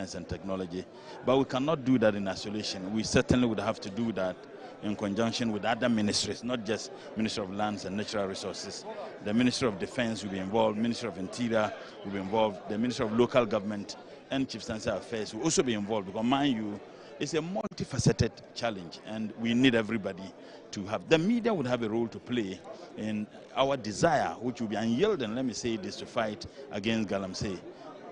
Science and Technology. But we cannot do that in isolation. We certainly would have to do that in conjunction with other ministries, not just Ministry of Lands and Natural Resources. The Ministry of Defense will be involved, Ministry of Interior will be involved, the Ministry of Local Government and Chief Secretary Affairs will also be involved, because mind you, it's a multifaceted challenge and we need everybody to have. The media would have a role to play in our desire, which will be unyielding, let me say this, to fight against Galamsey.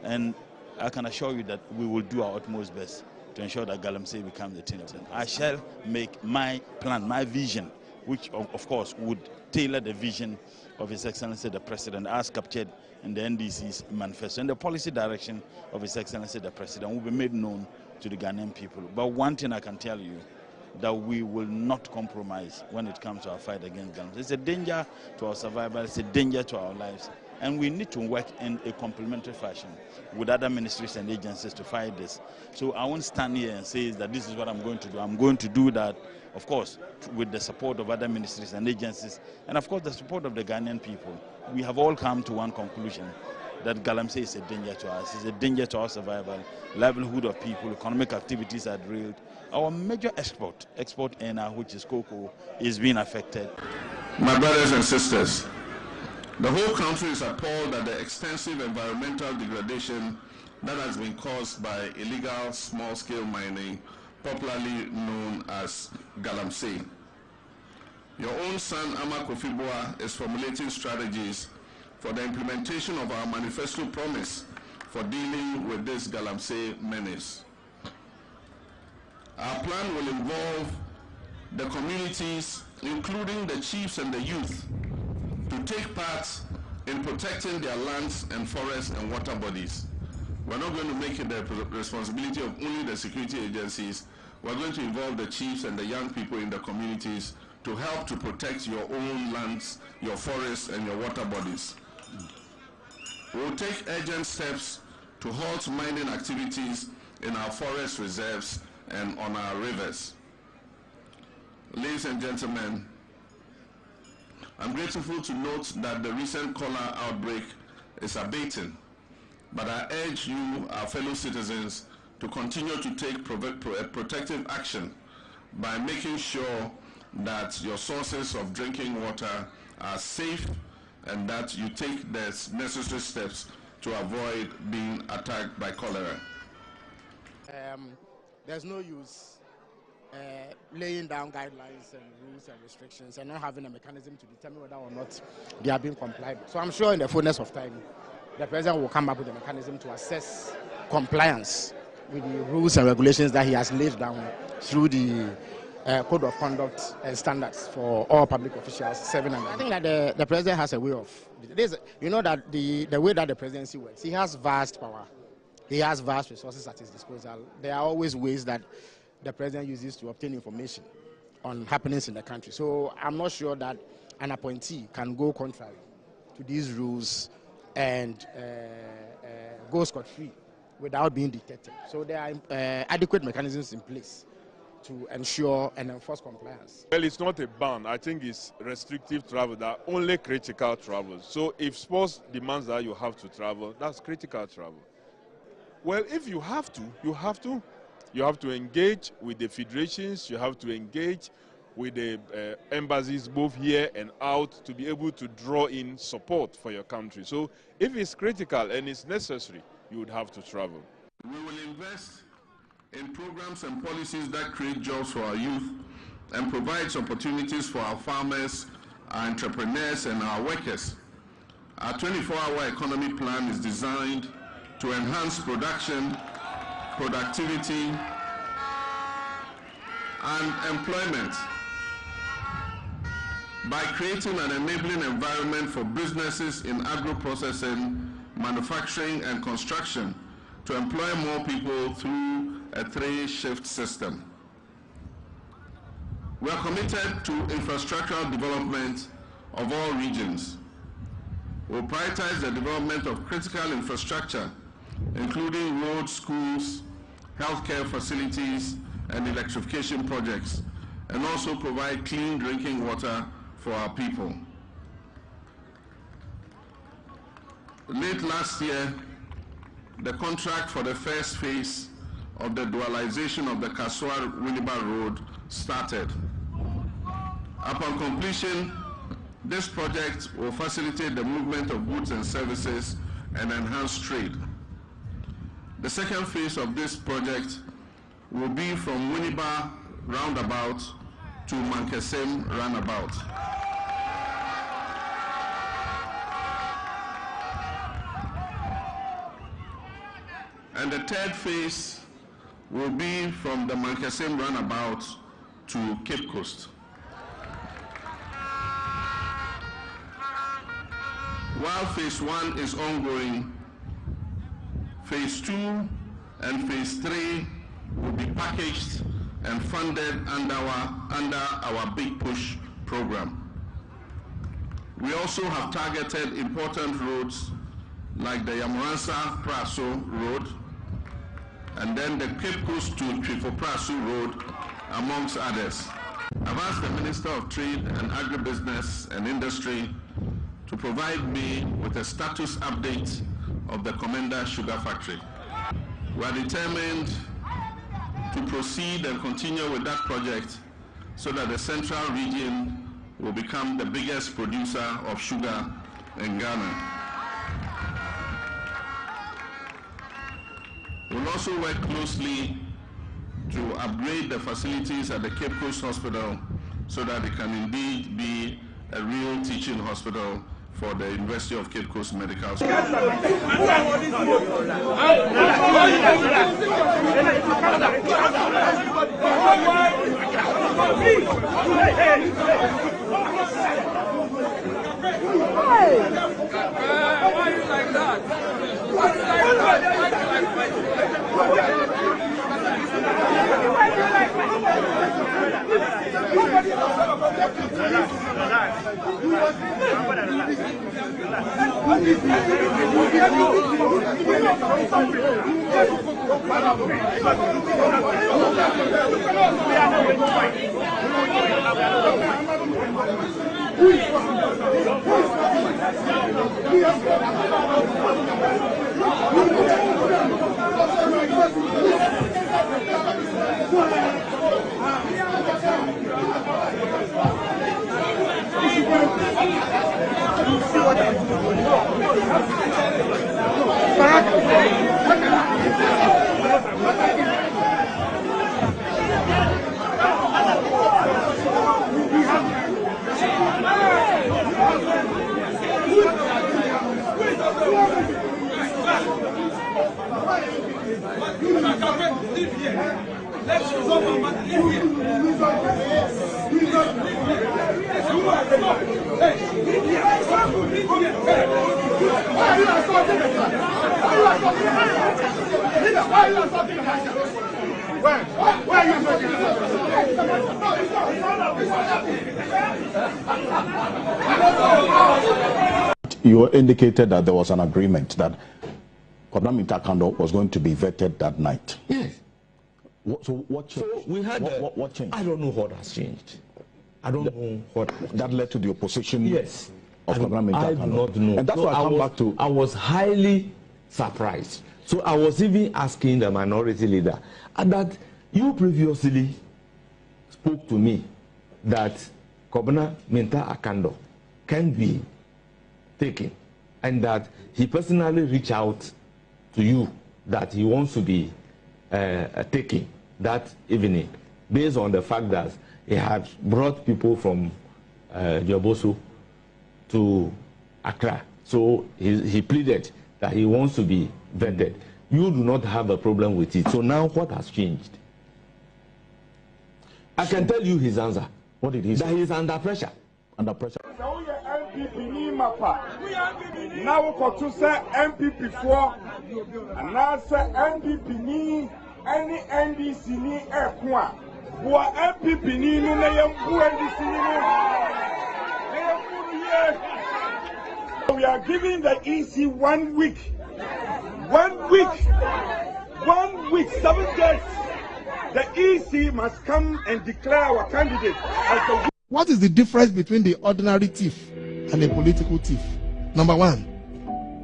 And I can assure you that we will do our utmost best to ensure that Galamsey becomes the Tintin. I shall make my plan, my vision, which of course would tailor the vision of His Excellency the President as captured in the NDC's manifesto. And the policy direction of His Excellency the President will be made known to the Ghanaian people. But one thing I can tell you, that we will not compromise when it comes to our fight against Galamsey. It's a danger to our survival, it's a danger to our lives. And we need to work in a complementary fashion with other ministries and agencies to fight this. So I won't stand here and say that this is what I'm going to do. I'm going to do that, of course, with the support of other ministries and agencies, and of course the support of the Ghanaian people. We have all come to one conclusion, that Galamsey is a danger to us. It's a danger to our survival, livelihood of people, economic activities are drilled. Our major export earner, which is cocoa, is being affected. My brothers and sisters, the whole country is appalled at the extensive environmental degradation that has been caused by illegal small-scale mining, popularly known as Galamsey. Your own son, Ama Kofi Boa, is formulating strategies for the implementation of our manifesto promise for dealing with this Galamsey menace. Our plan will involve the communities, including the chiefs and the youth, to take part in protecting their lands and forests and water bodies. We're not going to make it the responsibility of only the security agencies. We're going to involve the chiefs and the young people in the communities to help to protect your own lands, your forests, and your water bodies. We'll take urgent steps to halt mining activities in our forest reserves and on our rivers. Ladies and gentlemen, I'm grateful to note that the recent cholera outbreak is abating, but I urge you, our fellow citizens, to continue to take protective action by making sure that your sources of drinking water are safe and that you take the necessary steps to avoid being attacked by cholera. There's no use laying down guidelines and rules and restrictions and not having a mechanism to determine whether or not they are being complied with. So I'm sure in the fullness of time, the President will come up with a mechanism to assess compliance with the rules and regulations that he has laid down through the Code of Conduct and Standards for all public officials serving. I think that the President has a way of, you know that the way that the presidency works, he has vast power. He has vast resources at his disposal. There are always ways that the President uses to obtain information on happenings in the country. So I'm not sure that an appointee can go contrary to these rules and go scot-free without being detected. So there are adequate mechanisms in place to ensure and enforce compliance. Well, it's not a ban. I think it's restrictive travel, that only critical travel. So if sports demands that you have to travel, that's critical travel. Well, if you have to, you have to. You have to engage with the federations, you have to engage with the embassies both here and out to be able to draw in support for your country. So if it's critical and it's necessary, you would have to travel. We will invest in programs and policies that create jobs for our youth and provides opportunities for our farmers, our entrepreneurs, and our workers. Our 24-hour economy plan is designed to enhance production, productivity, and employment by creating an enabling environment for businesses in agro-processing, manufacturing, and construction to employ more people through a 3-shift system. We are committed to infrastructural development of all regions. We'll prioritize the development of critical infrastructure, including roads, schools, healthcare facilities, and electrification projects, and also provide clean drinking water for our people. Late last year, the contract for the first phase of the dualization of the Kasua-Winneba Road started. Upon completion, this project will facilitate the movement of goods and services and enhance trade. The second phase of this project will be from Winneba roundabout to Mankesem roundabout. And the third phase will be from the Mankesem roundabout to Cape Coast. While phase 1 is ongoing, phase 2 and phase 3 will be packaged and funded under our Big Push program. We also have targeted important roads like the Yamuransa-Praso Road, and then the Cape Coast to Twifo-Praso Road, amongst others. I've asked the Minister of Trade and Agribusiness and Industry to provide me with a status update of the Commander Sugar Factory. We are determined to proceed and continue with that project so that the central region will become the biggest producer of sugar in Ghana. We'll also work closely to upgrade the facilities at the Cape Coast Hospital so that it can indeed be a real teaching hospital for the University of Cape Coast Medical School. Why are you like that? You indicated that there was an agreement that Kwabena Mintah Kando was going to be vetted that night. Yes. So what changed? So we had what changed? I don't know what has changed. I don't know what that led to the opposition. Yes. Of Kwabena Mintah Kando. I do not know. And that's so why I come back to. I was highly surprised. So I was even asking the minority leader that you previously spoke to me that Kwabena Mintah Kando can be taken, and that he personally reached out to you that he wants to be taken that evening, based on the fact that he had brought people from Dioboso to Accra. So he pleaded that he wants to be vetted. You do not have a problem with it. So now what has changed? I can tell you his answer. What did he say? That he is under pressure. Under pressure. Now to say MPP for and now say MPP ni any NDC ni ekwa bo MPP ni no na yampu NDC ni no we are giving the EC 1 week 1 week 7 days. The EC must come and declare our candidate as the. What is the difference between the ordinary thief and a political thief? Number one,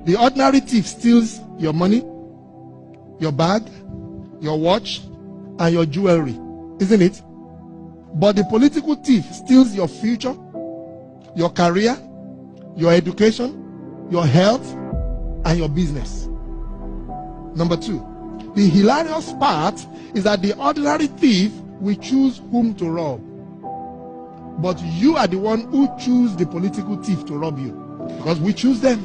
the ordinary thief steals your money, your bag, your watch, and your jewelry, isn't it? But the political thief steals your future, your career, your education, your health, and your business. Number 2, the hilarious part is that the ordinary thief will choose whom to rob. But you are the one who choose the political thief to rob you. Because we choose them.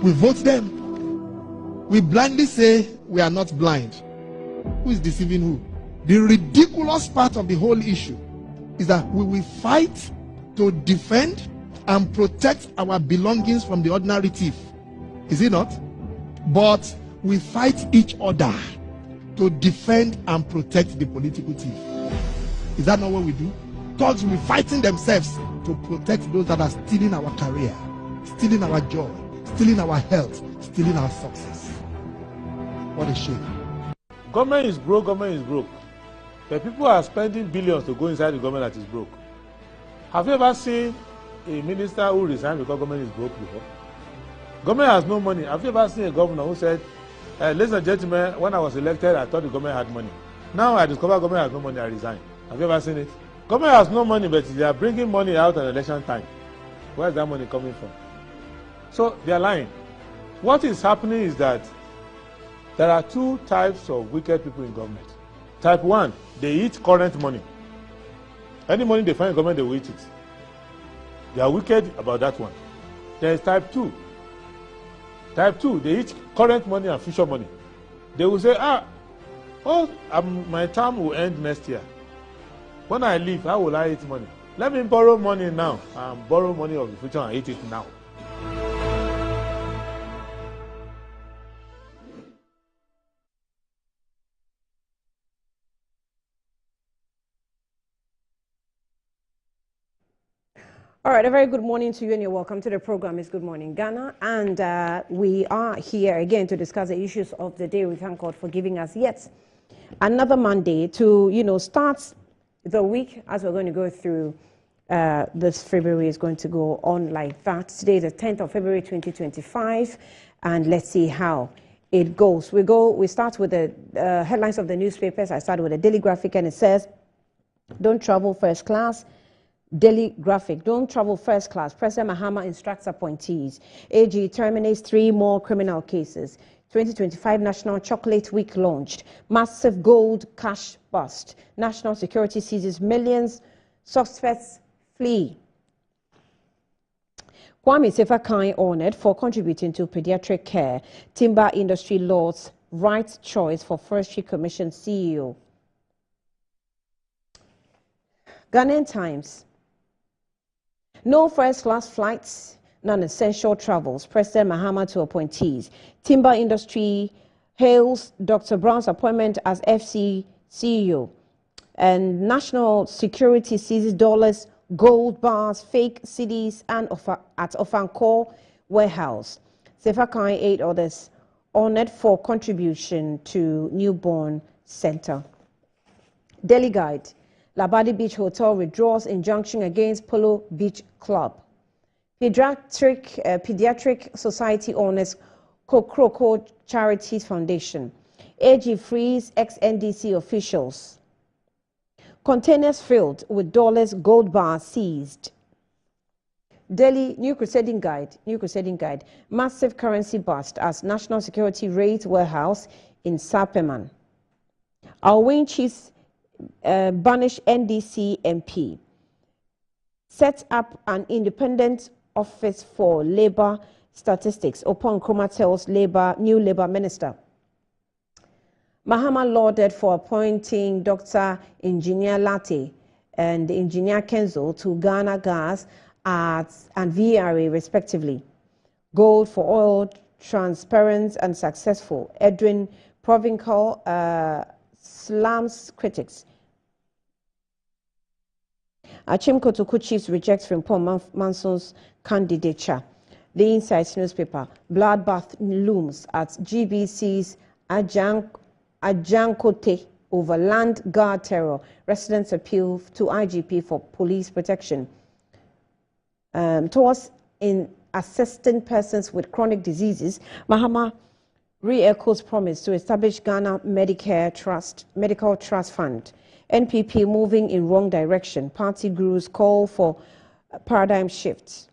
We vote them. We blindly say we are not blind. Who is deceiving who? The ridiculous part of the whole issue is that we will fight to defend and protect our belongings from the ordinary thief. Is it not? But we fight each other to defend and protect the political thief. Is that not what we do? Thugs will be fighting themselves to protect those that are stealing our career, stealing our joy, stealing our health, stealing our success. What a shame. Government is broke, government is broke. But people are spending billions to go inside the government that is broke. Have you ever seen a minister who resigned because government is broke before? Government has no money. Have you ever seen a governor who said, ladies and gentlemen, when I was elected, I thought the government had money. Now I discover government has no money, I resign. Have you ever seen it? Government has no money, but they are bringing money out at election time. Where is that money coming from? So they are lying. What is happening is that there are 2 types of wicked people in government. Type 1, they eat current money. Any money they find in government, they will eat it. They are wicked about that one. There is type 2. Type 2, they eat current money and future money. They will say, my term will end next year. When I leave, how will I eat money? Let me borrow money now and borrow money of the future and eat it now. All right, a very good morning to you and you're welcome to the program. It's Good Morning Ghana, and we are here again to discuss the issues of the day. We thank God for giving us yet another Monday to, start the week as we're going to go through this February is going to go on like that. Today is the 10th of February 2025, and let's see how it goes. We start with the headlines of the newspapers. I started with the Daily Graphic, and it says, "Don't travel first class." Daily Graphic, "Don't travel first class. President Mahama instructs appointees. AG terminates 3 more criminal cases. 2025 National Chocolate Week launched. Massive gold cash bust. National security seizes millions. Suspects flee." Kwame Sefakai honored for contributing to pediatric care. Timber industry laws right choice for Forestry Commission CEO. Ghanaian Times. "No first-class flights, non-essential travels. President Mahama to appointees. Timber industry hails Dr. Brown's appointment as FC CEO. And national security seizes dollars, gold bars, fake CDs, and at Ofankor warehouse. Sefakai 8 others honored for contribution to newborn center." Daily Guide. Labadi Beach Hotel withdraws injunction against Polo Beach Club. Pediatric Society honors Kokroko Charities Foundation. AG frees ex-NDC officials. Containers filled with dollars, gold bars seized. Delhi New Crusading Guide. Massive currency bust as national security raids warehouse in Sapeman. Alwyn Chiefs banish NDC MP. Set up an independent office for labor statistics. Upon Nkrumah tells new labor minister. Mahama lauded for appointing Dr. Engineer Latte and Engineer Kenzo to Ghana Gas and VRA respectively. Gold for oil, transparent and successful. Edwin Provincial slams critics. Achim Kotoku Chiefs rejects Frimpong Manson's candidature. The Insights newspaper. Bloodbath looms at GBC's Ajankote over land guard terror. Residents appeal to IGP for police protection. Towards in assisting persons with chronic diseases, Mahama re-echoes promise to establish Ghana Medical Trust Fund. NPP moving in wrong direction. Party gurus call for a paradigm shift.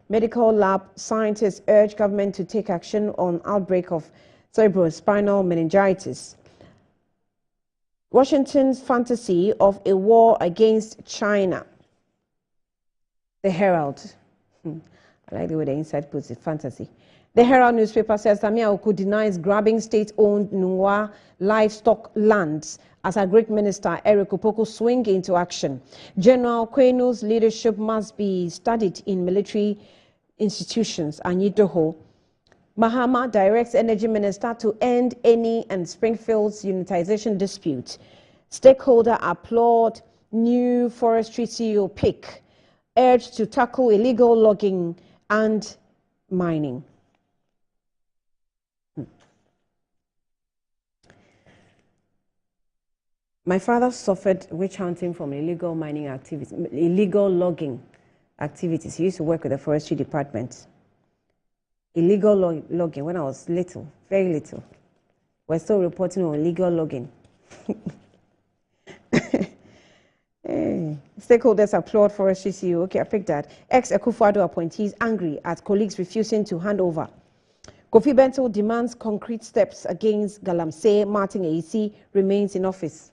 Medical lab scientists urge government to take action on outbreak of cerebrospinal meningitis. Washington's fantasy of a war against China. The Herald. I like the way the inside puts it, fantasy. The Herald newspaper says Samia Oku denies grabbing state-owned Nungwa livestock lands as a great minister Eric Opoku swing into action. General Kwenu's leadership must be studied in military institutions. Anyidoho. Mahama directs energy minister to end Eni and Springfield's unitization dispute. Stakeholder applaud new forestry CEO pick. Urged to tackle illegal logging and mining. My father suffered witch hunting from illegal mining activities, illegal logging activities. He used to work with the forestry department. Illegal logging when I was little, very little. We're still reporting on illegal logging. Hey. Stakeholders applaud forestry CEO. Okay, I picked that. Ex-Akufo-Addo appointees angry at colleagues refusing to hand over. Kofi Bento demands concrete steps against Galamsey. Martin Aisi remains in office.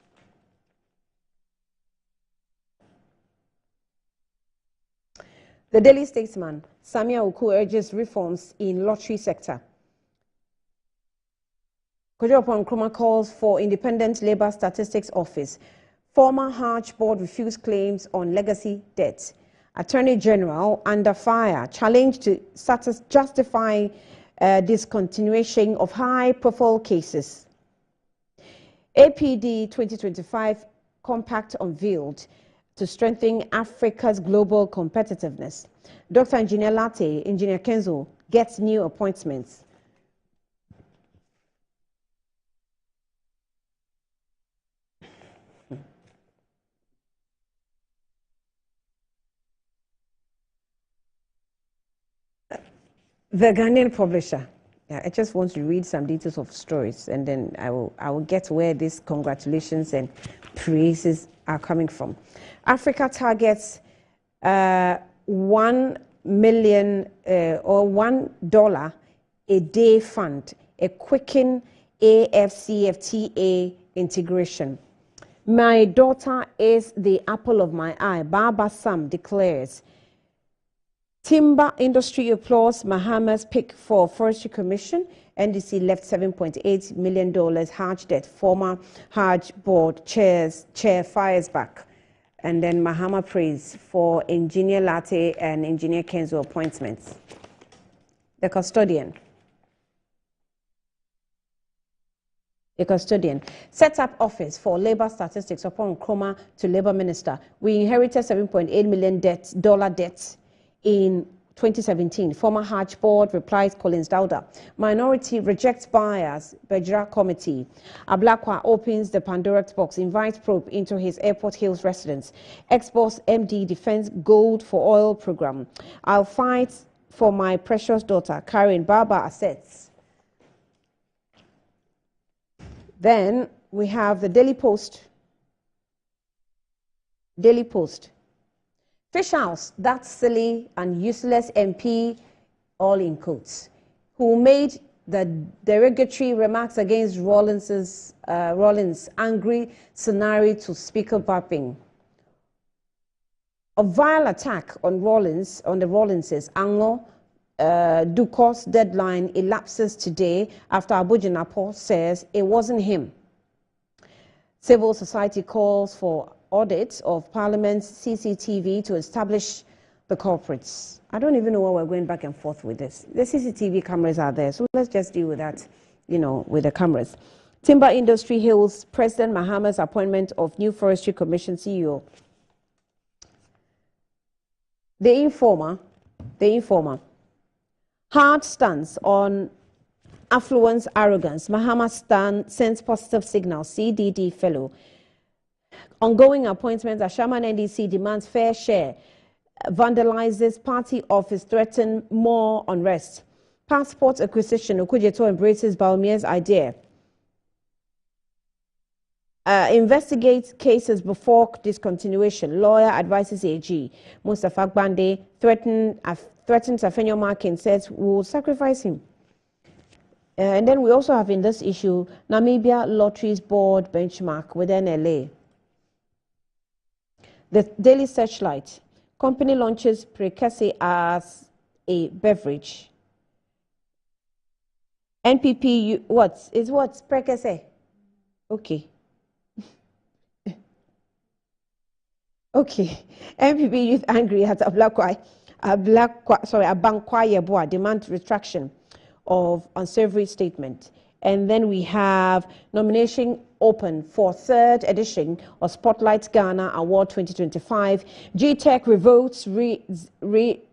The Daily Statesman. Samia Oku urges reforms in lottery sector. Kojo Nkrumah calls for independent Labour Statistics Office. Former Hajj Board refused claims on legacy debt. Attorney General under fire. Challenge to justify discontinuation of high-profile cases. APD 2025 compact unveiled to strengthen Africa's global competitiveness. Dr. Engineer Latte, Engineer Kenzo gets new appointments. The Ghanaian publisher. Yeah, I just want to read some details of stories, and then I will get where these congratulations and praises are coming from. Africa targets 1 million or $1 a day fund, a quicken AFCFTA integration. My daughter is the apple of my eye, Baba Sam declares. Timber industry applauds Mahama's pick for Forestry Commission. NDC left $7.8 million Hajj debt. Former Hajj board chair fires back. And then Mahama praise for Engineer Latte and Engineer Kenzo appointments. The custodian. The custodian sets up office for Labour Statistics upon Nkrumah to Labour Minister. We inherited $7.8 million debt in 2017. Former Hajj Board replies Collins Dauda. Minority rejects buyers, Bajra Committee. Ablakwa opens the Pandora's box, invites probe into his Airport Hills residence. Ex-boss MD defends gold for oil program. I'll fight for my precious daughter, Karen Baba assets. Then we have the Daily Post. Daily Post. Fish House, that silly and useless MP, all in quotes, who made the derogatory remarks against Rawlins' angry scenario to Speaker Bapping. A vile attack on the Rawlinses, Ango Duko's deadline elapses today after Abuja Napo says it wasn't him. Civil society calls for audits of Parliament's CCTV to establish the culprits. I don't even know why we're going back and forth with this. The CCTV cameras are there, so let's just deal with that, with the cameras. Timber industry hails President Mahama's appointment of new Forestry Commission CEO. The Informer. Hard stance on affluence arrogance. Mahama sends positive signal. CDD fellow. Ongoing appointments. Ashaman NDC demands fair share. Vandalizes party office. Threaten more unrest. passport acquisition, Okudzeto embraces Bawumia's idea. Investigate cases before discontinuation. Lawyer advises AG. Mustafa Gbande threatens Afenyo Markin, says we'll sacrifice him. And then we also have in this issue, Namibia Lotteries Board benchmark within LA. The Daily Searchlight. Company launches Prekese as a beverage. NPP, what? Prekese? Okay. Okay. NPP youth angry at Abankwah Yeboah demand retraction of unsavory statement. And then we have nomination open for 3rd edition of Spotlight Ghana Award 2025. GTech revotes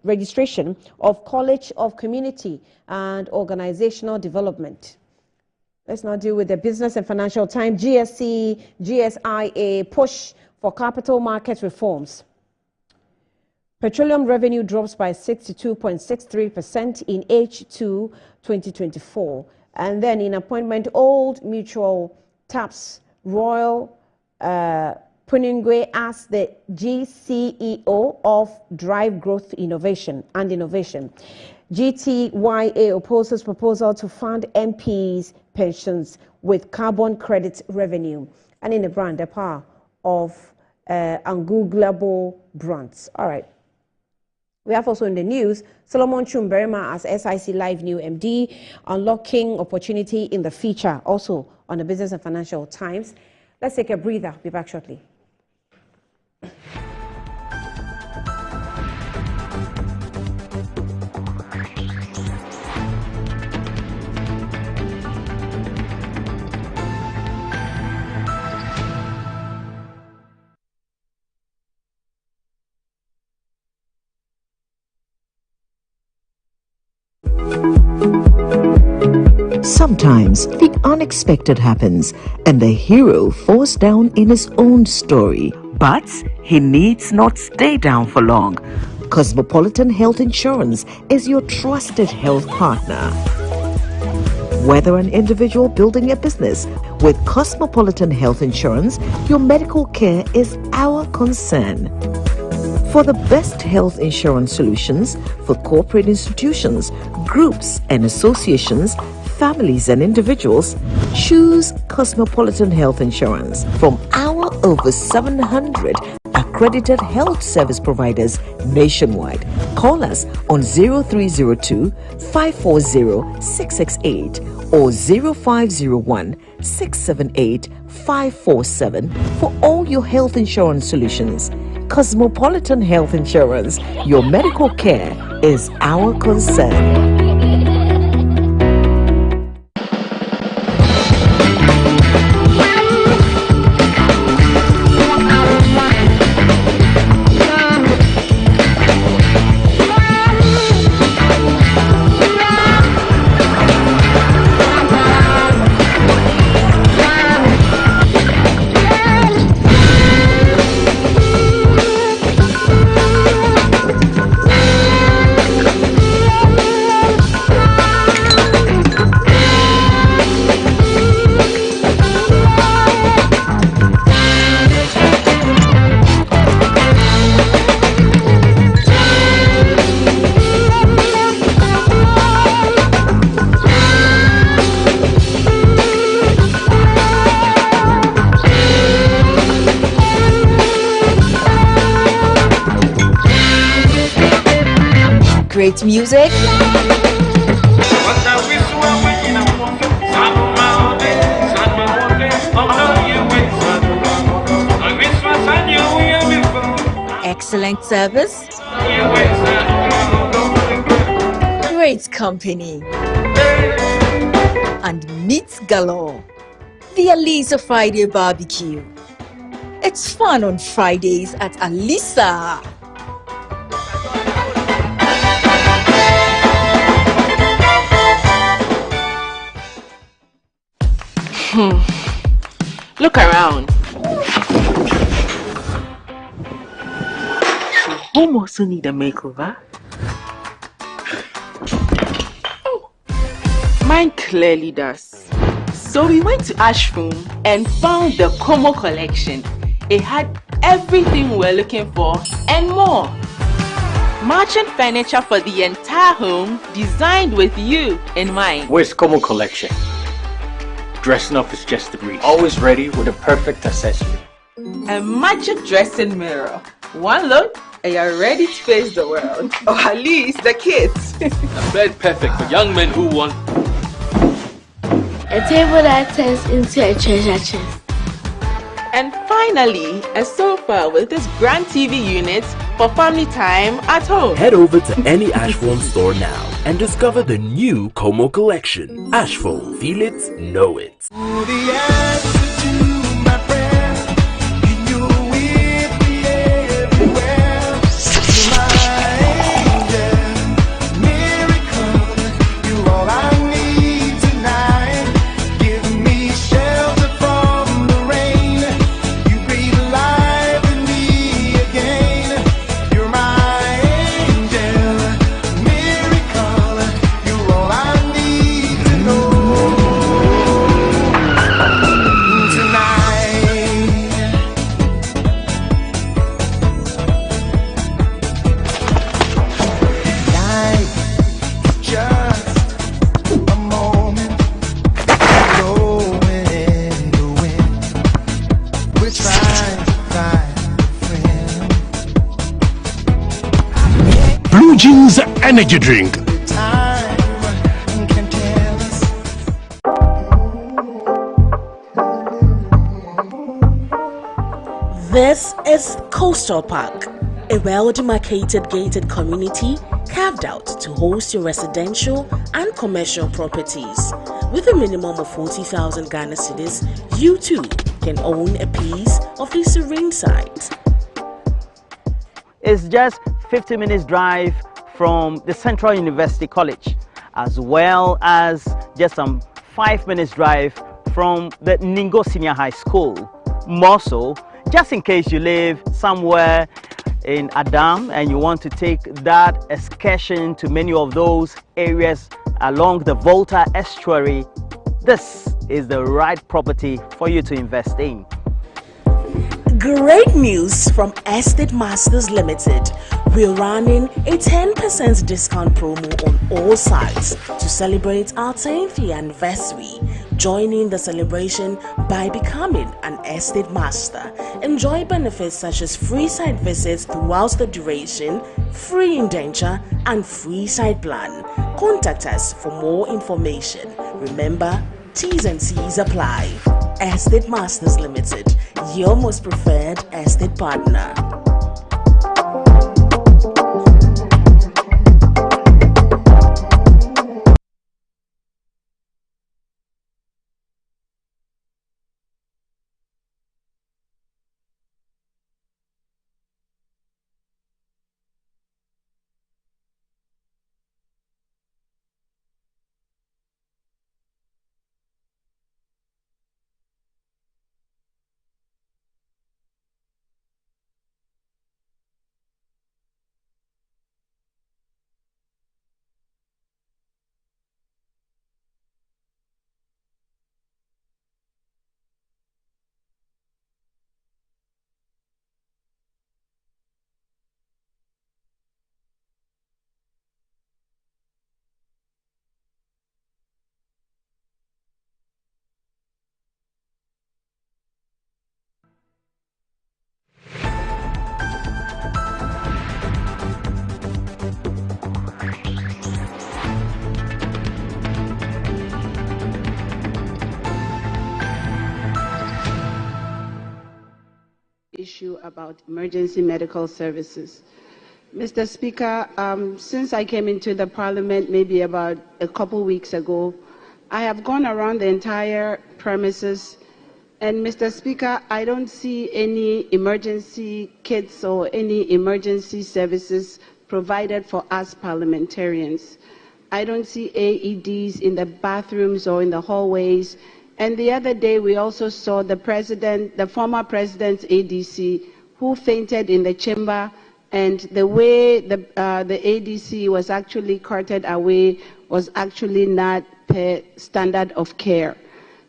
registration of College of Community and Organizational Development. Let's now deal with the Business and Financial Times. GSC, GSIA push for capital market reforms. Petroleum revenue drops by 62.63% in H2 2024. And then in appointment, Old Mutual taps Royal Puningwe as the GCEO of Drive Growth Innovation. GTYA opposes proposal to fund MPs' pensions with carbon credit revenue. And in the brand, the power of ungoogleable brands. All right. We have also in the news, Solomon Chumberima as SIC Live New MD, unlocking opportunity in the future, also on the Business and Financial Times. Let's take a breather. Be back shortly. Sometimes the unexpected happens and the hero falls down in his own story. But he needs not stay down for long. Cosmopolitan Health Insurance is your trusted health partner. Whether an individual building a business, with Cosmopolitan Health Insurance, your medical care is our concern. For the best health insurance solutions for corporate institutions, groups and associations, families and individuals, choose Cosmopolitan Health Insurance from our over 700 accredited health service providers nationwide. Call us on 0302 540 668 or 0501 678 547 for all your health insurance solutions. Cosmopolitan Health Insurance, your medical care is our concern. Great music, excellent service, great company, and meat galore. The Alisa Friday Barbecue. It's fun on Fridays at Alisa. Look around. Home also need a makeover. Oh, Mine clearly does. So we went to Ashford and found the Como collection. It had everything we're looking for and more. Merchant furniture for the entire home, designed with you in mind. Where's Como collection? Dressing up is just a breeze. Always ready with a perfect accessory. A magic dressing mirror. One look and you're ready to face the world. Or at least the kids. A bed perfect for young men who want a table that turns into a treasure chest. And finally, a sofa with this grand TV unit for family time at home. Head over to any Ashford store now and discover the new Como collection. Ashford, feel it, know it. Jeans energy drink. This is Coastal Park, a well-demarcated gated community carved out to host your residential and commercial properties. With a minimum of 40,000 Ghana cedis, you too can own a piece of the serene site. It's just 50 minutes drive from the Central University College, as well as just some 5 minutes drive from the Ningo Senior High School. More so, just in case you live somewhere in Adam and you want to take that excursion to many of those areas along the Volta estuary, this is the right property for you to invest in. Great news from Estate Masters Limited. We're running a 10% discount promo on all sites to celebrate our 10th anniversary. Join in the celebration by becoming an Estate Master. Enjoy benefits such as free site visits throughout the duration, free indenture, and free site plan. Contact us for more information. Remember, T's and C's apply. Estate Masters Limited, your most preferred estate partner. Issue about emergency medical services. Mr. Speaker, since I came into the Parliament maybe about a couple weeks ago, I have gone around the entire premises, and Mr. Speaker, I don't see any emergency kits or any emergency services provided for us parliamentarians. I don't see AEDs in the bathrooms or in the hallways. And the other day, we also saw the former president's ADC, who fainted in the chamber, and the way the ADC was actually carted away was actually not per standard of care.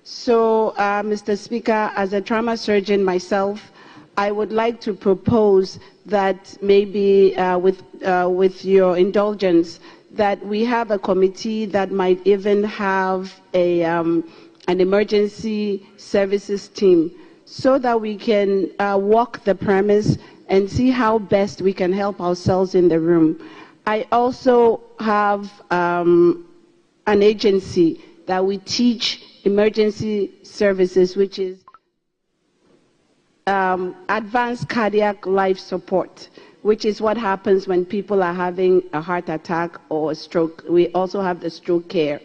So, Mr. Speaker, as a trauma surgeon myself, I would like to propose that maybe with your indulgence, that we have a committee that might even have an emergency services team so that we can walk the premise and see how best we can help ourselves in the room. I also have an agency that we teach emergency services, which is advanced cardiac life support, which is what happens when people are having a heart attack or a stroke. We also have the stroke care.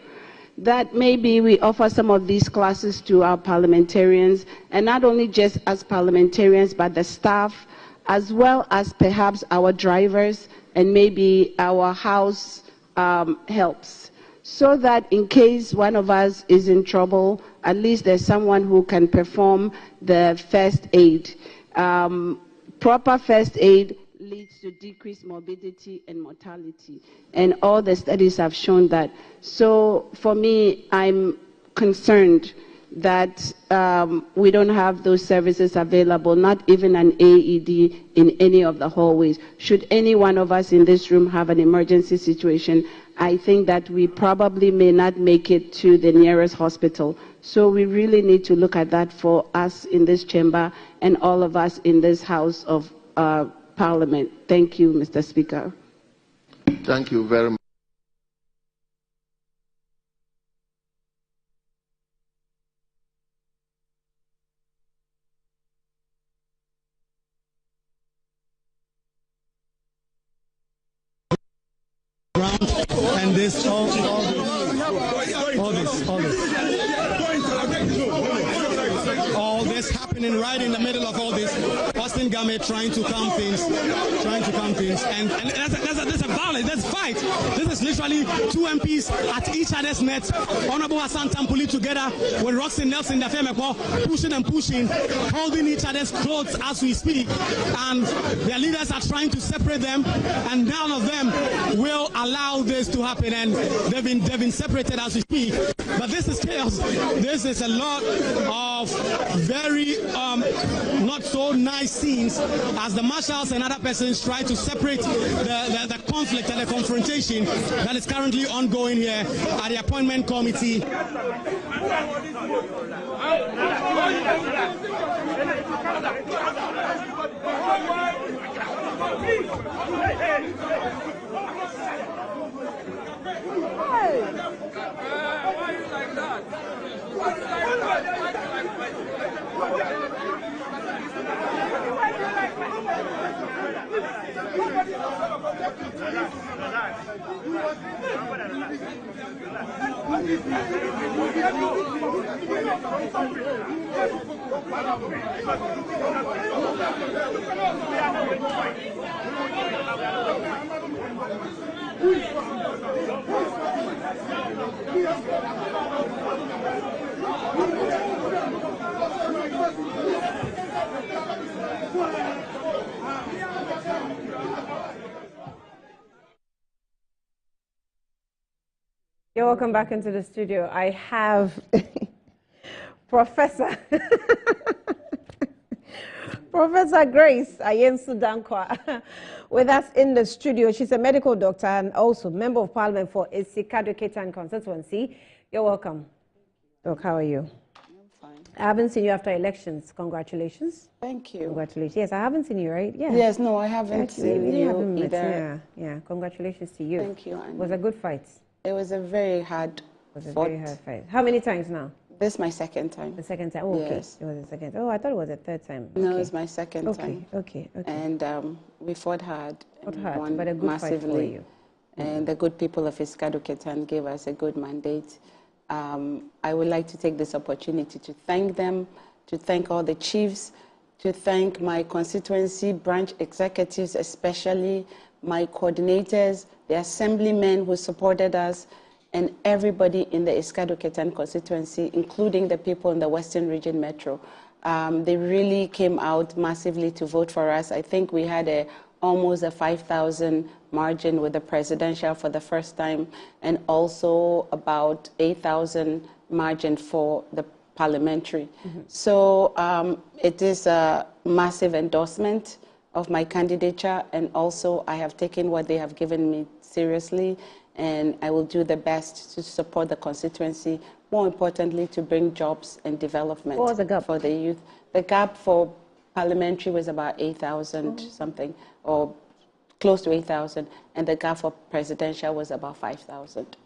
That maybe we offer some of these classes to our parliamentarians, and not only just as parliamentarians, but the staff, as well as perhaps our drivers and maybe our house helps, so that in case one of us is in trouble, at least there's someone who can perform the first aid. Proper first aid leads to decreased morbidity and mortality, and all the studies have shown that. So for me, I'm concerned that we don't have those services available, not even an AED in any of the hallways. Should any one of us in this room have an emergency situation, I think that we probably may not make it to the nearest hospital. So we really need to look at that for us in this chamber and all of us in this House of Parliament. Thank you, Mr. Speaker. Thank you very much. And this, all this. All this happening right in the middle of all this. Austin Game trying to calm things, and there's a violence, there's a fight. This is literally two MPs at each other's net. Honorable Hassan Tampuli together with Roxy Nelson Dafemeko pushing, holding each other's clothes as we speak, and their leaders are trying to separate them, and none of them will allow this to happen, and they've been separated as we speak. But this is chaos. This is a lot of very not so nice scenes as the marshals and other persons try to separate the conflict and the confrontation that is currently ongoing here at the appointment committee. You're welcome back into the studio. I have Professor Grace Ayensu Dankwa with us in the studio. She's a medical doctor and also member of parliament for Esikado Ketan constituency. You're welcome. Doc, how are you? I'm fine. I haven't seen you after elections. Congratulations. Thank you. Congratulations. Yes, I haven't seen you, right? Yeah. Yes, no, I haven't seen you either. Yeah. Congratulations to you. Thank you. It was a good fight. It was a very hard fight. How many times now? This is my second time. The second time? Oh, okay. Yes. It was the second time. Oh, I thought it was the third time. Okay. No, it's my second time. Okay. And we fought hard. But a good massively. Fight for you. And the good people of Esikado Ketan gave us a good mandate. I would like to take this opportunity to thank them, to thank all the chiefs, to thank my constituency branch executives, especially my coordinators, the assemblymen who supported us, and everybody in the Esikado Ketan constituency, including the people in the Western Region Metro. They really came out massively to vote for us. I think we had an almost a 5,000 margin with the presidential for the first time, and also about 8,000 margin for the parliamentary. So it is a massive endorsement of my candidature, and also I have taken what they have given me seriously, and I will do the best to support the constituency, more importantly to bring jobs and development for the youth. The gap for parliamentary was about 8,000 something, or close to 8,000, and the gap for presidential was about 5,000.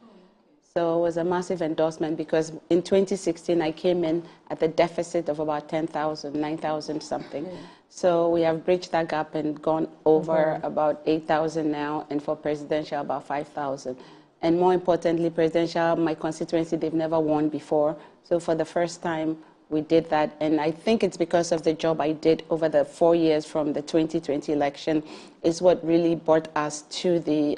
So it was a massive endorsement because in 2016 I came in at the deficit of about 10,000, 9,000 something. So we have bridged that gap and gone over about 8,000 now, and for presidential about 5,000. And more importantly, presidential, my constituency, they've never won before. So for the first time, we did that. And I think it's because of the job I did over the 4 years from the 2020 election is what really brought us to the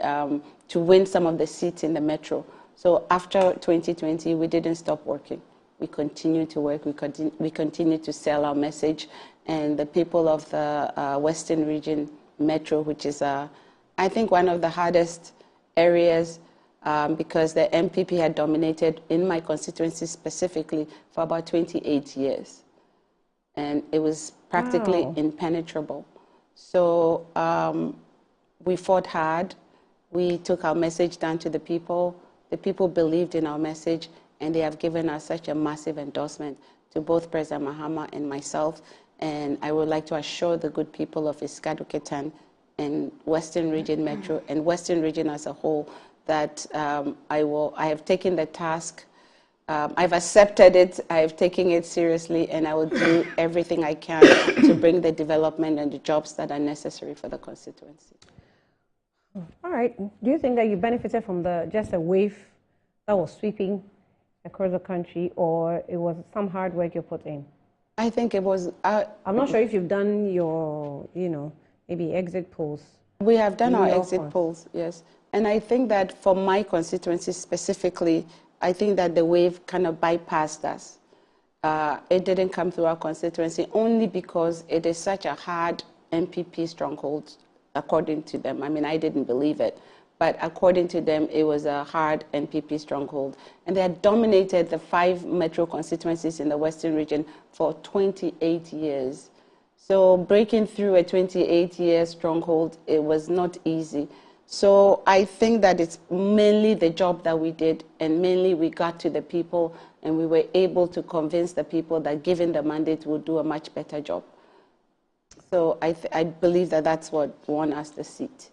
to win some of the seats in the metro. So after 2020, we didn't stop working. We continued to work. We continued to sell our message. And the people of the Western Region Metro, which is, I think, one of the hardest areas because the MPP had dominated in my constituency specifically for about 28 years. And it was practically impenetrable. So we fought hard. We took our message down to the people. The people believed in our message, and they have given us such a massive endorsement to both President Mahama and myself. And I would like to assure the good people of Iskaduketan and Western Region Metro and Western Region as a whole that I have taken the task. I've accepted it. I have taken it seriously, and I will do everything I can to bring the development and the jobs that are necessary for the constituency. All right. Do you think that you benefited from just a wave that was sweeping across the country, or it was some hard work you put in? I think it was. I'm not sure if you've done your, maybe exit polls. We have done our exit polls, yes. And I think that for my constituency specifically, I think that the wave kind of bypassed us. It didn't come through our constituency only because it is such a hard MPP stronghold, according to them. I mean, I didn't believe it. But according to them, it was a hard NPP stronghold. And they had dominated the 5 metro constituencies in the Western region for 28 years. So breaking through a 28-year stronghold, it was not easy. So I think that it's mainly the job that we did, and mainly we got to the people, and we were able to convince the people that given the mandate, we'll do a much better job. So I believe that that's what won us the seat.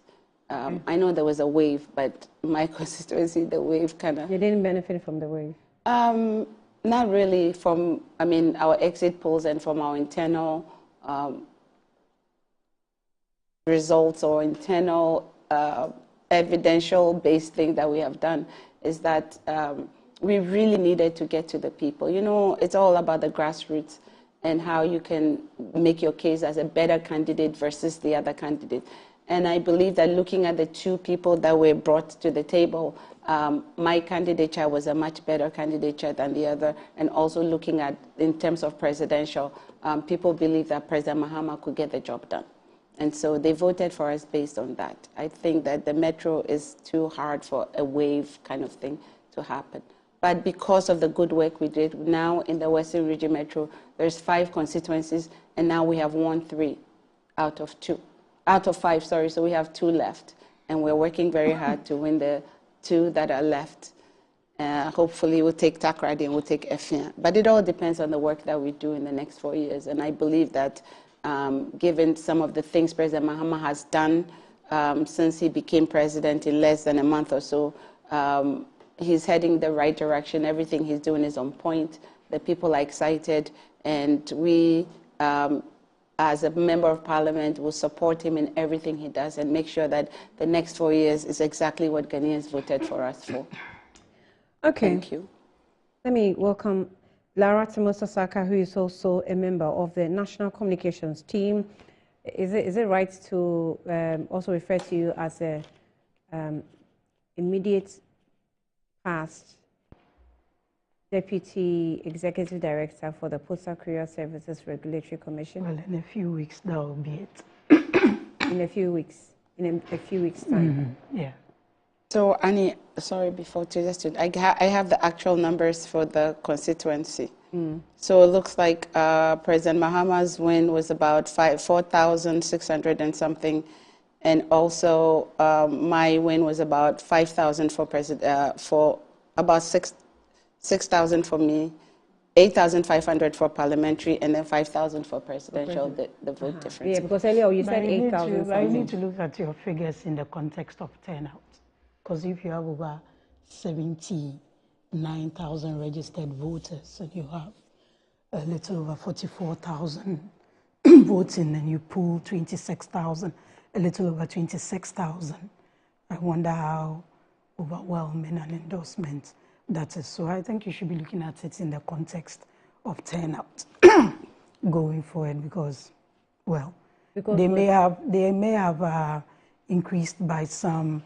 I know there was a wave, but my constituency, the wave kind of... You didn't benefit from the wave? Not really from, our exit polls and from our internal results or internal evidential-based thing that we have done is that we really needed to get to the people. You know, it's all about the grassroots and how you can make your case as a better candidate versus the other candidate. And I believe that looking at the 2 people that were brought to the table, my candidature was a much better candidature than the other. And also looking at, in terms of presidential, people believe that President Mahama could get the job done. And so they voted for us based on that. I think that the metro is too hard for a wave kind of thing to happen. But because of the good work we did, now in the Western Region Metro, there's 5 constituencies, and now we have won 3 out of 5, sorry, so we have 2 left. And we're working very hard to win the 2 that are left. Hopefully we'll take Takoradi and we'll take Effiang. But it all depends on the work that we do in the next 4 years. And I believe that given some of the things President Mahama has done since he became president in less than a month or so, he's heading the right direction. Everything he's doing is on point. The people are excited. And we, as a member of parliament, will support him in everything he does and make sure that the next 4 years is exactly what Ghanaians voted for us for. Okay. Thank you. Let me welcome Lara Timosasaka, who is also a member of the National Communications team. Is it right to also refer to you as a immediate past Deputy Executive Director for the Postal Courier Services Regulatory Commission? Well, in a few weeks, that will be it. in a few weeks, in a few weeks' time. Yeah. So, Annie, sorry, before to just, I have the actual numbers for the constituency. So it looks like President Mahama's win was about 4,600 and something, and also my win was about 5,000 for about 6,000 for me, 8,500 for parliamentary, and then 5,000 for presidential. The vote difference. Yeah, because earlier you said 8,000. I need to look at your figures in the context of turnout, because if you have over 79,000 registered voters and you have a little over 44,000 voting and you pull 26,000, a little over 26,000, I wonder how overwhelming an endorsement that is. So I think you should be looking at it in the context of turnout going forward, because, well, they may have increased by some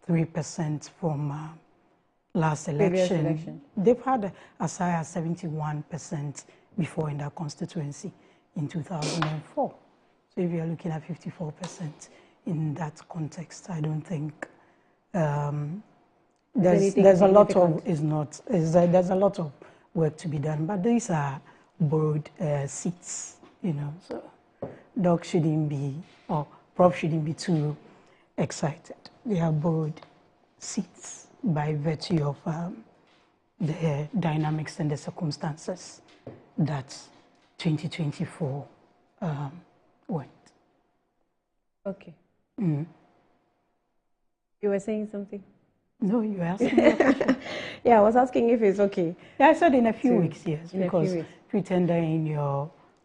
3% from last election. They've had as high as 71% before in that constituency in 2004. So if you're looking at 54% in that context, I don't think there's a lot of there's a lot of work to be done. But these are borrowed seats, you know. So Doc shouldn't be, or Prof shouldn't be too excited. They are borrowed seats by virtue of the dynamics and the circumstances that 2024 went. Okay. You were saying something? No, you were asking me a question. Yeah, I was asking if it's okay. Yeah, I said in a few weeks, yes, in because if you tender in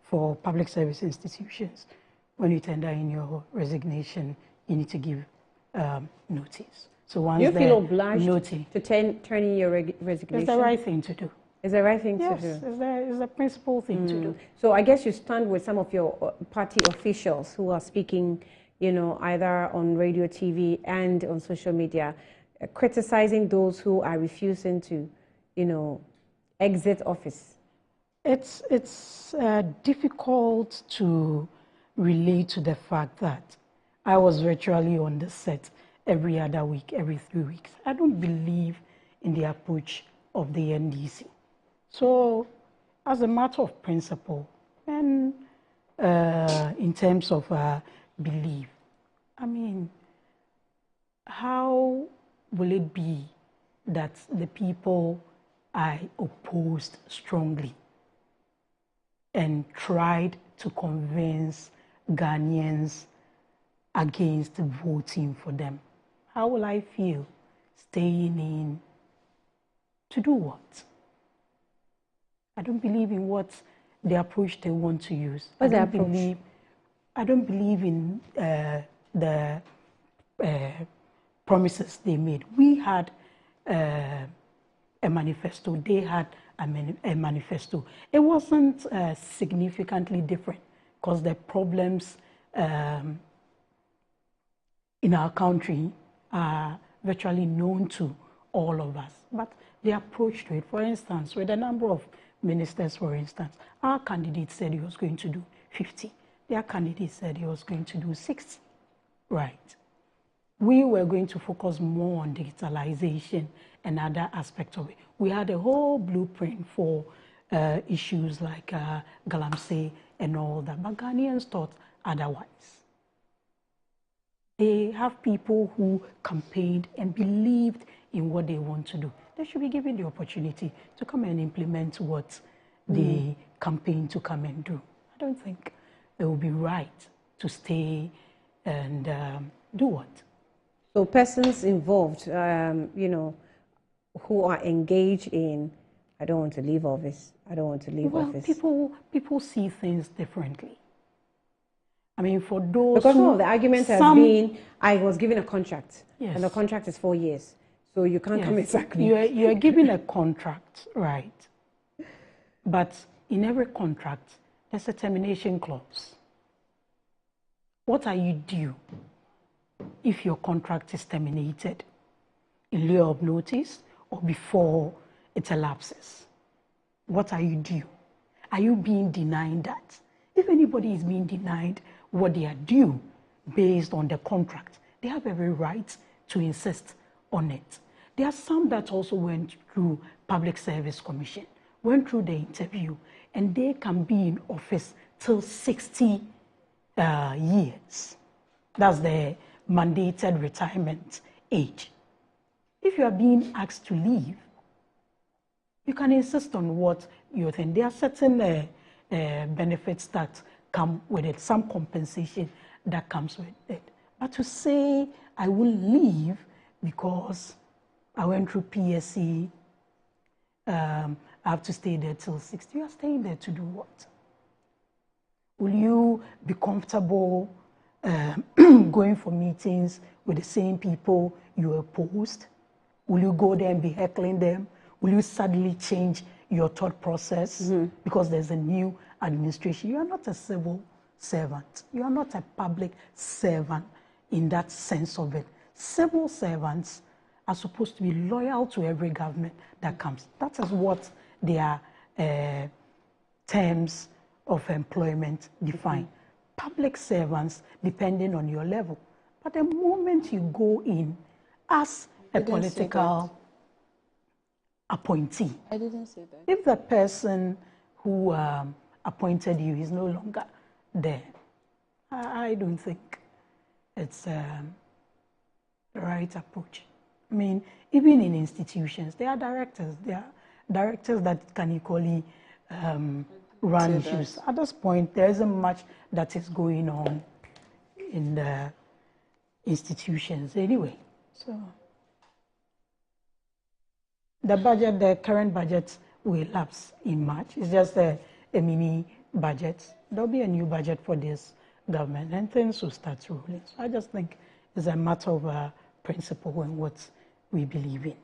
for public service institutions, when you tender in your resignation, you need to give notice. So once you feel obliged to turn in your resignation? It's the right thing to do. It's the right thing to do? Yes, it's the principal thing to do. So I guess you stand with some of your party officials who are speaking, you know, either on radio, TV, and on social media, criticizing those who are refusing to, you know, exit office. It's difficult to relate to the fact that I was virtually on the set every other week, every 3 weeks. I don't believe in the approach of the NDC. So, as a matter of principle and in terms of belief, I mean, how will it be that the people I opposed strongly and tried to convince Ghanaians against voting for them? How will I feel staying in to do what? I don't believe in what the approach they want to use. What's the approach? I don't believe in the promises they made. We had a manifesto. They had a manifesto. It wasn't significantly different because the problems in our country are virtually known to all of us. But the approach to it, for instance, with a number of ministers, for instance, our candidate said he was going to do 50. Their candidate said he was going to do 60. Right. We were going to focus more on digitalization and other aspects of it. We had a whole blueprint for issues like Galamsey and all that, but Ghanaians thought otherwise. They have people who campaigned and believed in what they want to do. They should be given the opportunity to come and implement what they campaign to come and do. I don't think it would be right to stay and do what? So persons involved, you know, who are engaged in, I don't want to leave office, I don't want to leave office. People see things differently. I mean, for those because no, the argument has been, I was given a contract, and the contract is 4 years, so you can't come exactly. You are given a contract, right? But in every contract, there's a termination clause. What are you due if your contract is terminated in lieu of notice or before it elapses? What are you due? Are you being denied that? If anybody is being denied what they are due, based on the contract, they have every right to insist on it. There are some that also went through Public Service Commission, went through the interview, and they can be in office till 60 years. That's the mandated retirement age. If you are being asked to leave, you can insist on what you think. There are certain benefits that come with it, some compensation that comes with it. But to say, I will leave because I went through PSC, I have to stay there till 60. You are staying there to do what? Will you be comfortable going for meetings with the same people you opposed? Will you go there and be heckling them? Will you suddenly change your thought process because there's a new administration? You are not a civil servant. You are not a public servant in that sense of it. Civil servants are supposed to be loyal to every government that comes. That is what their terms of employment define. Public servants, depending on your level. But the moment you go in as a political appointee, I didn't say that. If the person who appointed you is no longer there, I don't think it's the right approach. I mean, even in institutions, there are directors. There are directors that can equally run issues. At this point, there isn't much that is going on in the institutions anyway. So the budget, the current budget will lapse in March. It's just a mini budget. There'll be a new budget for this government and things will start rolling. So I just think it's a matter of principle and what we believe in.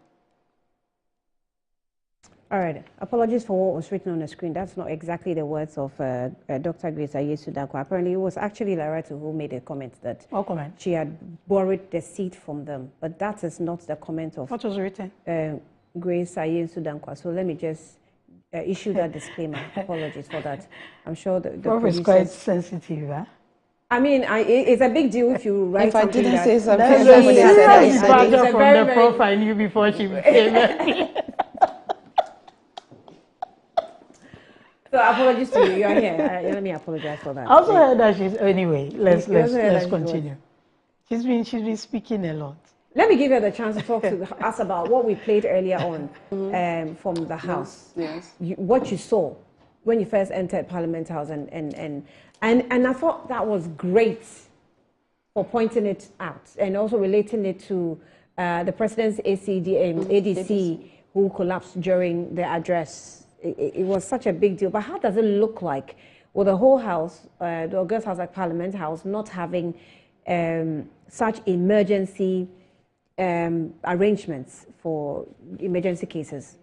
All right. Apologies for what was written on the screen. That's not exactly the words of Dr. Grace Ayesu Dankwa. Apparently, it was actually Laratu who made a comment that she had borrowed the seat from them. But that is not the comment of what was written. Grace Ayesu Dankwa. So let me just issue that disclaimer. Apologies for that. I'm sure the Prof is quite sensitive, huh? I mean, it's a big deal if you write something. If I didn't say something, somebody said I said it. From the prof I knew before she became. So apologies to you. You are here. Let me apologize for that. I also heard that she's anyway. Let's continue. She's been speaking a lot. Let me give you the chance to talk to us about what we played earlier on from the House. Yes. What you saw when you first entered Parliament House, and I thought that was great for pointing it out and also relating it to the President's ADC who collapsed during the address. It was such a big deal. But how does it look like with the whole House, the August House, like Parliament House, not having such emergency arrangements for emergency cases?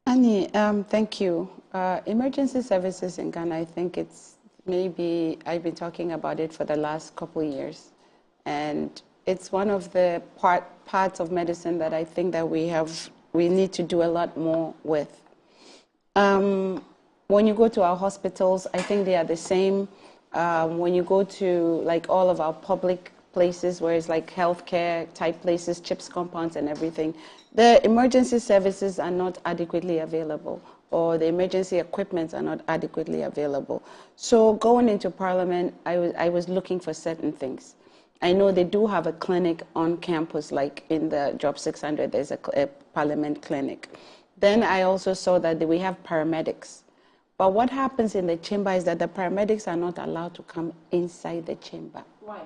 Annie, thank you. Emergency services in Ghana, I think it's maybe, I've been talking about it for the last couple of years. And it's one of the parts of medicine that I think that we need to do a lot more with. When you go to our hospitals, I think they are the same. When you go to like all of our public places where it's like healthcare type places, CHIPS compounds and everything, the emergency services are not adequately available, or the emergency equipment are not adequately available. So going into Parliament, I was looking for certain things. I know they do have a clinic on campus, like in the Job 600, there's a Parliament clinic. Then I also saw that we have paramedics. But what happens in the chamber is that the paramedics are not allowed to come inside the chamber. Why?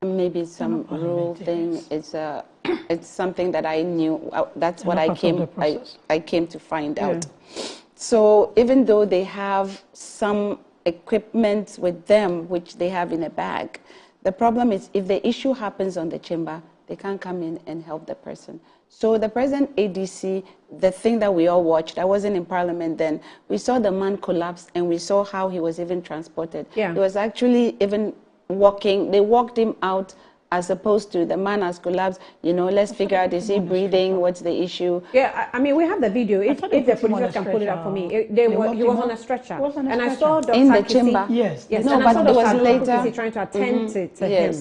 Maybe it's some rule thing. It's something that I knew. That's what I came to find out. So even though they have some equipment with them, which they have in a bag, the problem is if the issue happens on the chamber, they can't come in and help the person. So the present ADC, the thing that we all watched, I wasn't in Parliament then, we saw the man collapse and we saw how he was even transported. Yeah. He was actually even walking, they walked him out as opposed to the man has collapsed, let's figure out, is he breathing, what's the issue? Yeah, I mean, we have the video. If the producers can pull it up for me. He was on a stretcher. And I saw Dr. In the Kisi, chamber. Yes. No, and I saw but it was Dr. later. Kisi trying to attend to him.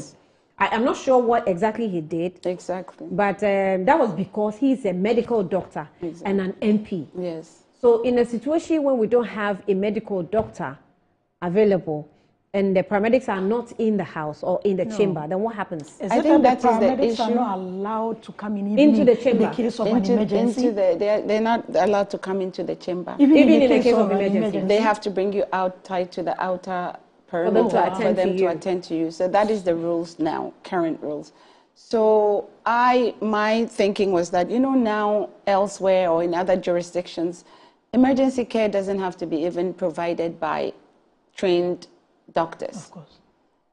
I'm not sure what exactly he did. Exactly. But that was because he's a medical doctor and an MP. Yes. So in a situation when we don't have a medical doctor available, and the paramedics are not in the house or in the chamber, then what happens? I think that the paramedics are not allowed to come in into the chamber in the case of an emergency. They're not allowed to come into the chamber. Even in the case of emergency. They have to bring you out, tied to the outer perimeter for them to attend to you. So that is the rules now, current rules. So my thinking was that, now elsewhere or in other jurisdictions, emergency care doesn't have to be even provided by trained doctors. Of course.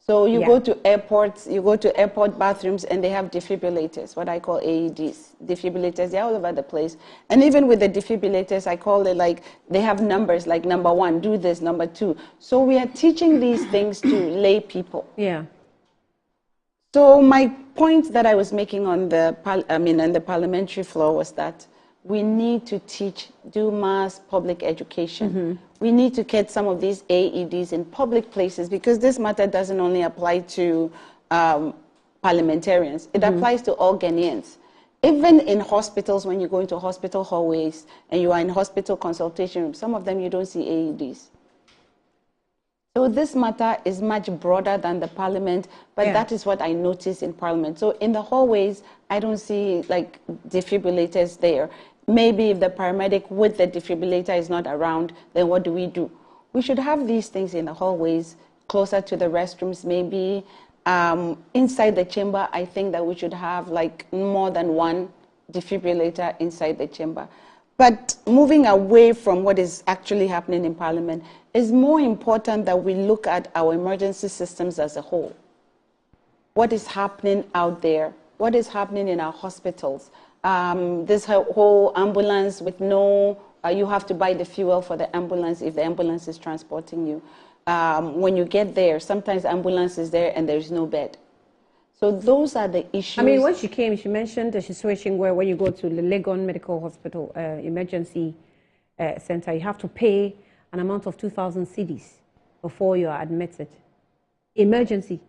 So you go to airports, you go to airport bathrooms, and they have defibrillators, what I call AEDs. Defibrillators, they're all over the place. And even with the defibrillators, I call it like, they have numbers, like number 1, do this, number 2. So we are teaching these things to lay people. Yeah. So my point that I was making on the parliamentary floor was that we need to do mass public education. We need to get some of these AEDs in public places, because this matter doesn't only apply to parliamentarians. It applies to all Ghanaians. Even in hospitals, when you go into hospital hallways and you are in hospital consultation rooms, some of them you don't see AEDs. So this matter is much broader than the parliament, but that is what I notice in parliament. So in the hallways, I don't see like defibrillators there. Maybe if the paramedic with the defibrillator is not around, then what do? We should have these things in the hallways, closer to the restrooms, maybe. Inside the chamber, I think that we should have like more than one defibrillator inside the chamber. But moving away from what is actually happening in Parliament, it's more important that we look at our emergency systems as a whole. What is happening out there? What is happening in our hospitals? This whole ambulance with you have to buy the fuel for the ambulance if the ambulance is transporting you. When you get there, sometimes ambulance is there and there's no bed. So those are the issues. I mean, when she came, she mentioned the situation where when you go to the Legon Medical Hospital emergency center, you have to pay an amount of 2,000 cedis before you are admitted. Emergency.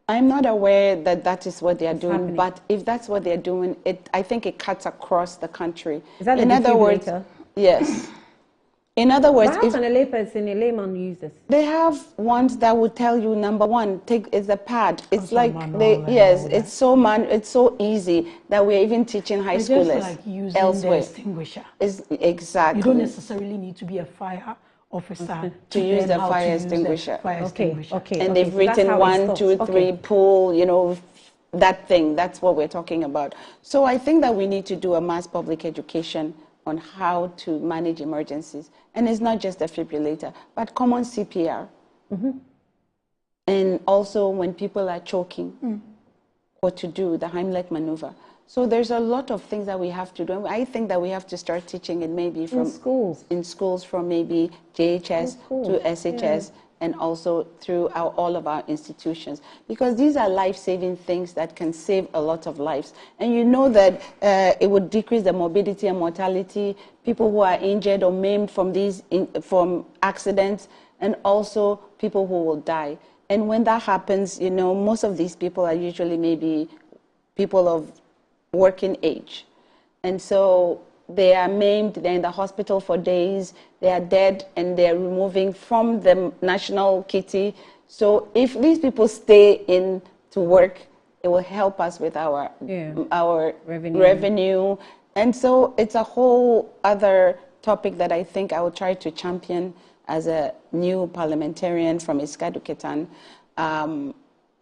I'm not aware that that is what they are doing, but if that's what they're doing, I think it cuts across the country. Is that in other words, yes. In other words, how can a layman use this? They have ones that will tell you, number 1, it's a pad. It's like it's so easy that we're even teaching high schoolers just like using elsewhere. The extinguisher. Exactly. You don't necessarily need to be a fire officer to use the fire extinguisher. Okay. And they've written 1, 2, 3, pull, that thing. That's what we're talking about. So I think that we need to do a mass public education on how to manage emergencies. And it's not just a defibrillator, but common CPR. And also when people are choking, what to do, the Heimlich maneuver. So there's a lot of things that we have to do. And I think that we have to start teaching it maybe from in schools from maybe JHS to SHS, and also through all of our institutions. Because these are life-saving things that can save a lot of lives. And you know that it would decrease the morbidity and mortality, people who are injured or maimed from accidents, and also people who will die. And when that happens, most of these people are usually maybe people of working age. And so they are maimed, they're in the hospital for days, they are dead, and they're removing from the national kitty. So if these people stay in to work, it will help us with our revenue. And so it's a whole other topic that I think I will try to champion as a new parliamentarian from Iskadu Ketan.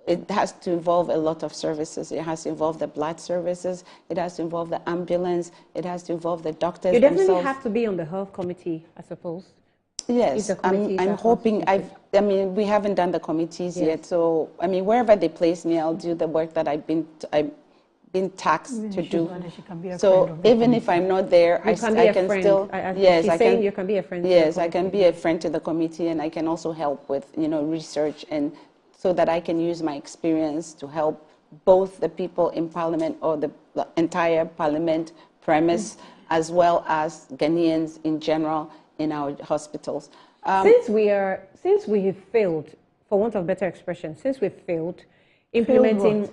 It has to involve a lot of services. It has to involve the blood services. It has to involve the ambulance. It has to involve the doctors You definitely themselves. have to be on the health committee, I suppose. Yes, I'm hoping. We haven't done the committees yet. So, wherever they place me, I'll do the work that I've been taxed to do. So even if I'm not there, I can still. Yes, I can. You can be a friend. Yes, I can be a friend to the committee, and I can also help with research, and so that I can use my experience to help both the people in Parliament or the entire Parliament premise, as well as Ghanaians in general in our hospitals. Since we have failed, for want of better expression, since we've failed implementing,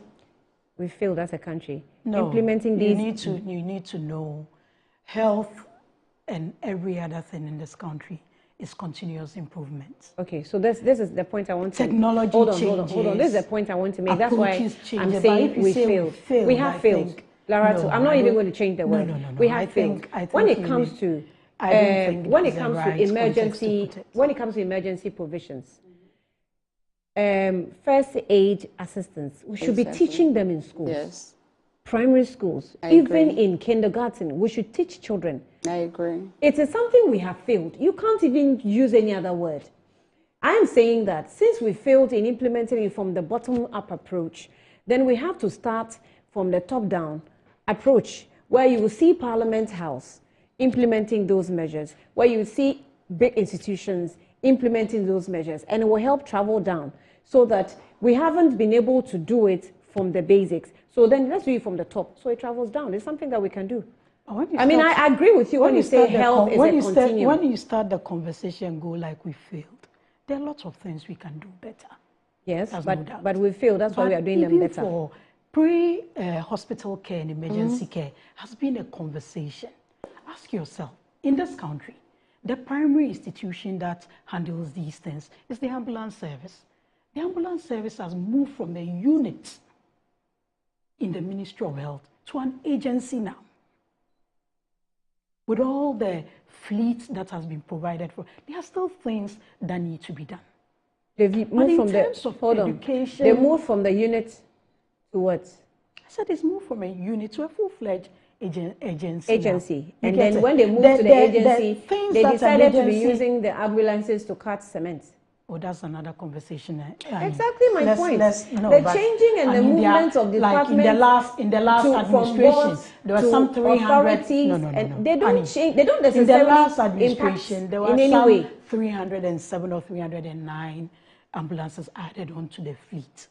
we failed as a country. No, implementing these. You need to know health and every other thing in this country is continuous improvement. Okay, so this is the point I want to make. Technology hold changes. on. This is the point I want to make. That's why I'm change. saying we failed. We have failed. Lara, no, I'm not even going to change the word. No. We have failed. When it comes to emergency provisions, first aid assistance, we should be teaching them in schools. Yes. Primary schools, even in kindergarten, we should teach children. I agree. It is something we have failed. You can't even use any other word. I am saying that since we failed in implementing it from the bottom-up approach, then we have to start from the top-down approach, where you will see Parliament House implementing those measures, where you see big institutions implementing those measures, and it will help travel down so that we haven't been able to do it from the basics. So then let's do it from the top, so it travels down. It's something that we can do. I agree with you when you say health is a continuum. When you start the conversation, go like we failed. There are lots of things we can do better. Yes, but we failed. That's why we are doing them better. For pre-hospital care and emergency care has been a conversation. Ask yourself, in this country, the primary institution that handles these things is the ambulance service. The ambulance service has moved from a unit in the Ministry of Health to an agency now. With all the fleet that has been provided for, there are still things that need to be done. They've moved from education. They moved from the unit to what? I said it's moved from a unit to a full-fledged agency. And then when they moved to the agency, they decided to be using the ambulances to cut cement. Oh, that's another conversation. Exactly my point. The changing and the movement of departments. Like in the last administration, there were some 300. And they don't change. They don't necessarily in the last administration, there were in some any way. 307 or 309 ambulances added onto the fleet.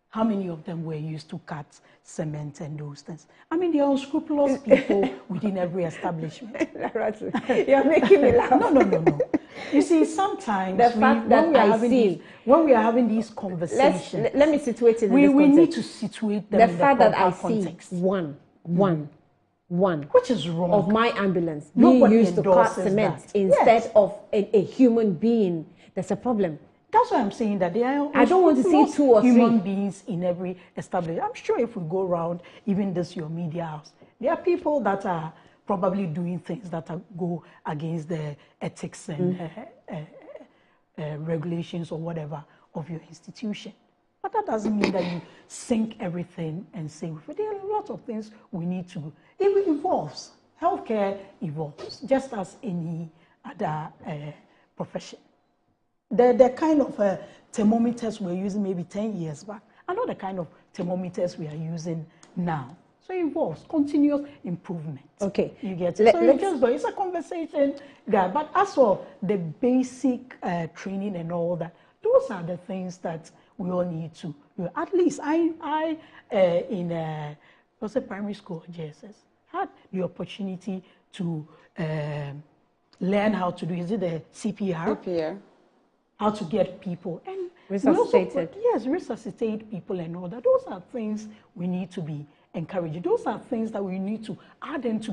How many of them were used to cut cement and those things? I mean, there are unscrupulous people within every establishment. You're making me laugh. No. You see, sometimes when we are having these conversations, let me situate it in this context. We need to situate them in the fact that I context. see one, which is wrong, of my ambulance being used to cut cement instead of a human being, there's a problem. That's why I'm saying that there are. I don't want to see 2 or 3 human beings in every establishment. I'm sure if we go around, even your media house, there are people that are probably doing things that go against the ethics and regulations or whatever of your institution. But that doesn't mean that you sink everything and say, there are lots of things we need to do. It evolves. Healthcare evolves, just as any other profession. The kind of thermometers we're using maybe 10 years back are not the kind of thermometers we are using now. So it involves continuous improvement. Okay. You get it? It's a conversation there. But as for the basic training and all that, those are the things that we all need to do. At least I was a primary school at JSS, had the opportunity to learn how to do, is it the CPR? CPR. How to get people and resuscitate people and all that. Those are things we need to be encouraging. Those are things that we need to add into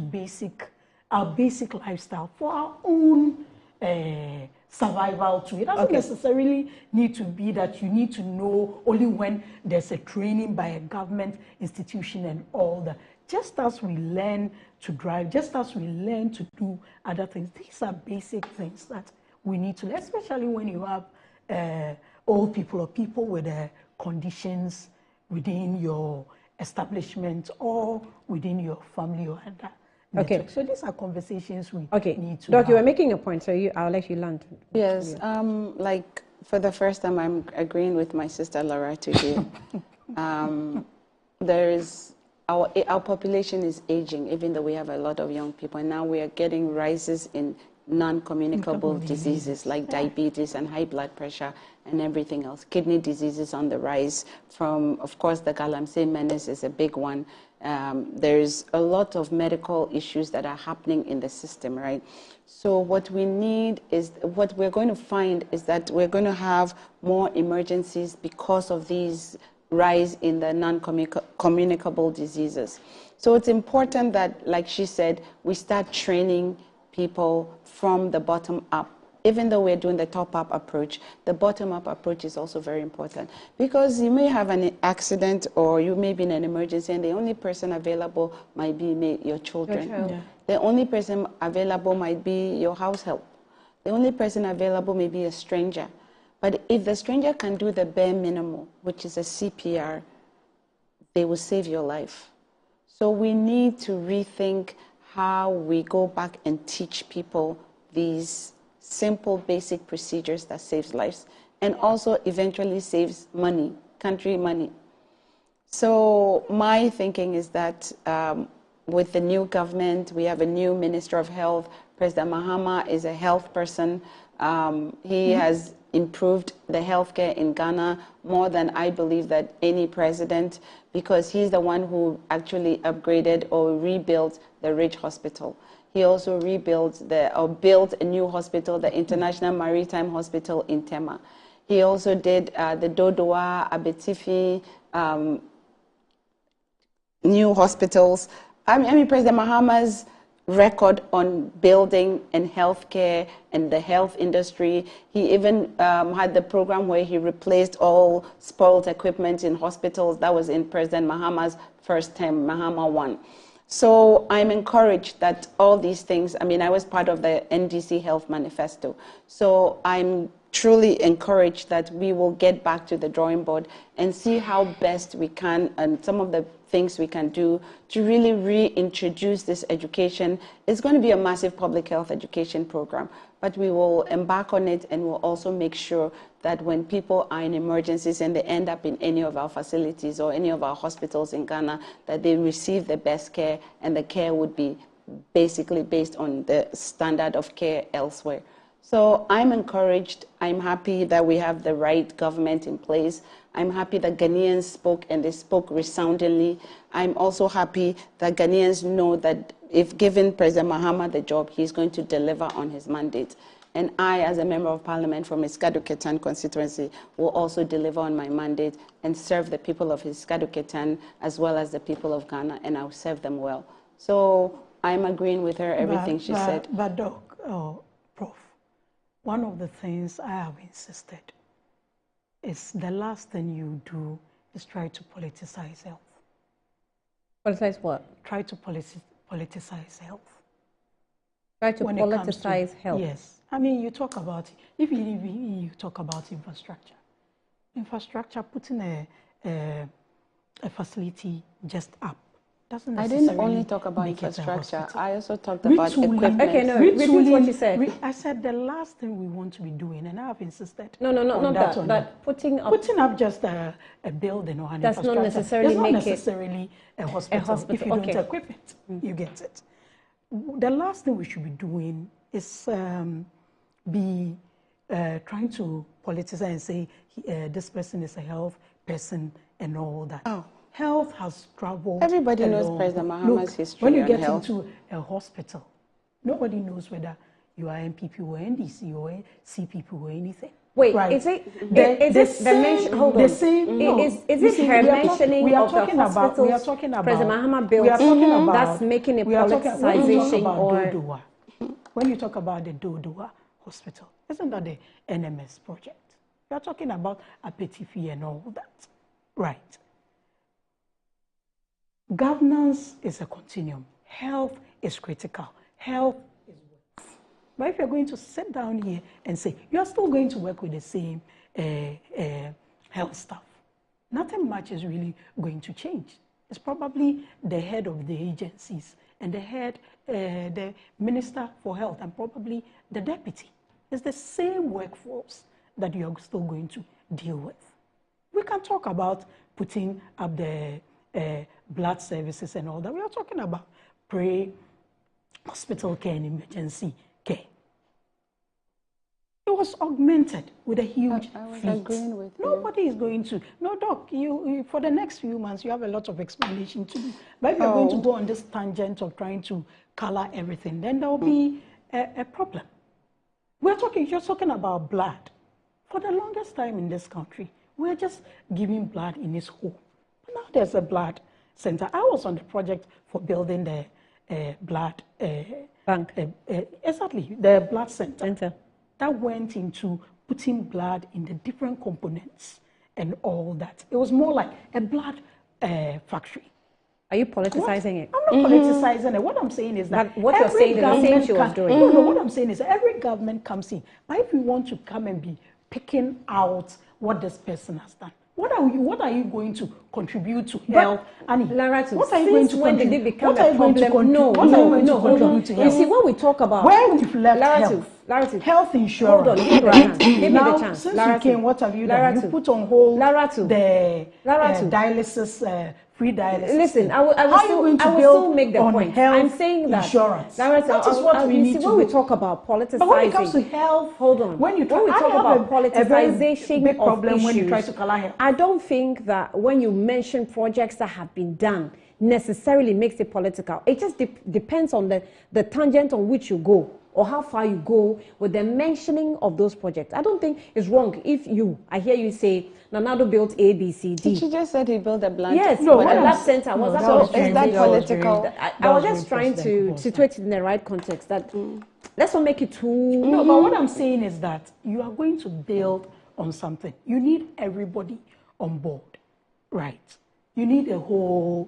our basic lifestyle for our own survival too. It doesn't necessarily need to be that you need to know only when there's a training by a government institution and all that. Just as we learn to drive, just as we learn to do other things, these are basic things that we need to learn, especially when you have old people or people with conditions within your establishment or within your family or other. Okay. So these are conversations we need to Doc, you were making a point, so I'll let you land. Yes. Like for the first time, I'm agreeing with my sister Laura today. There is our population is aging, even though we have a lot of young people, and now we are getting rises in non-communicable diseases like diabetes and high blood pressure and everything else. Kidney diseases on the rise from, of course, the Galamsey menace is a big one. There's a lot of medical issues that are happening in the system, right? So what we need is, what we're going to find is that we're going to have more emergencies because of these rise in the non-communicable diseases. So it's important that, like she said, we start training people from the bottom up. Even though we're doing the top-up approach, the bottom-up approach is also very important, because you may have an accident or you may be in an emergency and the only person available might be your children. Yeah. The only person available might be your house help. The only person available may be a stranger. But if the stranger can do the bare minimum, which is a CPR, they will save your life. So we need to rethink how we go back and teach people these simple, basic procedures that saves lives and also eventually saves money, country money. So my thinking is that with the new government, we have a new Minister of Health. President Mahama is a health person. He has improved the healthcare in Ghana more than I believe that any president, because he's the one who actually upgraded or rebuilt the Ridge Hospital. He also built a new hospital, the International Maritime Hospital in Tema. He also did the Dodowa, Abetifi, new hospitals. I mean, President Mahama's record on building and healthcare and the health industry. He even had the program where he replaced all spoiled equipment in hospitals. That was in President Mahama's first term, Mahama 1. So I'm encouraged that all these things, I mean, I was part of the NDC Health Manifesto. So I'm truly encouraged that we will get back to the drawing board and see how best we can, and some of the things we can do to really reintroduce this education. It's going to be a massive public health education program, but we will embark on it, and we'll also make sure that when people are in emergencies and they end up in any of our facilities or any of our hospitals in Ghana, that they receive the best care, and the care would be basically based on the standard of care elsewhere. So I'm encouraged. I'm happy that we have the right government in place. I'm happy that Ghanaians spoke, and they spoke resoundingly. I'm also happy that Ghanaians know that if given President Mahama the job, he's going to deliver on his mandate. And I, as a member of parliament from his Skadu-Ketan constituency, will also deliver on my mandate and serve the people of his Skadu-Ketan as well as the people of Ghana, and I'll serve them well. So I'm agreeing with her, everything she said. But Doc, Prof, one of the things I have insisted is the last thing you do is try to politicize health. Politicize what? Try to politicize health. Try to politicize health? Yes. I mean, you talk about, if you talk about infrastructure, putting a facility just up doesn't necessarily. I didn't only talk about infrastructure. I also talked about equipment. Okay, no, repeat what you said. I said the last thing we want to be doing, and I have insisted. Not that, but putting up just a building or an does infrastructure. Not necessarily not make necessarily a hospital. If you don't equip it, you get it. The last thing we should be doing is be trying to politicize and say this person is a health person and all that. Oh. Health has traveled. Everybody knows President Mahama's history when you on get health. into a hospital, nobody knows whether you are MPP or NDC or CPP or anything. Wait, right. is it her mentioning of the hospitals we are talking about President Mahama built that's making a politicization or... When you talk about the Dodowa Hospital, isn't that the NMS project? We are talking about Apetifi and all that. Right. Governance is a continuum. Health is critical. Health is work. But if you're going to sit down here and say, you're still going to work with the same health staff, nothing much is really going to change. It's probably the head of the agencies and the head, the Minister for Health, and probably the deputy. It's the same workforce that you're still going to deal with. We can talk about putting up the blood services and all that. We are talking about pre-hospital care and emergency care. was augmented with a huge I was fleet. agreeing with you. Nobody is going to. No, Doc, you for the next few months, you have a lot of explanation to do. But if you're going to go on this tangent of trying to color everything, then there will be a problem. You're talking about blood. For the longest time in this country, we're just giving blood in its whole. But now there's a blood center. I was on the project for building the blood bank. Exactly, the blood center. That went into putting blood in the different components and all that. It was more like a blood factory. Are you politicizing it? I'm not politicizing it. What I'm saying is that what you're saying is the same she was doing. No, what I'm saying is every government comes in. But if we want to come and be picking out what this person has done, what are you going to contribute to health? Laratu, what are you going to when did it become a problem? You see, when we talk about when we've left health insurance, hold on, give me the chance. Since you came, what have you done? You put on hold the dialysis. Free dialysis. Listen, I will still make the point. I'm saying that insurance. That is what we need to when we talk about politicizing. But when it comes to health, hold on. When we talk about politicization big problem of issues, when you try to color health. I don't think that when you mention projects that have been done necessarily makes it political. It just depends on the tangent on which you go, or how far you go with the mentioning of those projects. I don't think it's wrong if I hear you say, Nanado built A, B, C, D. She just said he built a blood. Yes, a blood center. Is that political? I was just trying to situate it in the right context. That let's not make it too. No, but what I'm saying is that you are going to build on something. You need everybody on board, right? You need a whole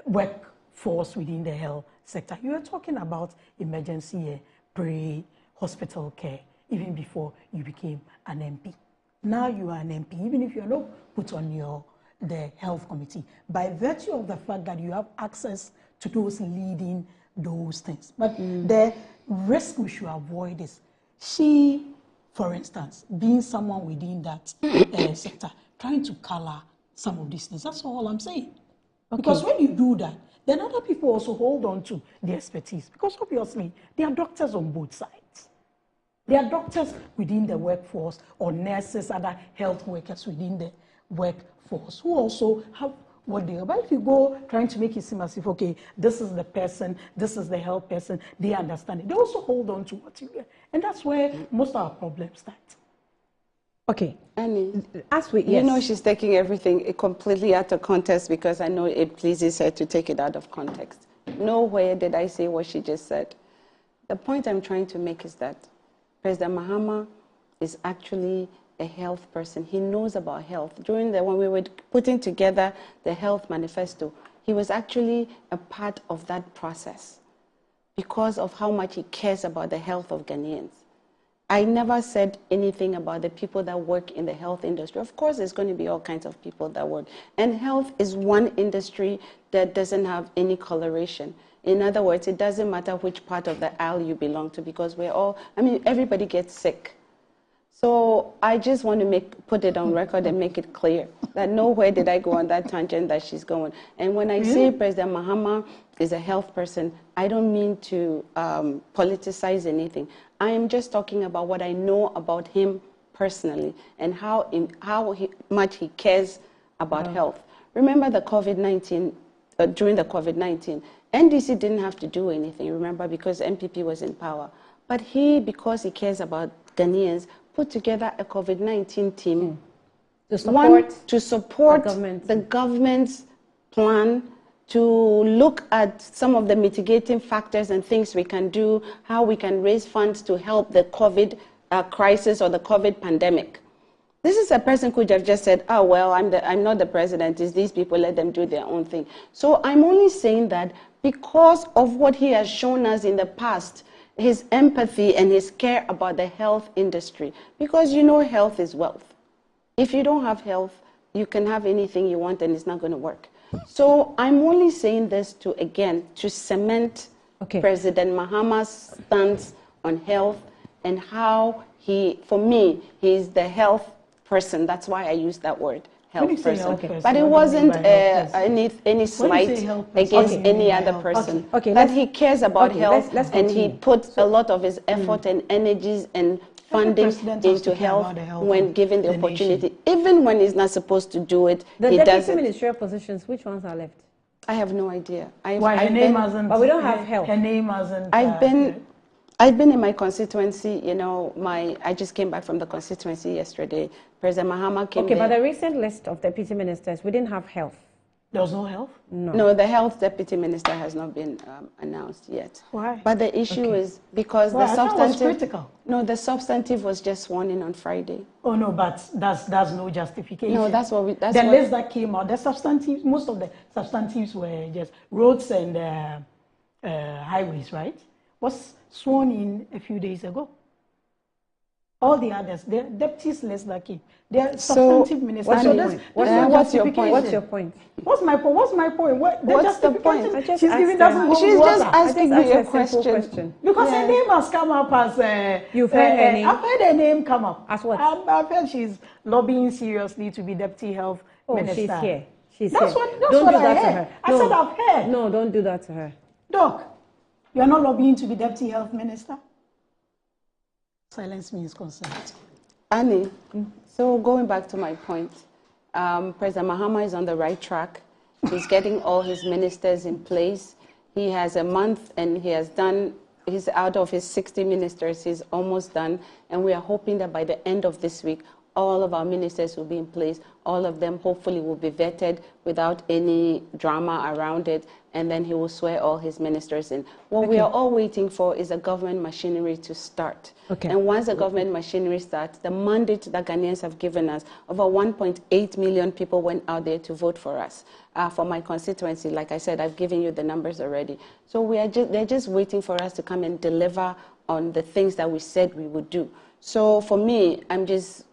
workforce within the health sector. You are talking about emergency pre-hospital care even before you became an MP. Now you are an MP, even if you're not put on the health committee, by virtue of the fact that you have access to those leading those things. But the risk we should avoid is she, for instance, being someone within that sector, trying to color some of these things. That's all I'm saying. Okay. Because when you do that, then other people also hold on to the expertise. Because obviously, there are doctors on both sides. There are doctors within the workforce, or nurses, other health workers within the workforce who also have what they are. But if you go trying to make it seem as if, okay, this is the person, this is the health person, they understand it. They also hold on to what you get. And that's where most of our problems start. Okay. Annie, yes. You know she's taking everything completely out of context because I know it pleases her to take it out of context. Nowhere did I say what she just said. The point I'm trying to make is that President Mahama is actually a health person. He knows about health. When we were putting together the health manifesto, he was actually a part of that process because of how much he cares about the health of Ghanaians. I never said anything about the people that work in the health industry. Of course, there's going to be all kinds of people that work. And health is one industry that doesn't have any coloration. In other words, it doesn't matter which part of the aisle you belong to because everybody gets sick. So I just want to put it on record and make it clear that nowhere did I go on that tangent that she's going. And when I say President Mahama is a health person, I don't mean to politicize anything. I am just talking about what I know about him personally and how much he cares about health. Remember the COVID-19, during the COVID-19, NDC didn't have to do anything, remember, because MPP was in power. But because he cares about Ghanaians, put together a COVID-19 team to support the government's plan to look at some of the mitigating factors and things we can do, how we can raise funds to help the COVID crisis or the COVID pandemic. This is a person who could have just said, oh, well, I'm not the president, it's these people, let them do their own thing. So I'm only saying that because of what he has shown us in the past, his empathy and his care about the health industry, because health is wealth. If you don't have health, you can have anything you want and it's not going to work. So I'm only saying this to cement President Mahama's stance on health and how for me, he's the health person. That's why I use that word, health When you say person. health person, But it what do you mean wasn't by health person? any slight health person, against what do you any mean by other health? person. Okay, That let's- he cares about okay, health let's and he continue. puts a lot of his effort and energies and funding president has to into care health about the health when of given the the opportunity. Even when he's not supposed to do it, The he deputy does it. ministerial positions, which ones are left? I have no idea. Why her name hasn't? But we don't have health. Her name hasn't. I've been in my constituency, you know, I just came back from the constituency yesterday. President Mahama came Okay, there. but the recent list of deputy ministers, we didn't have health. There was no health? No, the health deputy minister has not been announced yet. Why? But the issue is because Why? the I thought it was substantive. critical. No, the substantive was just sworn in on Friday. Oh no, but that's no justification. No, that's what we. That's the what, list that came out, the substantives, most of the substantives were just roads and highways, right? Was sworn in a few days ago. All the others, the deputies list that came, they're substantive ministers. What's your point? What's your point? What's your point? What's my point? What's my point? What's the point? She's giving doesn't hold She's water. just asking me a question. Because her name has come up as You've heard her name? I've heard her name come up. As what? I've heard she's lobbying seriously to be deputy health minister. She's here. She's That's here. what Don't do I that heard. to her. I said I've heard. No, don't do that to her. Doc, you're not lobbying to be deputy health minister? Silence means consent. Annie, so going back to my point, President Mahama is on the right track. He's getting all his ministers in place. He has a month and he's out of his 60 ministers, he's almost done. And we are hoping that by the end of this week, all of our ministers will be in place. All of them hopefully will be vetted without any drama around it. And then he will swear all his ministers in. What we are all waiting for is a government machinery to start. Okay. And once the government machinery starts, the mandate that Ghanaians have given us, over 1.8 million people went out there to vote for us. For my constituency, like I said, I've given you the numbers already. So they're just waiting for us to come and deliver on the things that we said we would do. So for me, I'm just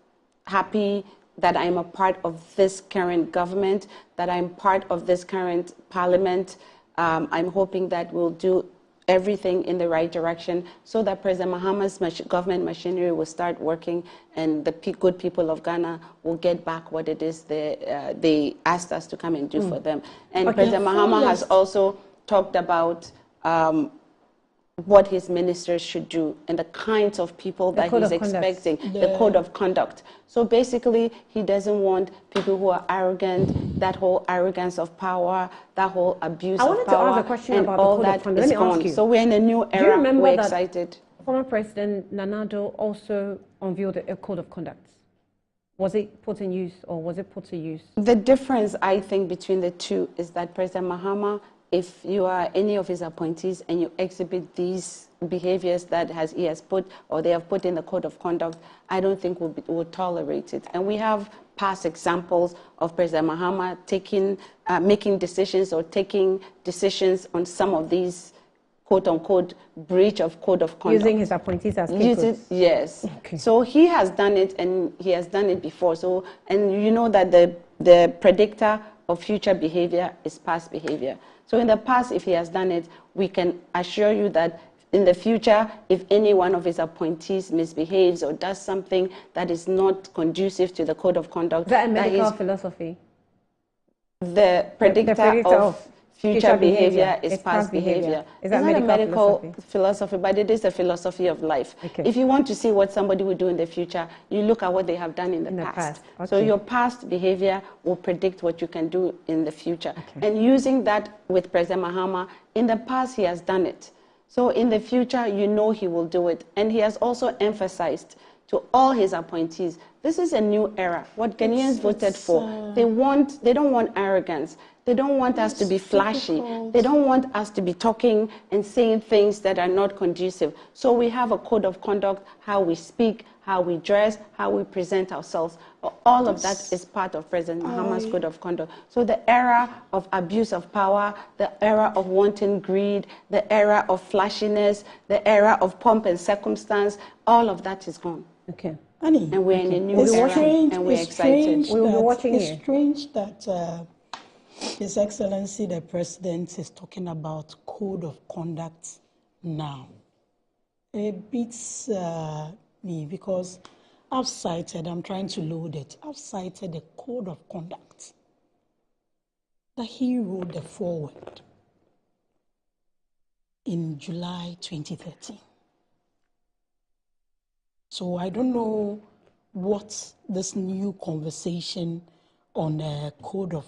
happy that I'm a part of this current government, that I'm part of this current parliament. I'm hoping that we'll do everything in the right direction so that President Mahama's government machinery will start working and the good people of Ghana will get back what it is they asked us to come and do for them. And President Mahama has also talked about what his ministers should do and the kinds of people that he's expecting, the code of conduct. So basically, he doesn't want people who are arrogant, that whole arrogance of power, that whole abuse of power. I wanted to ask a question about the code of conduct. Let me ask you. So we're in a new era. Do you remember we're that excited. Former President Nana Addo also unveiled a code of conduct? Was it put in use or was it put to use? The difference, I think, between the two is that President Mahama, if you are any of his appointees and you exhibit these behaviors that he has put or they have put in the code of conduct, I don't think we'll tolerate it. And we have past examples of President Mahama making decisions or taking decisions on some of these quote-unquote breach of code of conduct. Using his appointees as scapegoats. Yes. Okay. So he has done it and he has done it before. So, and you know that the predictor of future behavior is past behavior. So in the past, if he has done it, we can assure you that in the future, if any one of his appointees misbehaves or does something that is not conducive to the code of conduct, Is that a medical philosophy? The predictor of future behavior is past behavior. Is that it's not a medical philosophy? philosophy, but it is a philosophy of life. Okay. If you want to see what somebody will do in the future, you look at what they have done in the past. Okay. So your past behavior will predict what you can do in the future. And using that with President Mahama, in the past he has done it. So in the future, you know he will do it. And he has also emphasized to all his appointees, this is a new era. What Ghanaians voted for, they don't want arrogance. They don't want us to be flashy. difficult. They don't want us to be talking and saying things that are not conducive. So we have a code of conduct, how we speak, how we dress, how we present ourselves. All of that is part of President Mahama's code of conduct. So the era of abuse of power, the era of wanton greed, the era of flashiness, the era of pomp and circumstance, all of that is gone. Okay. Annie, And we're in a new it's era, strange, and we're it's excited. strange We will be that- watching It's you. strange that His Excellency the President is talking about code of conduct now. It beats me because I've cited, I'm trying to load it, I've cited the code of conduct that he wrote the foreword in July 2013. So I don't know what this new conversation on a code of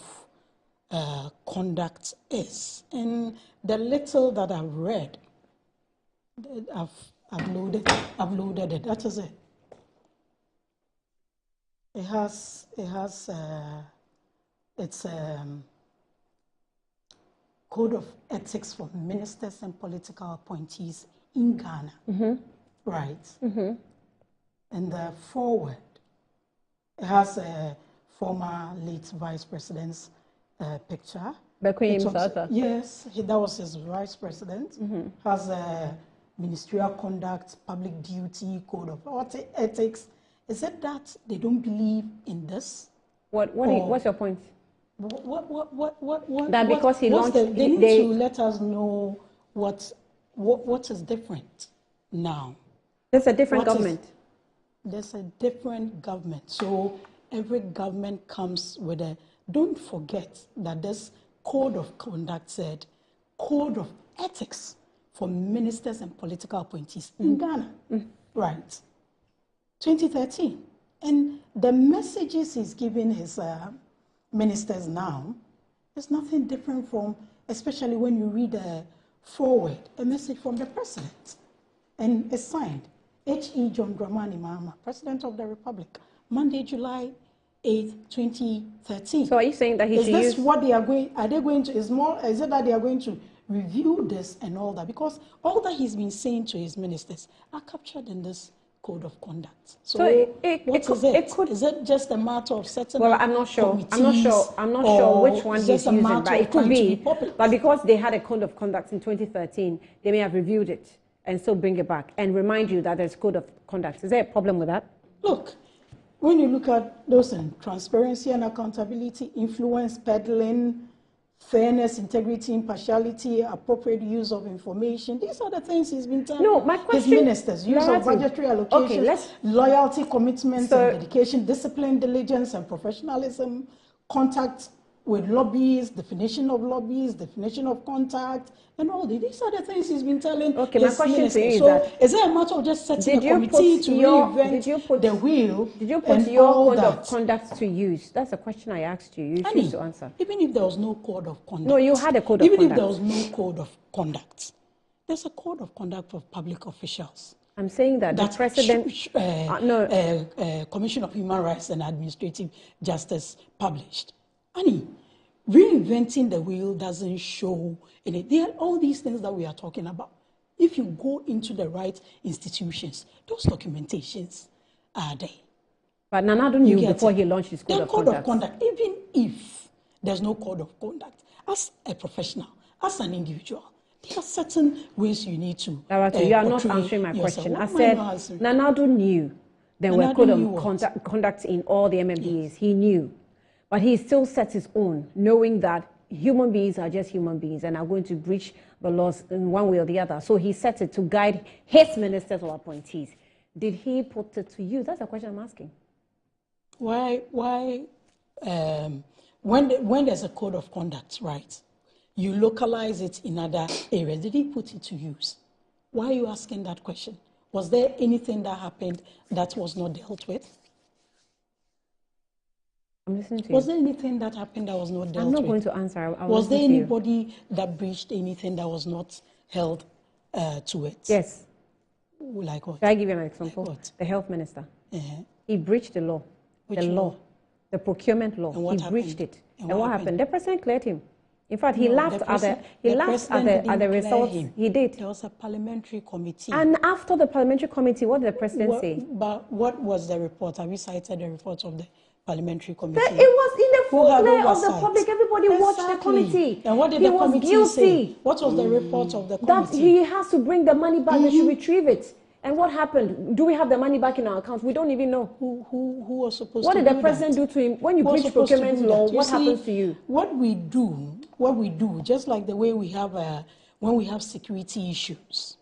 conduct is. And the little that I've read, I've loaded it. That is it. It's code of ethics for ministers and political appointees in Ghana. Mm-hmm. Right. Mm-hmm. And the foreword, it has a former late vice president's picture. Yes, that was his vice president. Mm-hmm. Has a ministerial conduct, public duty, code of ethics. Is it that they don't believe in this? What's your point? What? That because he launched, they need to let us know what is different now. There's a different government. There's a different government. So every government comes with a. Don't forget that this code of conduct said code of ethics for ministers and political appointees in Ghana. Right. 2013. And the messages he's giving his ministers now is nothing different from, especially when you read a foreword, a message from the president. And it's signed, H.E. John Dramani Mahama, President of the Republic, Monday, July 8, 2013. So are you saying that he should use... Is this what they are going... Are they going to... Is it that they are going to review this and all that? Because all that he's been saying to his ministers are captured in this code of conduct. So is it just a matter of setting Well, I'm not sure. I'm not sure which one he's using, but it could be. But because they had a code of conduct in 2013, they may have reviewed it and still bring it back and remind you that there's code of conduct. Is there a problem with that? Look, when you look at those in transparency and accountability, influence peddling, fairness, integrity, impartiality, appropriate use of information. These are the things he's been telling his ministers. Use of budgetary allocations, loyalty, commitment, and dedication, discipline, diligence, and professionalism, contact with lobbies, definition of lobbies, definition of contact, and all these. These are the things he's been telling my question ministers. to you is so is it a matter of just setting a committee to reinvent the wheel? Did you put your code of conduct to use? That's a question I asked you. You choose to answer. Even if there was no code of conduct. No, you had a code of conduct. Even if there was no code of conduct, there's a code of conduct for public officials. I'm saying that the president... Commission of Human Rights and Administrative Justice published. Annie, reinventing the wheel doesn't show any. There are all these things that we are talking about. If you go into the right institutions, those documentations are there. But Nana Addo knew before he launched his code of conduct. Even if there's no code of conduct, as a professional, as an individual, there are certain ways you need to. You are not answering my question. I said Nana Addo knew there were code of conduct in all the MMDAs. Yes. He knew. But he still sets his own, knowing that human beings are just human beings and are going to breach the laws in one way or the other. So he sets it to guide his ministers or appointees. Did he put it to use? That's the question I'm asking. Why when there's a code of conduct, right, you localize it in other areas. Did he put it to use? Why are you asking that question? Was there anything that happened that was not dealt with? I'm listening to you. Was there anything that happened that was not dealt with? I'm not going to answer. Was there anybody that breached anything that was not held to it? Yes. Like what? Can I give you an example? Like what? The health minister. He breached the law. Which law? The procurement law. And what he breached happened? it. And what happened? The president cleared him. In fact, he laughed at the results. He did. There was a parliamentary committee. And after the parliamentary committee, what did the president say? But what was the report? Have you cited the report of the parliamentary committee? It was in the full play of the public. Everybody watched the committee. And what did the committee say? What was the report of the committee? That he has to bring the money back. They should retrieve it. And what happened? Do we have the money back in our accounts? We don't even know. Who was supposed to do that? What did the president do to him? When you breach procurement law, what happens to you? What we do, just like the way we have, when we have security issues,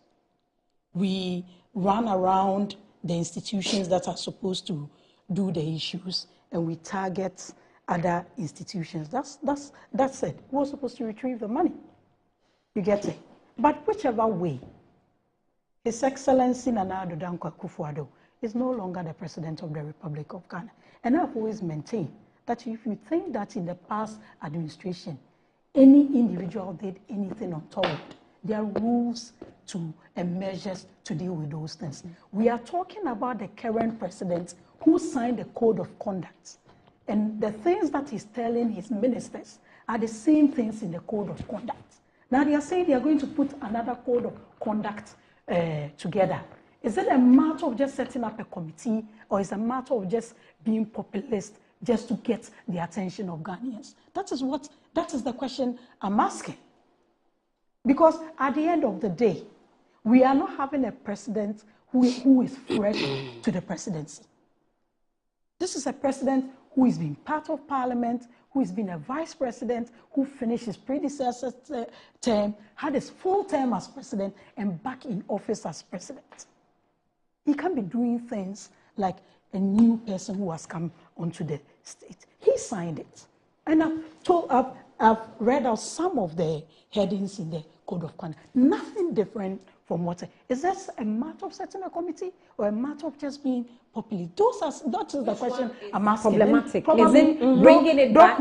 we run around the institutions that are supposed to do the issues, and we target other institutions. That's it. We're supposed to retrieve the money. You get it? But whichever way, His Excellency Nana Addo Dankwa Akufo-Addo is no longer the President of the Republic of Ghana. And I've always maintained that if you think that in the past administration, any individual did anything untoward, there are rules and measures to deal with those things. We are talking about the current president who signed the code of conduct. And the things that he's telling his ministers are the same things in the code of conduct. Now they are saying they are going to put another code of conduct together. Is it a matter of just setting up a committee, or is it a matter of just being populist just to get the attention of Ghanaians? That is the question I'm asking. Because at the end of the day, we are not having a president who is fresh to the presidency. This is a president who has been part of parliament, who has been a vice president, who finished his predecessor's term, had his full term as president, and back in office as president. He can't be doing things like a new person who has come onto the state. He signed it. And I've read out some of the headings in the Code of Conduct. Nothing different from what. Is this a matter of setting a committee or a matter of just being popular? That is the question I'm asking. Problematic. Is it bringing it back?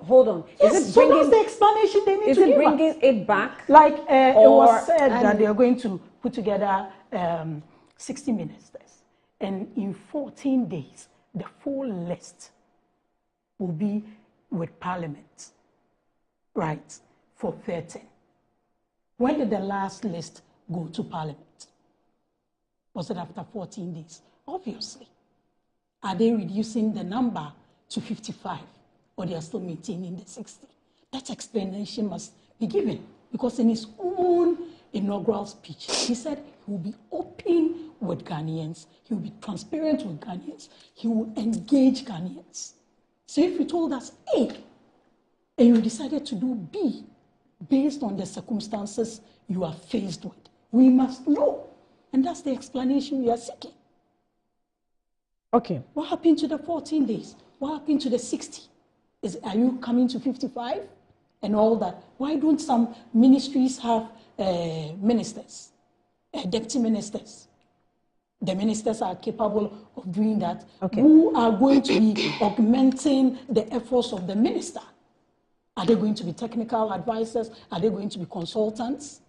Hold on. Yes, so that's the explanation they need to give us. Is it bringing it back? Like it was said that they are going to put together 60 ministers. And in 14 days, the full list will be with Parliament, right, for 13. When did the last list go to Parliament? Was it after 14 days? Obviously. Are they reducing the number to 55, or they are still maintaining the 60? That explanation must be given, because in his own inaugural speech, he said he will be open with Ghanaians, he will be transparent with Ghanaians, he will engage Ghanaians. So if you told us A, and you decided to do B, based on the circumstances you are faced with, we must know. And that's the explanation we are seeking. Okay. What happened to the 14 days? What happened to the 60? Are you coming to 55 and all that? Why don't some ministries have ministers, deputy ministers? The ministers are capable of doing that. Okay. Who are going to be augmenting the efforts of the minister? Are they going to be technical advisors? Are they going to be consultants?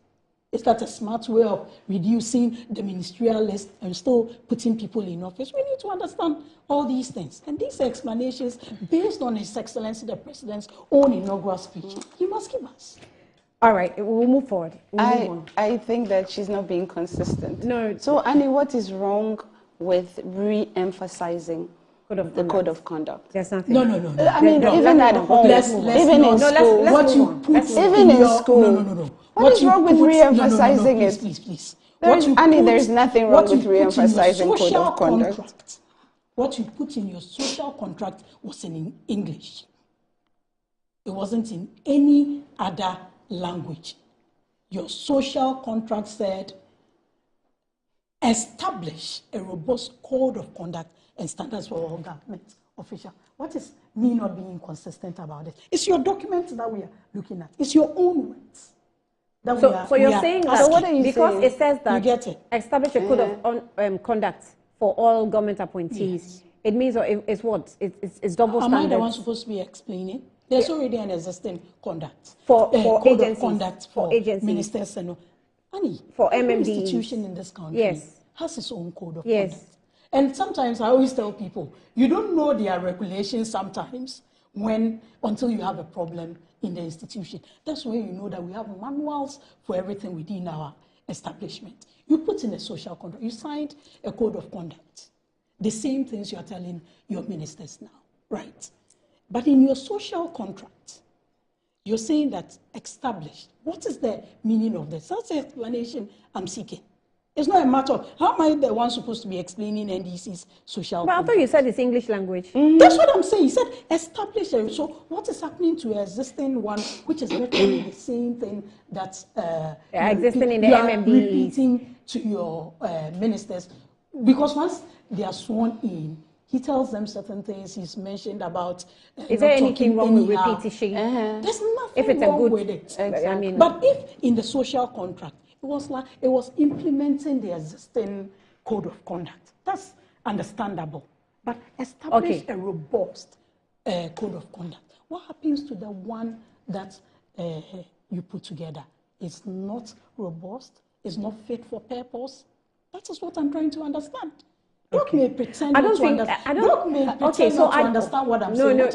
Is that a smart way of reducing the ministerial list and still putting people in office? We need to understand all these things. And these explanations, based on His Excellency the President's own inaugural speech, he must give us. All right, we'll move forward. I think that she's not being consistent. No. So, Annie, what is wrong with re-emphasizing the code of conduct? There's nothing. No. I mean, even at home, even in school, what you put even in school. No. What is wrong with re-emphasizing it? Please. Annie, there's nothing wrong with re-emphasizing code of conduct. What you put in your social contract was in English. It wasn't in any other language. Your social contract said, establish a robust code of conduct and standards for all government officials. What is me not being consistent about it? It's your document that we are looking at. It's your own words. So you're saying that what are you because saying? It says that you get it. Establish a code of conduct for all government appointees. Yes. It means it's what? It's double standards. Am I the one supposed to be explaining? There's already an existing conduct for code agencies, of conduct for agencies. Ministers and for MMDs. Institution in this country has its own code of conduct. And sometimes I always tell people, you don't know their regulations sometimes until you have a problem in the institution. That's when you know that we have manuals for everything within our establishment. You put in a social contract. You signed a code of conduct. The same things you are telling your ministers now, right? But in your social contract, you're saying that established. What is the meaning of this? That's the explanation I'm seeking. It's not a matter of how am I the one supposed to be explaining NDC's social contract. But I thought you said it's English language. Mm-hmm. That's what I'm saying. You said establish. So what is happening to an existing one, which is virtually the same thing that existing in the MMD, repeating to your ministers? because once they are sworn in, he tells them certain things. He's mentioned about. Is there anything wrong with repetition? There's nothing if it's wrong a good, with it. Exactly. I mean, but if in the social contract it was implementing the existing code of conduct, that's understandable. But establish a robust code of conduct. What happens to the one that you put together? It's not robust. It's not fit for purpose. That is what I'm trying to understand. Brooke may pretend I don't to think. understand. I don't. Brooke may pretend not to understand what I'm saying.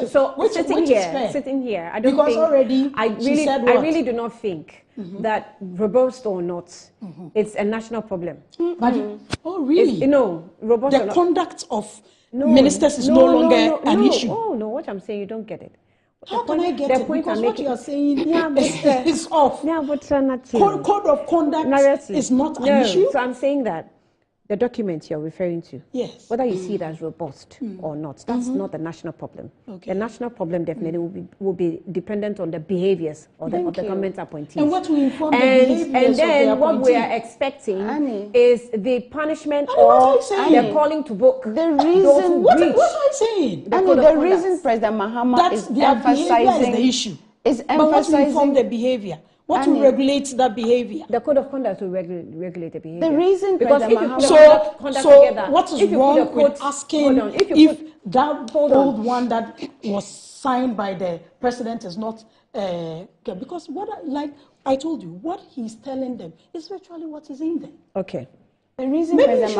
Sitting here, I don't because think. Already I really do not think that robust or not, it's a national problem. But oh really? Robust or the not. conduct of ministers is no longer an issue. Oh no, what I'm saying, you don't get it. How can I get it? Because what you are saying is off. Yeah, but code of conduct is not an issue. So I'm saying that the document you're referring to, yes, whether you see it as robust or not, that's not the national problem. The national problem definitely will be dependent on the behaviors of the government appointees. And what we inform the and behaviors then of the what we are expecting is the punishment or the calling to book. The reason what am I saying? The reason President Mahama is emphasizing the issue. Is emphasizing. But what will inform the behavior? What will regulate that behavior? The code of conduct will regulate the behavior. The reason because if you put conduct so together, what is wrong with asking if that old one that was signed by the president is not because like I told you, what he's telling them is virtually what is in there. Okay. The reason President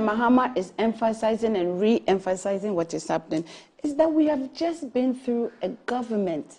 Mahama is emphasizing and re-emphasizing what is happening is that we have just been through a government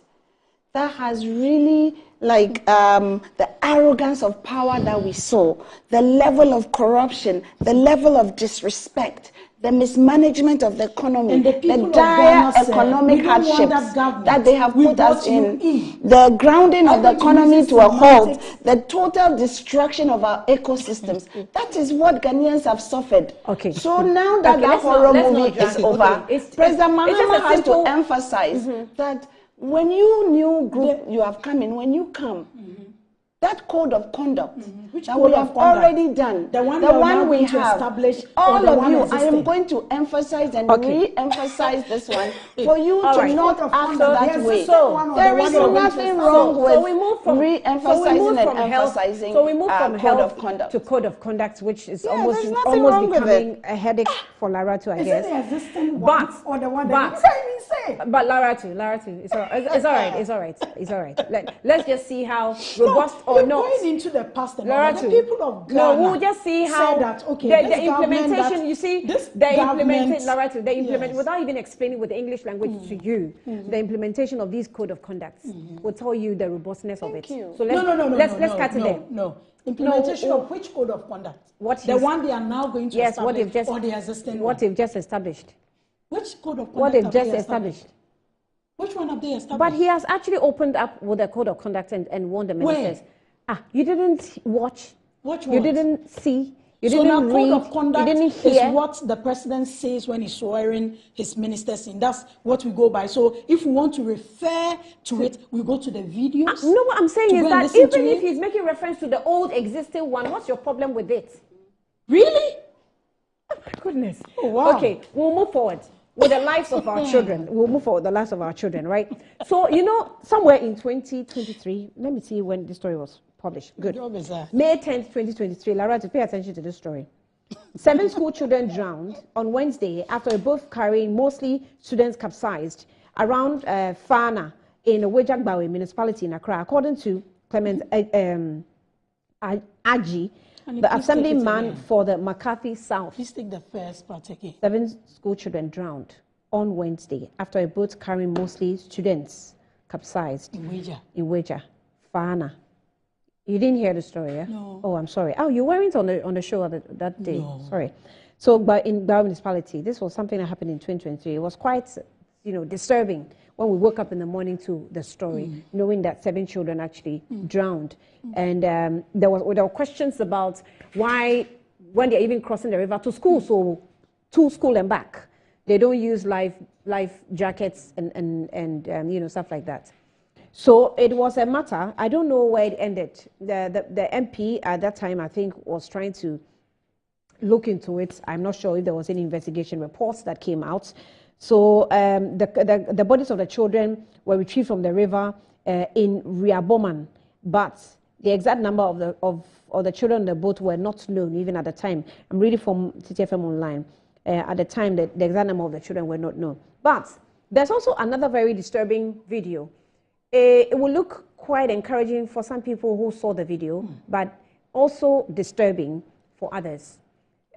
that has really, the arrogance of power that we saw, the level of corruption, the level of disrespect, the mismanagement of the economy, the dire economic hardships that they have put us in, the grounding of the economy to a halt, the total destruction of our ecosystems. That is what Ghanaians have suffered. Okay. So now that that horror movie is over, President Mahama has to emphasize that when you new group you have come in, when you come, that code of conduct that we have already done, the one we have, established, all of you, I am going to emphasize and re-emphasize this one for you to not act that way. There is nothing wrong with re-emphasizing and emphasizing code of conduct. To code of conduct, which is almost becoming a headache for Laratu, I guess. But Laratu, it's all right. Let's just see how robust or not. Going into the past, the people of Ghana we'll just see how that, the implementation. You see, they implement without even explaining with the English language to you. The implementation of these code of conducts will tell you the robustness of it. So let's cut it there. No. Implementation of which code of conduct? The one they are now going to establish, or the existing what they've just established. Which code of conduct? What they've just established. Which one have they established? But he has actually opened up with a code of conduct and warned the ministers. You didn't watch. You didn't see. You didn't read. Code of conduct you didn't hear. Is what the president says when he's swearing his ministers in. That's what we go by. So if we want to refer to it, we go to the videos. No, what I'm saying is that even if he's making reference to the old existing one, what's your problem with it? Really? Oh my goodness. Oh, wow. Okay, we'll move forward with the lives of our children. We'll move forward with the lives of our children, right? So, somewhere in 2023, let me see when this story was published. Good. May 10th, 2023. Lara, to pay attention to this story. 7 school children drowned on Wednesday after a boat carrying mostly students capsized around Fana in Wejagbawe municipality in Accra, according to Clement Aji, the assemblyman for the McCarthy South. Please take the first part again. 7 school children drowned on Wednesday after a boat carrying mostly students capsized in Weja, Fana. You didn't hear the story, yeah? No. Oh, I'm sorry. Oh, you weren't on the show that day. No. Sorry. So, but in Bawa municipality, this was something that happened in 2023. It was quite, disturbing when we woke up in the morning to the story, knowing that 7 children actually drowned. And there were questions about why, when they're even crossing the river to school, so to school and back, they don't use life jackets and stuff like that. So it was a matter. I don't know where it ended. The MP at that time, I think, was trying to look into it. I'm not sure if there was any investigation reports that came out. So the bodies of the children were retrieved from the river in Riaboman, but the exact number of the children on the boat were not known even at the time. I'm reading from TTFM Online. At the time, the exact number of the children were not known. But there's also another very disturbing video. It will look quite encouraging for some people who saw the video, but also disturbing for others.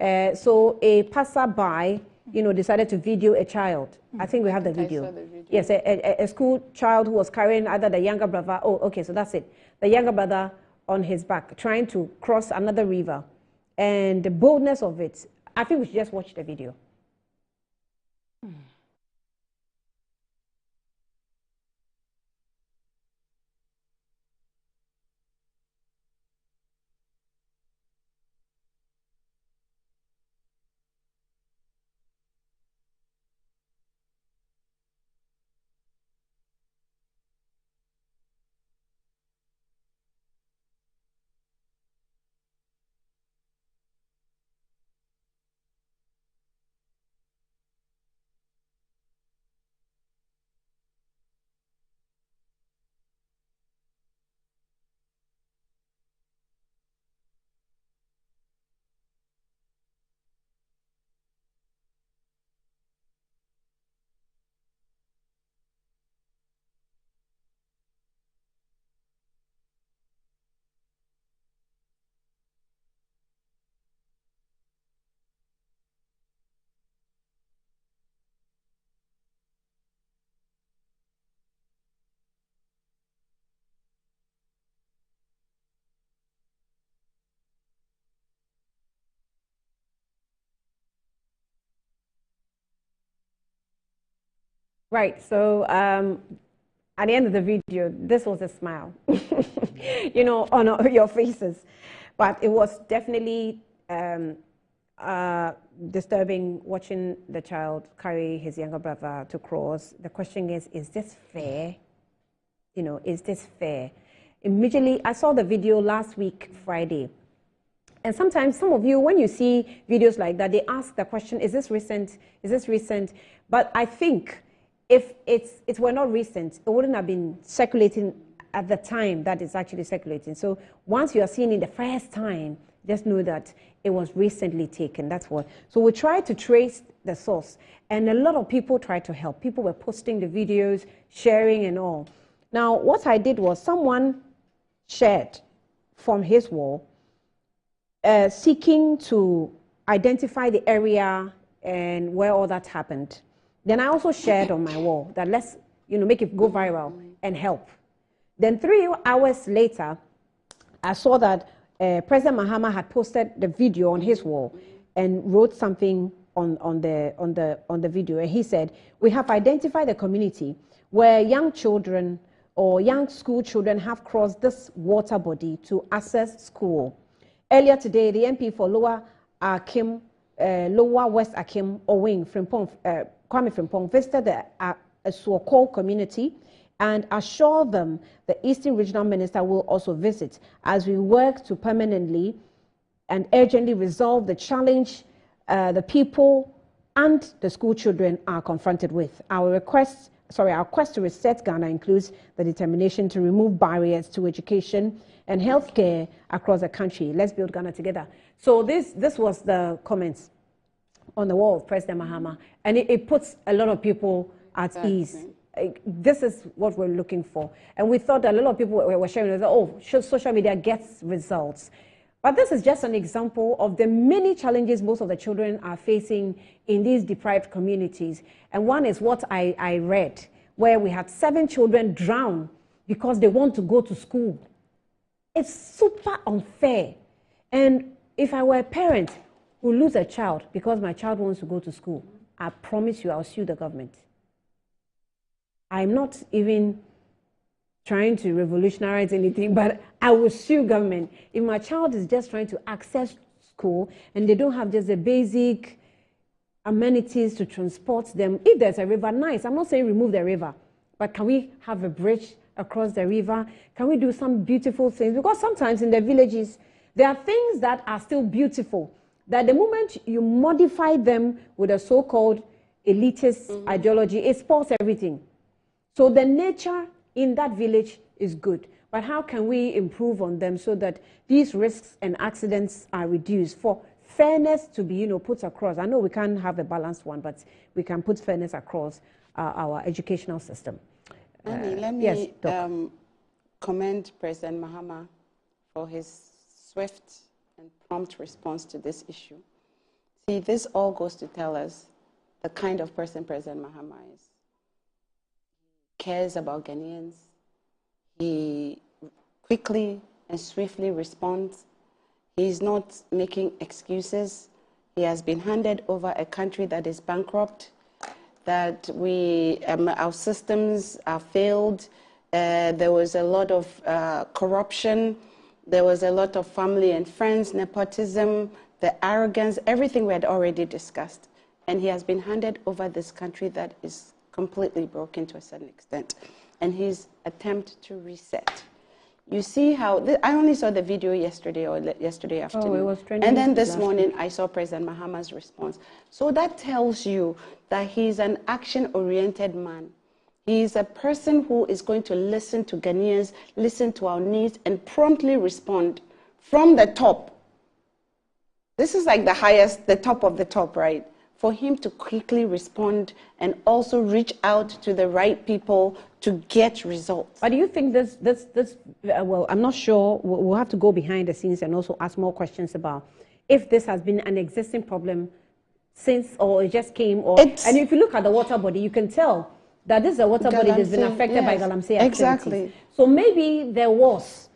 So a passerby, decided to video a child. I think we have the video. I saw the video. Yes, a school child who was carrying either the younger brother. Oh, okay, so that's it. The younger brother on his back, trying to cross another river. And the boldness of it, I think we should just watch the video. Right, so at the end of the video, this was a smile, on your faces. But it was definitely disturbing watching the child carry his younger brother to cross. The question is this fair? Is this fair? Immediately, I saw the video last week, Friday. And sometimes some of you, when you see videos like that, they ask the question, is this recent? Is this recent? But I think if it were not recent, it wouldn't have been circulating at the time that it's actually circulating. So once you are seeing it the first time, just know that it was recently taken. That's what. So we tried to trace the source, and a lot of people tried to help. People were posting the videos, sharing and all. Now, what I did was someone shared from his wall, seeking to identify the area and where all that happened. Then I also shared on my wall that let's make it go viral and help. Then 3 hours later, I saw that President Mahama had posted the video on his wall and wrote something on the video. And he said, "We have identified a community where young children or young school children have crossed this water body to access school. Earlier today, the MP for Lower West Akim Owing Kwame Frimpong visited the Asuokol community and assured them the Eastern Regional Minister will also visit as we work to permanently and urgently resolve the challenge the people and the school children are confronted with. Our quest to reset Ghana includes the determination to remove barriers to education and healthcare across the country. Let's build Ghana together." So this was the comments on the wall of President Mahama, and it puts a lot of people at ease. This is what we're looking for. And we thought that a lot of people were sharing, social media gets results. But this is just an example of the many challenges most of the children are facing in these deprived communities. And one is what I read, where we had 7 children drown because they want to go to school. It's super unfair. And if I were a parent who lose a child because my child wants to go to school, I promise you I'll sue the government. I'm not even trying to revolutionize anything, but I will sue government. If my child is just trying to access school and they don't have just the basic amenities to transport them, if there's a river, nice. I'm not saying remove the river, but can we have a bridge across the river? Can we do some beautiful things? Because sometimes in the villages, there are things that are still beautiful. that the moment you modify them with a so-called elitist ideology, it spoils everything. So the nature in that village is good. But how can we improve on them so that these risks and accidents are reduced for fairness to be, put across? I know we can't have a balanced one, but we can put fairness across our educational system. Let me commend President Mahama for his swift and prompt response to this issue. See, this all goes to tell us the kind of person President Mahama is. He cares about Ghanaians. He quickly and swiftly responds. He's not making excuses. He has been handed over a country that is bankrupt, that our systems are failed. There was a lot of corruption. There was a lot of family and friends, nepotism, the arrogance, everything we had already discussed. And he has been handed over this country that is completely broken to a certain extent. And his attempt to reset. You see how, I only saw the video yesterday or yesterday afternoon. It was trending. And then this morning I saw President Mahama's response. So that tells you that he's an action-oriented man. He is a person who is going to listen to Ghanaians, listen to our needs, and promptly respond from the top. This is like the top of the top, right? For him to quickly respond and also reach out to the right people to get results. But do you think well, I'm not sure, we'll have to go behind the scenes and also ask more questions about if this has been an existing problem since, or it just came, and if you look at the water body, you can tell that this is a water body that's been affected by Galamsey activities. Exactly. So maybe there was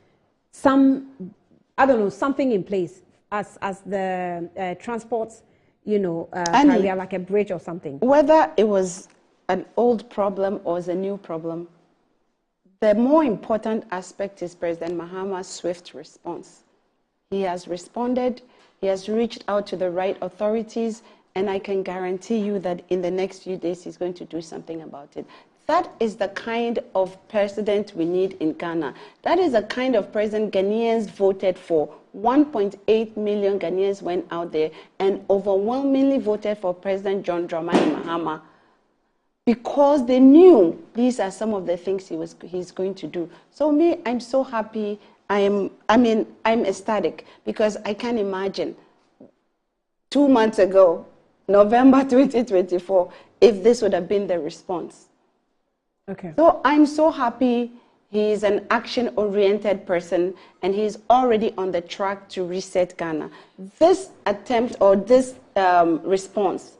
some, I don't know, something in place as the transports, carrier, like a bridge or something. Whether it was an old problem or a new problem, the more important aspect is President Mahama's swift response. He has responded, he has reached out to the right authorities, and I can guarantee you that in the next few days he's going to do something about it. That is the kind of president we need in Ghana. That is the kind of president Ghanaians voted for. 1.8 million Ghanaians went out there and overwhelmingly voted for President John Dramani Mahama because they knew these are some of the things he's going to do. So me, I'm so happy. I'm ecstatic because I can imagine 2 months ago, November 2024, if this would have been the response. Okay. So I'm so happy he's an action-oriented person and he's already on the track to reset Ghana. This attempt or this response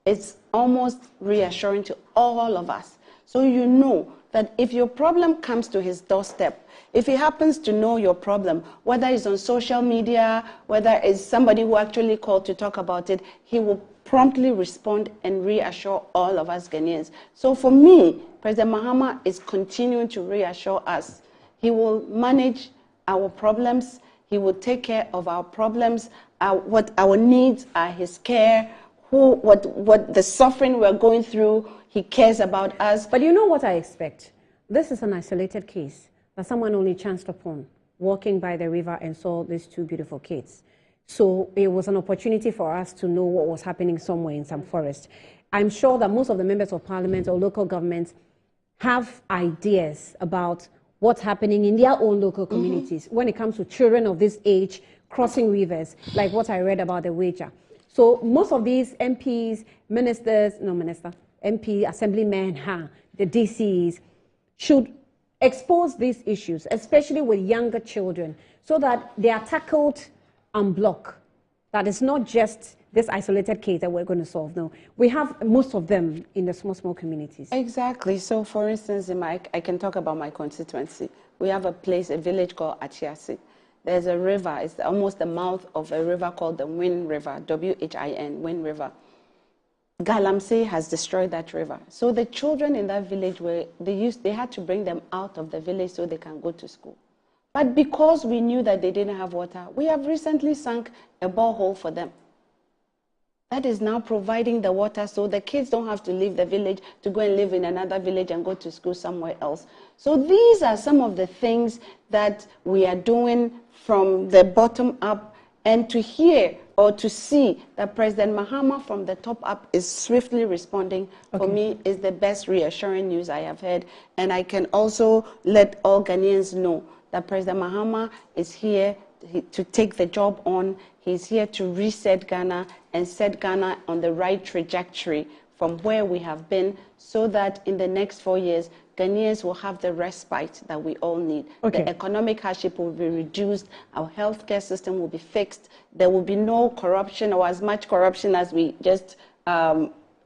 is almost reassuring to all of us. So you know that if your problem comes to his doorstep, if he happens to know your problem, whether it's on social media, whether it's somebody who actually called to talk about it, he will promptly respond and reassure all of us Ghanaians. So for me, President Mahama is continuing to reassure us. He will manage our problems. He will take care of our problems. What our needs are his care. What the suffering we're going through, he cares about us. But you know what I expect? This is an isolated case that someone only chanced upon, walking by the river and saw these two beautiful kids. So it was an opportunity for us to know what was happening somewhere in some forest. I'm sure that most of the members of parliament or local governments have ideas about what's happening in their own local communities when it comes to children of this age crossing rivers, like what I read about the Wager. So most of these MPs, MP, assemblymen, the DCs, should expose these issues, especially with younger children, so that they are tackled en bloc. That is not just this isolated case that we're going to solve. No, we have most of them in the small communities. Exactly. So, for instance, I can talk about my constituency. We have a village called Achiasi. There's a river. It's almost the mouth of a river called the Win River, W-H-I-N, Win River. Galamsey has destroyed that river. So the children in that village, they had to bring them out of the village so they can go to school. But because we knew that they didn't have water, we have recently sunk a borehole for them. That is now providing the water so the kids don't have to leave the village to go and live in another village and go to school somewhere else. So these are some of the things that we are doing from the bottom up, and to hear or to see that President Mahama from the top up is swiftly responding, for me, is the best reassuring news I have heard. And I can also let all Ghanaians know that President Mahama is here to take the job on. He's here to reset Ghana and set Ghana on the right trajectory from where we have been, so that in the next 4 years, Ghanaians will have the respite that we all need. The economic hardship will be reduced, our healthcare system will be fixed, there will be no corruption or as much corruption as we just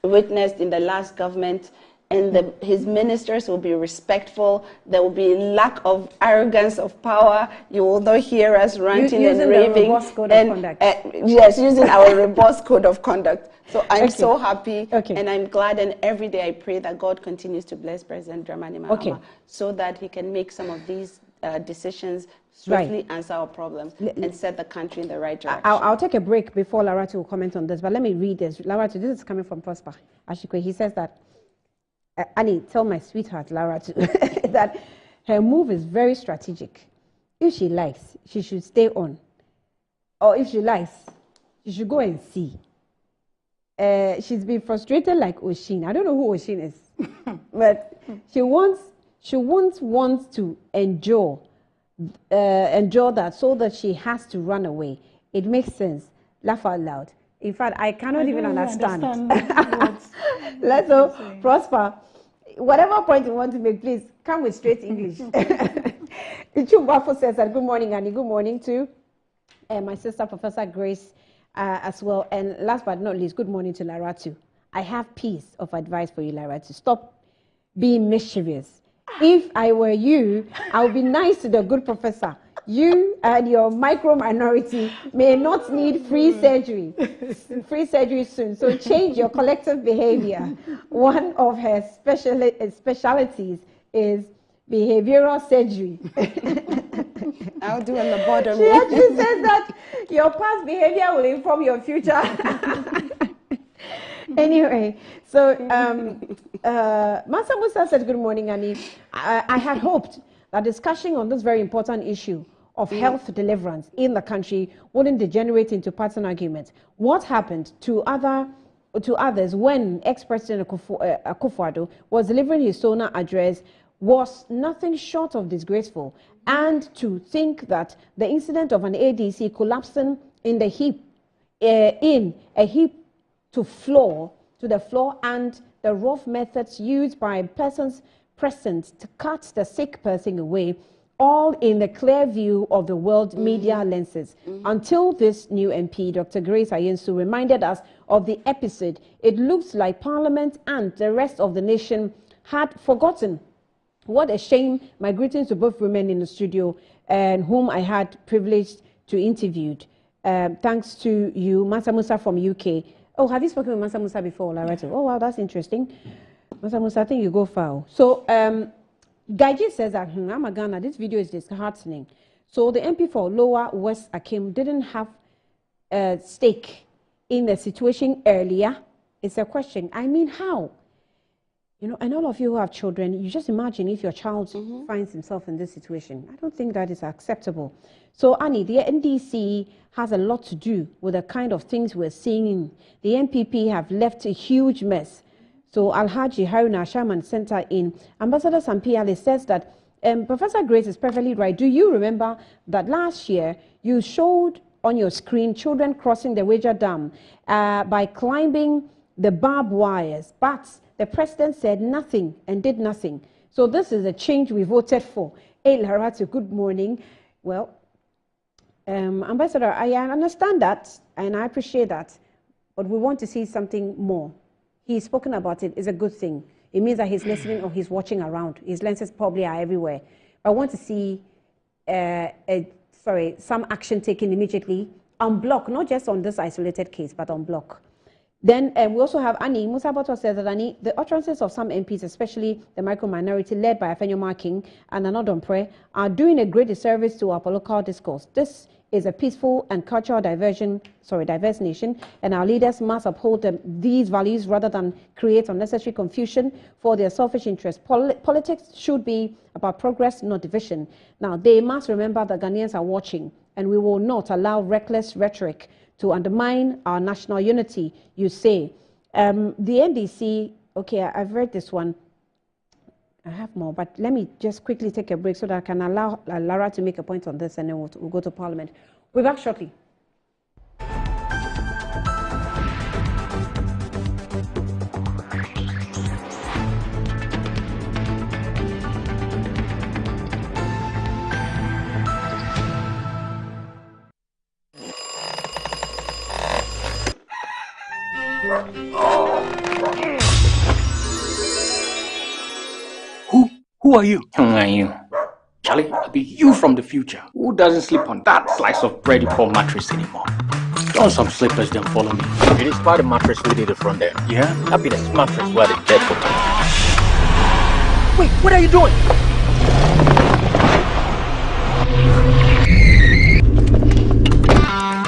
witnessed in the last government, and his ministers will be respectful, there will be lack of arrogance of power, you will not hear us ranting and raving. Yes, using our robust code of conduct. So I'm so happy, and I'm glad, and every day I pray that God continues to bless President Dramani Mahama so that he can make some of these decisions, swiftly answer our problems, and set the country in the right direction. I'll take a break before Laratu will comment on this, but let me read this. Laratu, this is coming from Prosper Ashikwe. He says that, Annie, tell my sweetheart Laratu that her move is very strategic. If she likes, she should stay on. Or if she likes, she should go and see. She's been frustrated like Oshin. I don't know who Oshin is, but she wants to endure that, so that she has to run away. It makes sense. Laugh out loud. In fact, I cannot even understand. Let's go, Prosper. Whatever point you want to make, please come with straight English. Ichubafo says that good morning, Annie. Good morning to my sister, Professor Grace. As well, and last but not least, good morning to Laratu. I have piece of advice for you, Laratu. Stop being mischievous. If I were you, I would be nice to the good professor. You and your micro minority may not need free surgery soon. So change your collective behavior. One of her specialties is behavioral surgery. I'll do a lobotomy. She actually says that your past behavior will inform your future. Anyway, so Mansa Musa said, good morning, Annie. I had hoped that discussion on this very important issue of health deliverance in the country wouldn't degenerate into partisan arguments. What happened to others when ex-President Akufo-Addo was delivering his SONA address was nothing short of disgraceful. And to think that the incident of an ADC collapsing in a heap to the floor, and the rough methods used by persons present to cut the sick person away, all in the clear view of the world media lenses. Until this new MP, Dr. Grace Ayensu, reminded us of the episode, it looks like Parliament and the rest of the nation had forgotten. What a shame. My greetings to both women in the studio and whom I had privileged to interview. Thanks to you, Mansa Musa from UK. Oh, have you spoken with Mansa Musa before, Laratu? Oh, wow, that's interesting. Mansa Musa, I think you go far. So, Gaiji says that, Ghana, this video is disheartening. So the MP for Lower West Akim didn't have a stake in the situation earlier. It's a question. I mean, how? You know, and all of you who have children, you just imagine if your child finds himself in this situation. I don't think that is acceptable. So, Annie, the NDC has a lot to do with the kind of things we're seeing. The NPP have left a huge mess. So, Alhaji Haruna Shaman Center in Ambassador Sampiale says that Professor Grace is perfectly right. Do you remember that last year you showed on your screen children crossing the Wager Dam by climbing the barbed wires, but the president said nothing and did nothing. So this is a change we voted for. Hey, Laratu, good morning. Well, Ambassador, I understand that and I appreciate that, but we want to see something more. He's spoken about it. It's a good thing. It means that he's listening or he's watching around. His lenses probably are everywhere. I want to see some action taken immediately on block, not just on this isolated case, but on block. Then we also have Annie. Musa Bato says that, Annie, the utterances of some MPs, especially the micro-minority led by Afenyo Marking and Anodompre, are doing a great disservice to our political discourse. This is a peaceful and cultural diverse nation, and our leaders must uphold these values rather than create unnecessary confusion for their selfish interests. Politics should be about progress, not division. Now, they must remember that Ghanaians are watching, and we will not allow reckless rhetoric to undermine our national unity, you say. The NDC, okay, I've read this one. I have more, but let me just quickly take a break so that I can allow Lara to make a point on this, and then we'll go to Parliament. We'll be back shortly. Who are you? Who are you? Charlie, I'll be you from the future. Who doesn't sleep on that slice of bready poor mattress anymore? Don some slippers, then follow me. It is part of the mattress we did the front there. Yeah? That'll be the mattress where the dead for me. Wait, what are you doing?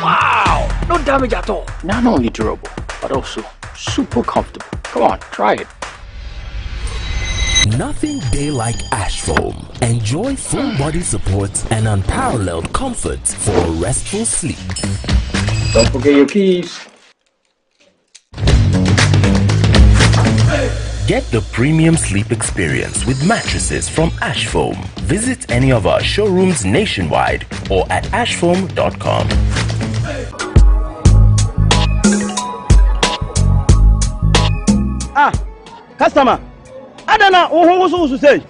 Wow! No damage at all. Not only durable, but also super comfortable. Come on, try it. Nothing day like Ash Foam. Enjoy full body support and unparalleled comfort for a restful sleep. Don't forget your keys. Get the premium sleep experience with mattresses from Ash Foam. Visit any of our showrooms nationwide or at ashfoam.com. Customer. Adana, who say?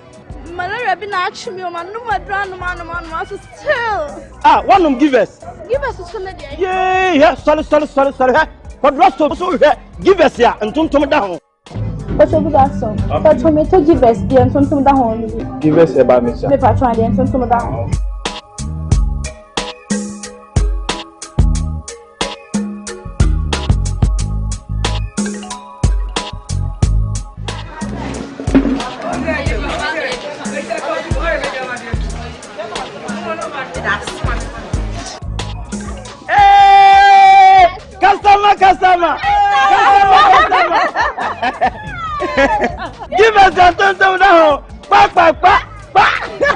Malaria been actually me, man. No more brand, man. So still. One of give us. Give us a solid. Yeah. Sorry. What rest of so give us here and tum down. What's over that song? But for me to give us the and tum down. Give us about me, sir. Me patron the and tum down. Customer. Give us a tum down.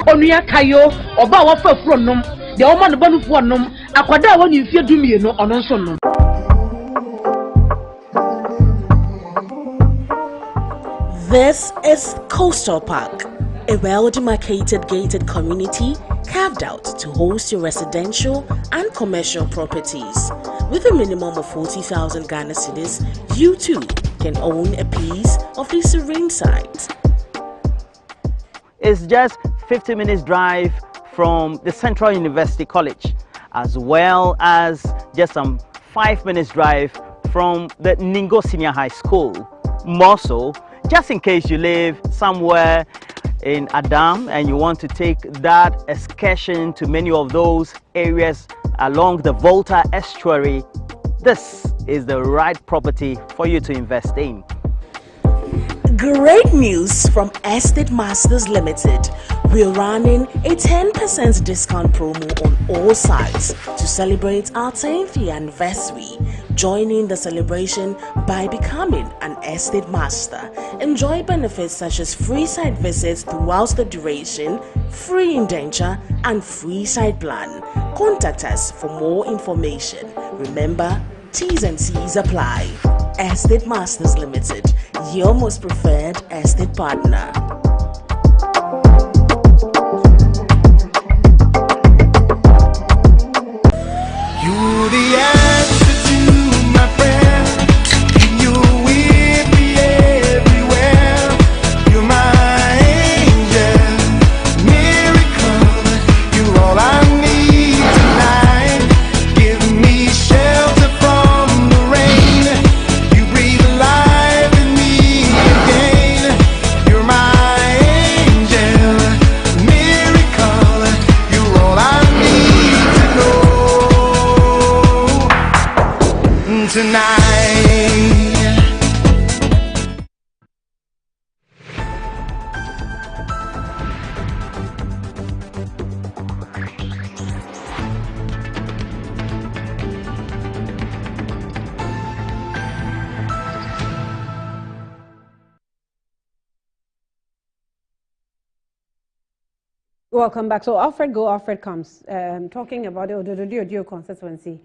Onuya kayo oba wa fafuro nom de o ma no banu fo nom akwada wa ni mfie dumie no ono nso nom. This is Coastal Park, a well-demarcated gated community carved out to host your residential and commercial properties. With a minimum of 40,000 Ghana cedis, you too can own a piece of the serene site. It's just 50 minutes drive from the Central University College, as well as just some 5 minutes drive from the Ningo Senior High School. More so, just in case you live somewhere in Adam and you want to take that excursion to many of those areas along the Volta estuary, this is the right property for you to invest in. Great news from Estate Masters Limited. We're running a 10% discount promo on all sites to celebrate our 10th anniversary. Join in the celebration by becoming an Estate Master. Enjoy benefits such as free site visits throughout the duration, free indenture, and free site plan. Contact us for more information. Remember, T's and C's apply. Estate Masters Limited, your most preferred estate partner. You're the answer to my prayers. You're with me everywhere. You're my angel, miracle. You're all I need tonight. Give me shelter from the rain. You breathe life in me again. You're my angel, miracle. You're all I need to know tonight. Welcome back. So Alfred comes talking about the Ododo constituency.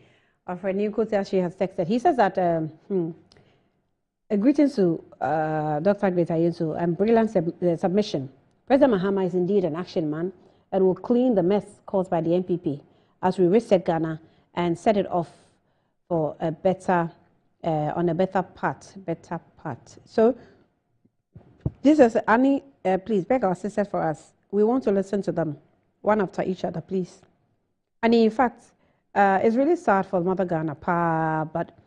Alfred Nkotia, she has texted. He says that, a greeting to Dr. Greta Yinsu and brilliant submission. President Mahama is indeed an action man and will clean the mess caused by the NPP as we reset Ghana and set it off for a better, on a better path. So, this is Annie. Please beg our sisters for us. We want to listen to them one after each other, please. And in fact, it's really sad for Mother Ghana, but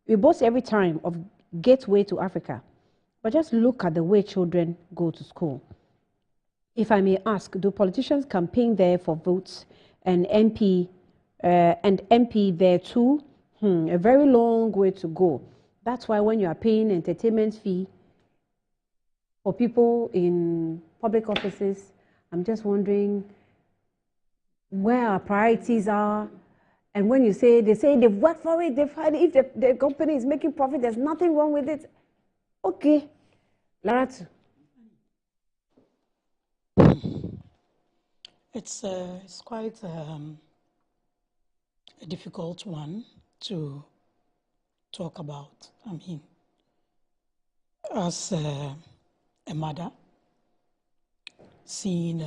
we boast every time of gateway to Africa. But just look at the way children go to school. If I may ask, do politicians campaign there for votes and MP there too? A very long way to go. That's why when you are paying entertainment fee for people in public offices, I'm just wondering where our priorities are. And when you say, they say they've worked for it, they've had it, if the company is making profit, there's nothing wrong with it. Okay. Laratu. It's quite a difficult one to talk about. I mean, as a mother, seeing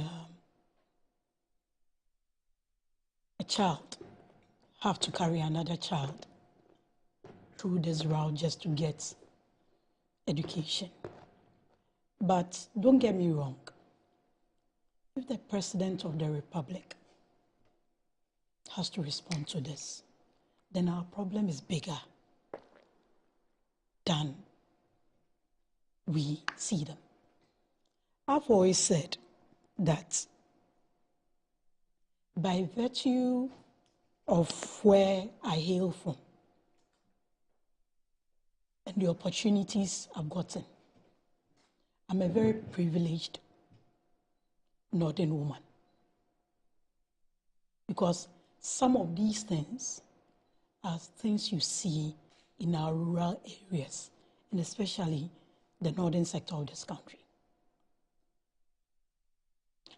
a child have to carry another child through this route just to get education. But don't get me wrong. If the President of the Republic has to respond to this, then our problem is bigger than we see them. I've always said that by virtue of where I hail from and the opportunities I've gotten, I'm a very privileged Northern woman. Because some of these things are things you see in our rural areas, and especially the northern sector of this country.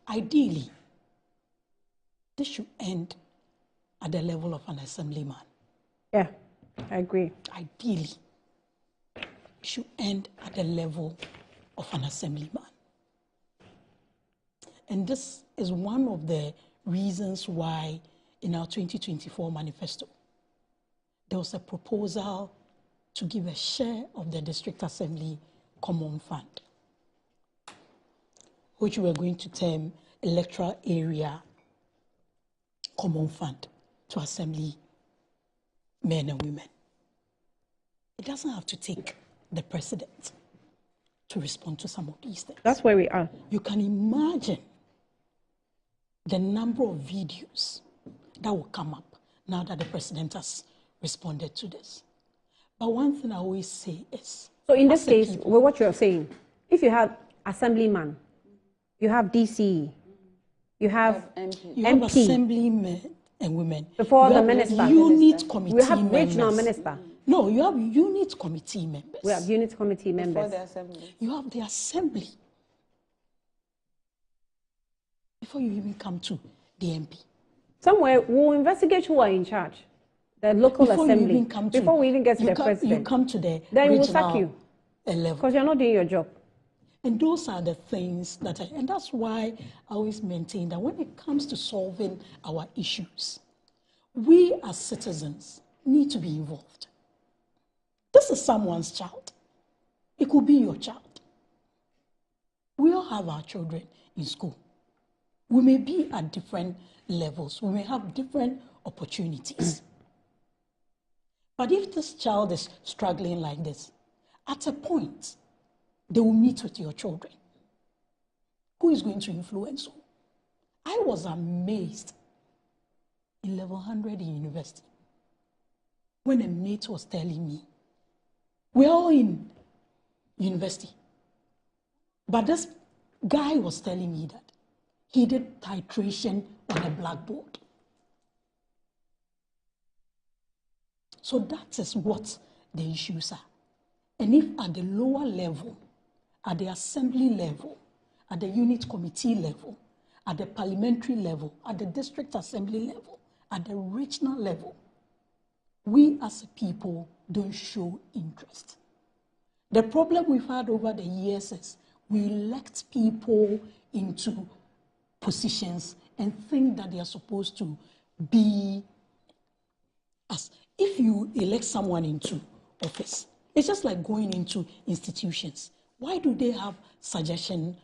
Ideally, this should end at the level of an assemblyman. Yeah, I agree. Ideally, it should end at the level of an assemblyman. And this is one of the reasons why in our 2024 manifesto, there was a proposal to give a share of the District Assembly Common Fund, which we are going to term Electoral Area Common Fund to Assembly men and women. It doesn't have to take the president to respond to some of these things. That's where we are. You can imagine the number of videos that will come up now that the president has responded to this. But one thing I always say is... So in this case, with what you're saying, if you have assemblyman, you have DCE, you have MP. You have assemblymen and women. Before the minister. Unit committee we have members. regional minister. No, you have unit committee members. We have unit committee members. Before the assembly. You have the assembly. Before you even come to the MP. Somewhere, we'll investigate who are in charge. The local assembly. Before we even get to the president. You come to the then we'll regional sack you. level. Because you're not doing your job. And those are the things that and that's why I always maintain that when it comes to solving our issues, we as citizens need to be involved. This is someone's child. It could be your child. We all have our children in school. We may be at different levels. We may have different opportunities. But if this child is struggling like this, at a point, they will meet with your children. Who is going to influence who? I was amazed in level 100 in university when a mate was telling me, we're all in university, but this guy was telling me that he did titration on a blackboard. So that is what the issues are. And if at the lower level, at the assembly level, at the unit committee level, at the parliamentary level, at the district assembly level, at the regional level, we as a people don't show interest. The problem we've had over the years is we elect people into positions and think that they are supposed to be as if you elect someone into office. It's just like going into institutions. Why do they have suggestion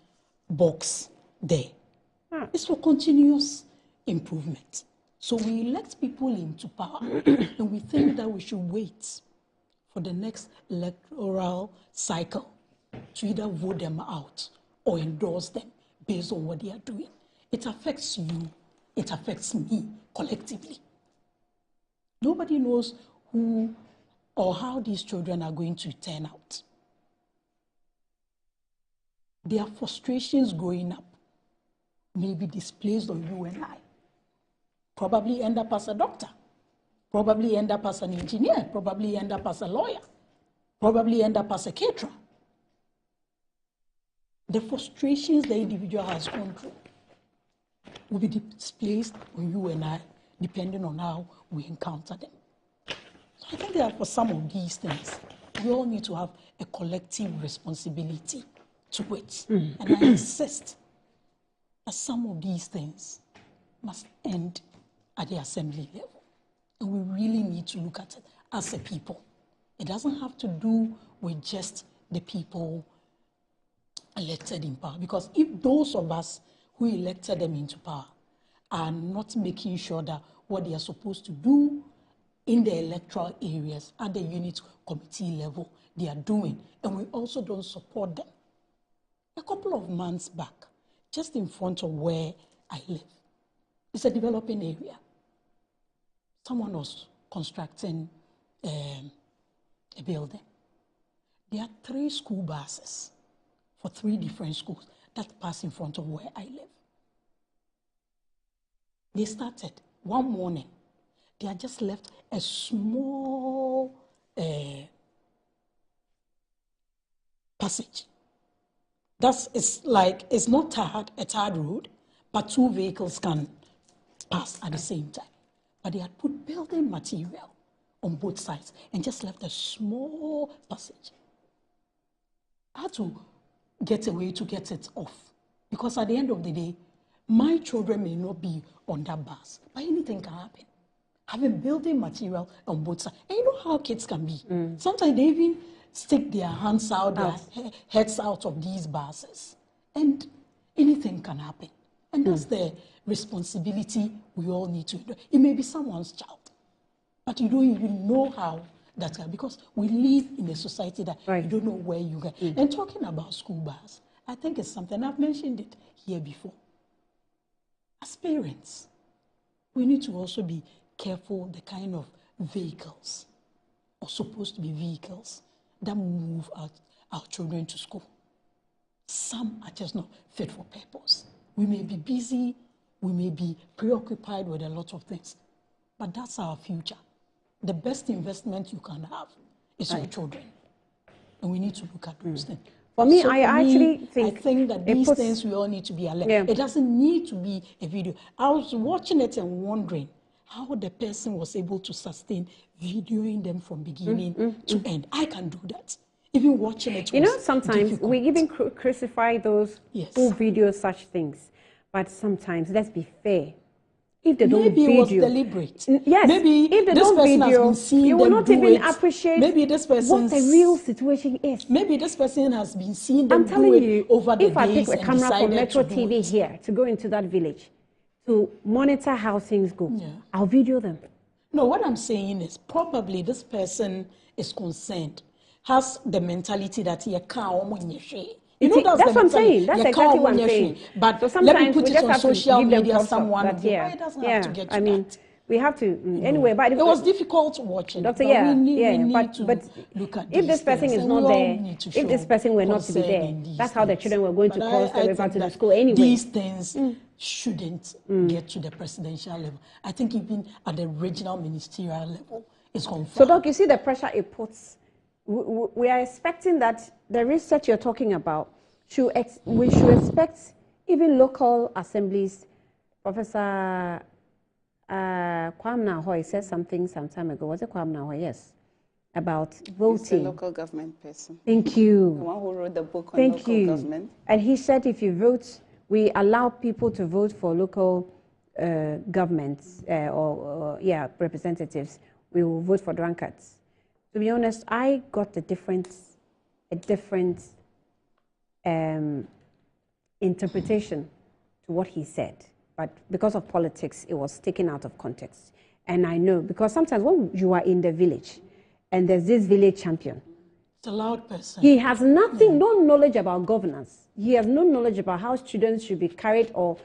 box there? It's for continuous improvement. So we elect people into power and we think that we should wait for the next electoral cycle to either vote them out or endorse them based on what they are doing. It affects you, it affects me collectively. Nobody knows who or how these children are going to turn out. Their frustrations growing up may be displaced on you and I. Probably end up as a doctor, probably end up as an engineer, probably end up as a lawyer, probably end up as a caterer. The frustrations the individual has gone through will be displaced on you and I, depending on how we encounter them. So I think that for some of these things, we all need to have a collective responsibility to it. And I insist that some of these things must end at the assembly level. And we really need to look at it as a people. It doesn't have to do with just the people elected in power. Because if those of us who elected them into power are not making sure that what they are supposed to do in the electoral areas at the unit committee level, they are doing, and we also don't support them. A couple of months back, just in front of where I live, it's a developing area. Someone was constructing a building. There are 3 school buses for 3 different schools that pass in front of where I live. They started one morning. They had just left a small passage. It's not a tarred road, but 2 vehicles can pass at the same time. But they had put building material on both sides and just left a small passage. I had to get a way to get it off, because at the end of the day, my children may not be on that bus, but anything can happen. Having building material on both sides. And you know how kids can be. Sometimes they even stick their hands out, their heads out of these buses. And anything can happen. And that's the responsibility we all need to do. It may be someone's child, but you don't even know how that can, because we live in a society that you don't know where you go. And talking about school bus, I think it's something, I've mentioned it here before. As parents, we need to also be careful the kind of vehicles, or supposed to be vehicles, that move our children to school. Some are just not fit for purpose. We may be busy, we may be preoccupied with a lot of things, but that's our future. The best investment you can have is your children. And we need to look at those things. For me, So I think that these things we all need to be alert. It doesn't need to be a video. I was watching it and wondering how the person was able to sustain videoing them from beginning to end. I can do that. Even watching it, you know, sometimes we even crucify those who video such things. But sometimes, let's be fair, if they don't video, it was deliberate. Yes, maybe if they this don't person video, has been seeing you will them not do even it. appreciate Maybe this what the real situation is. Maybe this person has been seeing them I'm telling do it you, over the if I days take a and camera from decided Metro to do TV it. here to go into that village to monitor how things go, I'll video them. No, what I'm saying is probably this person is concerned, has the mentality that he can't. You know, that's what I'm saying. That's exactly what I'm saying. But so let sometimes me put we it just on have social to give them media. props Someone that, it doesn't have to get to I mean, that. we have to anyway. But it was difficult watching. Doctor, but we need to but look at if this person is not there, if this person were not to be there, that's how the children were going to cross the river to the school anyway. These things shouldn't get to the presidential level. I think even at the regional ministerial level, it's gone far. So, Doc, you see the pressure it puts. We are expecting that the research you're talking about, we should expect even local assemblies. Professor Kwame Nahoy said something some time ago. Was it Kwame Nahoy? Yes. About He's the voting. local government person. Thank you. The one who wrote the book on Thank local you. government. And he said if you vote, we allow people to vote for local governments representatives. We will vote for drunkards. To be honest, I got a different interpretation to what he said. But because of politics, it was taken out of context. And I know, because sometimes when you are in the village and there's this village champion, It's a loud person. he has nothing, no knowledge about governance. He has no knowledge about how students should be carried or,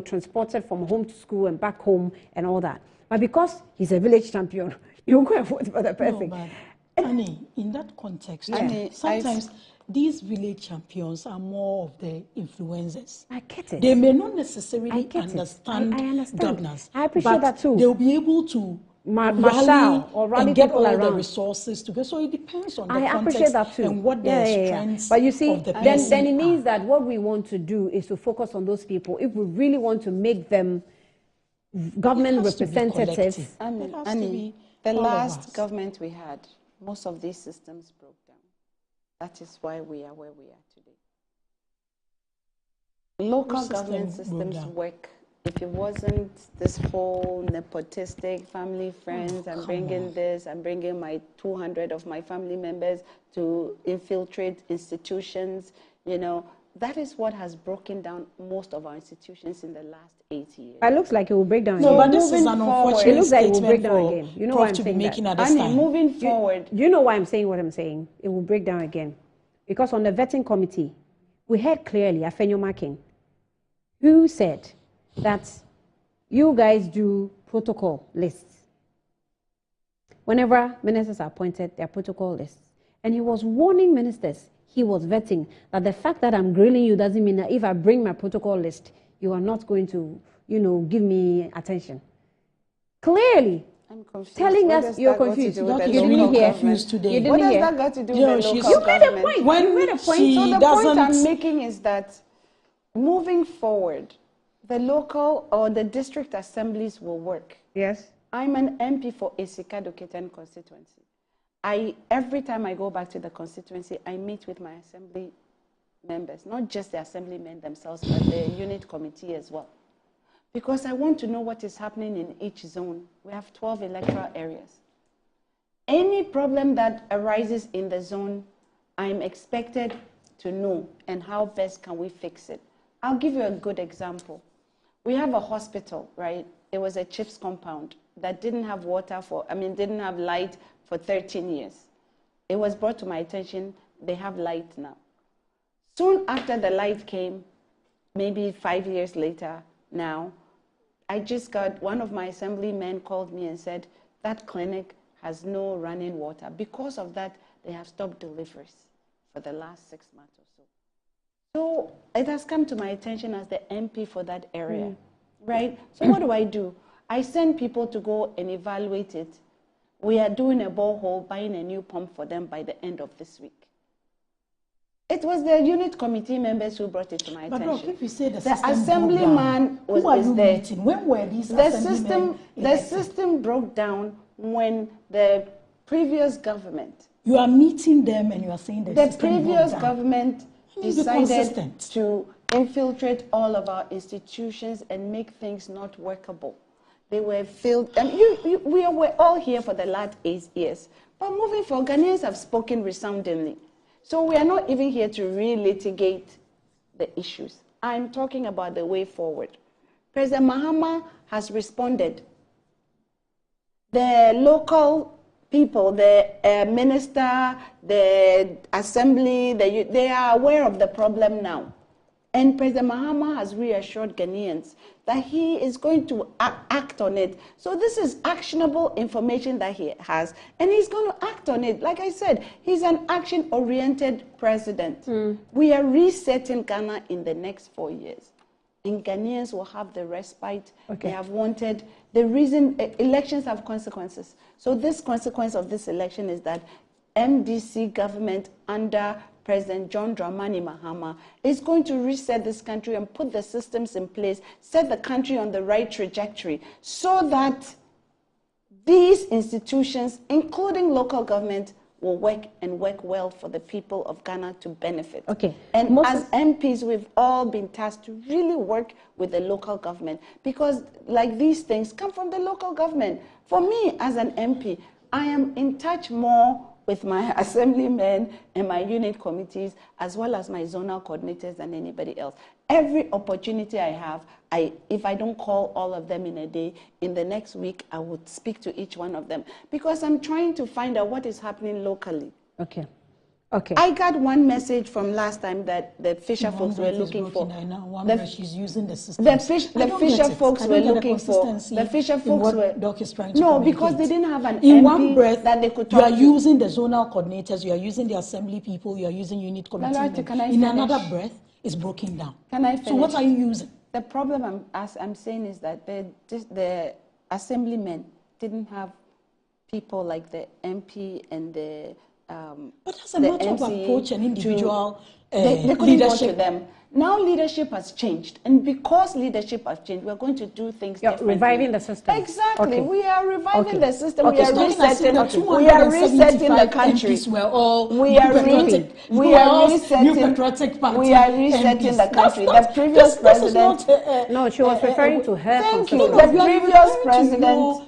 transported from home to school and back home and all that. But because he's a village champion, you go and vote for the person. No, but Annie, in that context, Annie, sometimes these village champions are more of the influencers. I get it. They may not necessarily I get it. understand I understand. governance. I appreciate but that too. They'll be able to rally rally and get people all the around. resources together. So it depends on the I context appreciate that too. and what the strengths But you see, of the then person it means that what we want to do is to focus on those people. If we really want to make them government representatives. Annie, the last government we had, most of these systems broke down. That is why we are where we are today. Local government systems work. If it wasn't this whole nepotistic family friends, I'm bringing this, I'm bringing my 200 of my family members to infiltrate institutions, that is what has broken down most of our institutions in the last 8 years. It looks like it will break down No, again. but this is an unfortunate It looks like it will break statement down for again. You know Prof why I'm to be saying making that? at this time. Moving forward. You know why I'm saying what I'm saying? It will break down again. Because on the vetting committee, we heard clearly Afenyo Makin, who said that you guys do protocol lists. Whenever ministers are appointed, there are protocol lists. And he was warning ministers, he was vetting, that the fact that I'm grilling you doesn't mean that if I bring my protocol list, you are not going to, give me attention. Clearly, I'm confused. telling What us does you're that got to confused. do with You the didn't local hear. government? You didn't What does hear. that got to do with No, the she's- local You made a government? point. When You made a point. she So the point doesn't- I'm making is that moving forward, the local or the district assemblies will work. Yes. I'm an MP for Esikado Keten constituency. Every time I go back to the constituency, I meet with my assembly members, not just the assemblymen themselves, but the unit committee as well. Because I want to know what is happening in each zone. We have 12 electoral areas. Any problem that arises in the zone, I'm expected to know, and how best can we fix it. I'll give you a good example. We have a hospital, right? It was a CHIPS compound that didn't have didn't have light for 13 years. It was brought to my attention, they have light now. Soon after the light came, maybe 5 years later now, I just got one of my assemblymen called me and said, that clinic has no running water. Because of that, they have stopped deliveries for the last 6 months or so. So it has come to my attention as the MP for that area, right? So what do? I send people to go and evaluate it. We are doing a borehole, buying a new pump for them by the end of this week. It was the unit committee members who brought it to my attention. But if you say the assemblyman is there. Meeting? When were these The system broke down when the previous government. You are meeting them and you are saying the previous government decided consistent. to infiltrate all of our institutions and make things not workable. They were filled, and we were all here for the last 8 years. But moving forward, Ghanaians have spoken resoundingly. So we are not even here to relitigate the issues. I'm talking about the way forward. President Mahama has responded. The local people, the minister, the assembly, they are aware of the problem now. And President Mahama has reassured Ghanaians that he is going to act on it. So this is actionable information that he has, and he's going to act on it. Like I said, he's an action-oriented president. We are resetting Ghana in the next 4 years. And Ghanaians will have the respite they have wanted. The reason elections have consequences. So this consequence of this election is that MDC government under President John Dramani Mahama is going to reset this country and put the systems in place, set the country on the right trajectory, so that these institutions, including local government, will work and work well for the people of Ghana to benefit. Okay. And as MPs, we've all been tasked to really work with the local government, because like these things come from the local government. For me, as an MP, I am in touch more with my assemblymen and my unit committees, as well as my zonal coordinators, than anybody else. Every opportunity I have, if I don't call all of them in a day, in the next week, I would speak to each one of them, because I'm trying to find out what is happening locally. Okay. Okay. I got one message from last time that the Fisher folks were looking for. She's using the system. The Fisher folks were looking for. The Fisher folks were. Doc is trying to no, because they didn't have an in MP one breath that they could you talk are to. using the zonal coordinators, you are using the assembly people, you are using unit committee. In another breath, it's broken down. Can I finish? So what are you using? The problem I'm saying is that the assemblymen didn't have people like the MP and the but that's a matter of approach and individual they couldn't leadership. go to them. Now leadership has changed, and because leadership has changed, we're going to do things differently. Reviving the system. Exactly. Okay. We are reviving the system. Okay. We are resetting. We are resetting the country. We are resetting. We are resetting the country. The previous president. No, she was referring to her. Thank you. The previous president.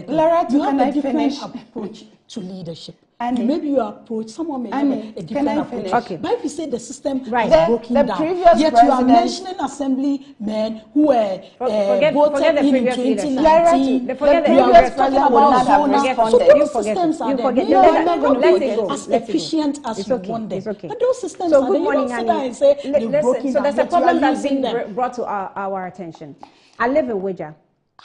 Lara, you can have I a different finish? approach to leadership. Annie. Maybe your approach, someone may have a different approach. Okay. But if you say the system is broken the down, previous yet you are mentioning assemblymen who were voted in 2019, the previous president would not have responded. So those systems are there. Maybe Let's not go. going to be as efficient as you want them. But those systems So are there. good You morning, don't sit there and say they're broken So down. there's a Yet you are problem that's using being them. brought to our attention. I live in Weja,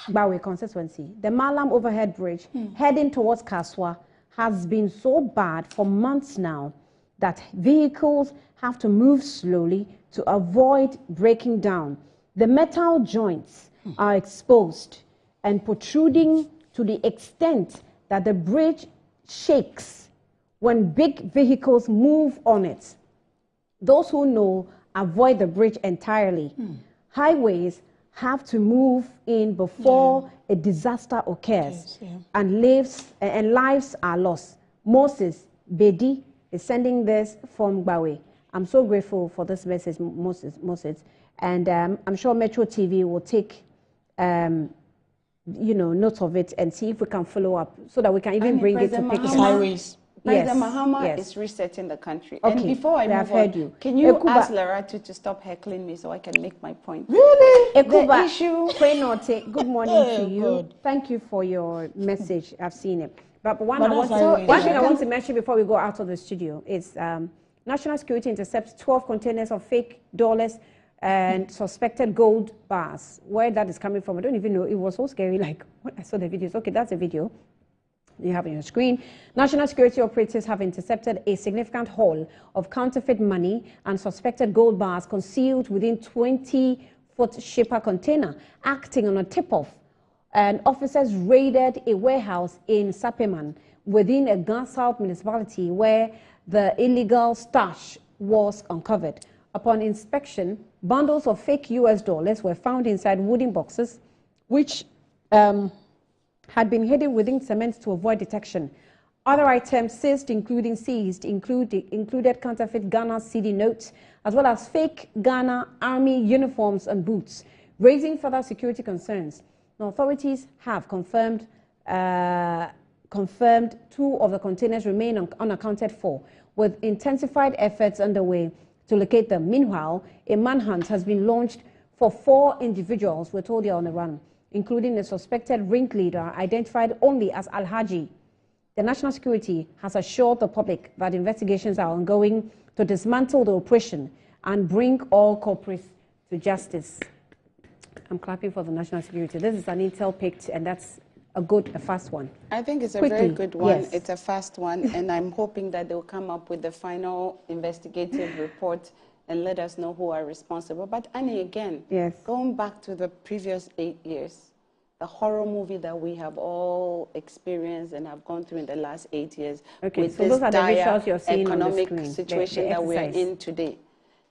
Bawe constituency. The Malam overhead bridge heading towards Kaswa has been so bad for months now that vehicles have to move slowly to avoid breaking down. The metal joints are exposed and protruding to the extent that the bridge shakes when big vehicles move on it. Those who know avoid the bridge entirely. Highways have to move in before a disaster occurs, and lives are lost. Moses Bedi is sending this from Bawe. I'm so grateful for this message, Moses. And I'm sure Metro TV will take note of it and see if we can follow up so that we can even bring it to pick highways. President Yes, Mahama yes. is resetting the country. Okay, And before I we have move on, heard you. can you Ekuba- ask Laratu to stop heckling me so I can make my point? Really? The Ekuba, issue... good morning to you. Thank you for your message. I've seen it. But one thing I want to mention before we go out of the studio is National Security intercepts 12 containers of fake dollars and suspected gold bars. Where that is coming from, I don't even know. It was so scary. Like, when I saw the videos, okay, that's a video you have on your screen. National security operatives have intercepted a significant haul of counterfeit money and suspected gold bars concealed within 20-foot shipper container. Acting on a tip-off, and officers raided a warehouse in Sapeman within a Ghana South municipality where the illegal stash was uncovered. Upon inspection, bundles of fake US dollars were found inside wooden boxes, which had been hidden within cement to avoid detection. Other items seized included counterfeit Ghana CD notes, as well as fake Ghana Army uniforms and boots, raising further security concerns. Now, authorities have confirmed 2 of the containers remain unaccounted for, with intensified efforts underway to locate them. Meanwhile, a manhunt has been launched for 4 individuals we're told they are on the run, including a suspected ringleader identified only as Al-Haji. The National Security has assured the public that investigations are ongoing to dismantle the operation and bring all culprits to justice. I'm clapping for the National Security. This is an intel picked, and that's a fast one. I think it's a Quickly, very good one. yes. It's a fast one, and I'm hoping that they'll come up with the final investigative report and let us know who are responsible. But Annie, again, yes. going back to the previous 8 years, the horror movie that we have all experienced and have gone through in the last 8 years Okay, with so this those are the dire visuals you're seeing on the economic screen, situation the that we're exercise. in today.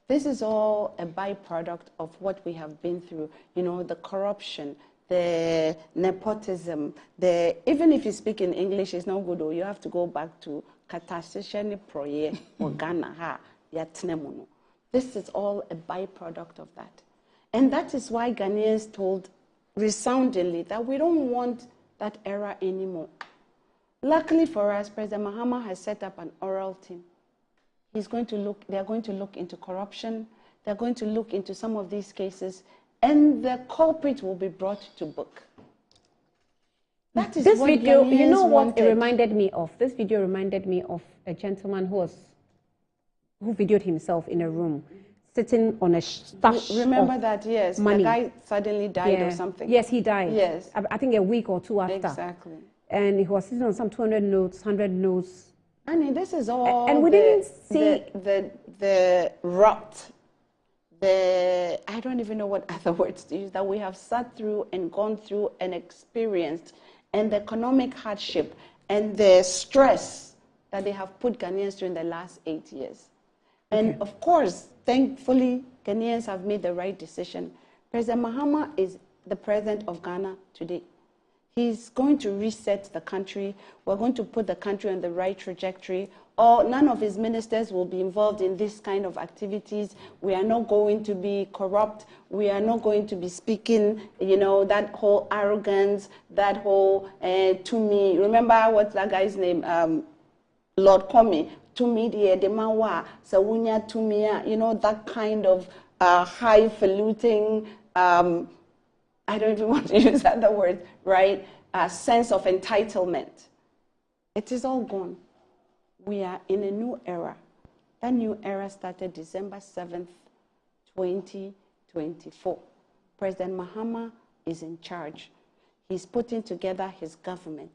This is all a byproduct of what we have been through. You know, the corruption, the nepotism, even if you speak in English, it's not good, or you have to go back to Katasishani Proye or Ghana ha Yatnemuno. This is all a byproduct of that. And that is why Ghanaians told resoundingly that we don't want that era anymore. Luckily for us, President Mahama has set up an oral team. They're going to look into corruption. They're going to look into some of these cases, and the culprit will be brought to book. That is This what video, you Ghanaians know what wanted. it reminded me of? This video reminded me of a gentleman who videoed himself in a room, sitting on a stash Remember of that, yes. money. The guy suddenly died or something. Yes, he died. Yes. I think a week or two after. Exactly. And he was sitting on some 200 notes, 100 notes. I mean, this is all And we didn't see the rot, I don't even know what other words to use, that we have sat through and gone through and experienced, and the economic hardship and the stress that they have put Ghanaians through in the last 8 years. And of course, thankfully, Ghanaians have made the right decision. President Mahama is the president of Ghana today. He's going to reset the country. We're going to put the country on the right trajectory. None of his ministers will be involved in this kind of activities. We are not going to be corrupt. We are not going to be speaking, you know, that whole arrogance, that whole to me. Remember what's that guy's name? Lord Comey. To me, the mawa, sawunya to me, you know, that kind of highfalutin, I don't even want to use other words, right? Sense of entitlement. It is all gone. We are in a new era. That new era started December 7th, 2024. President Mahama is in charge. He's putting together his government.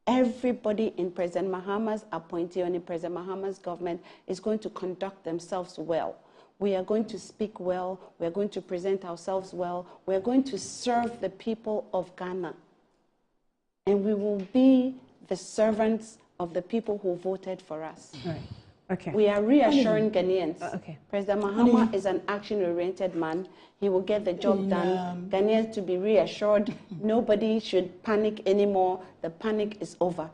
Everybody in President Mahama's appointee and in President Mahama's government is going to conduct themselves well. We are going to speak well. We are going to present ourselves well. We are going to serve the people of Ghana. And we will be the servants of the people who voted for us. Right. Okay. We are reassuring Ghanaians. Okay. President Mahama is an action-oriented man. He will get the job done. Ghanaians to be reassured. Nobody should panic anymore. The panic is over.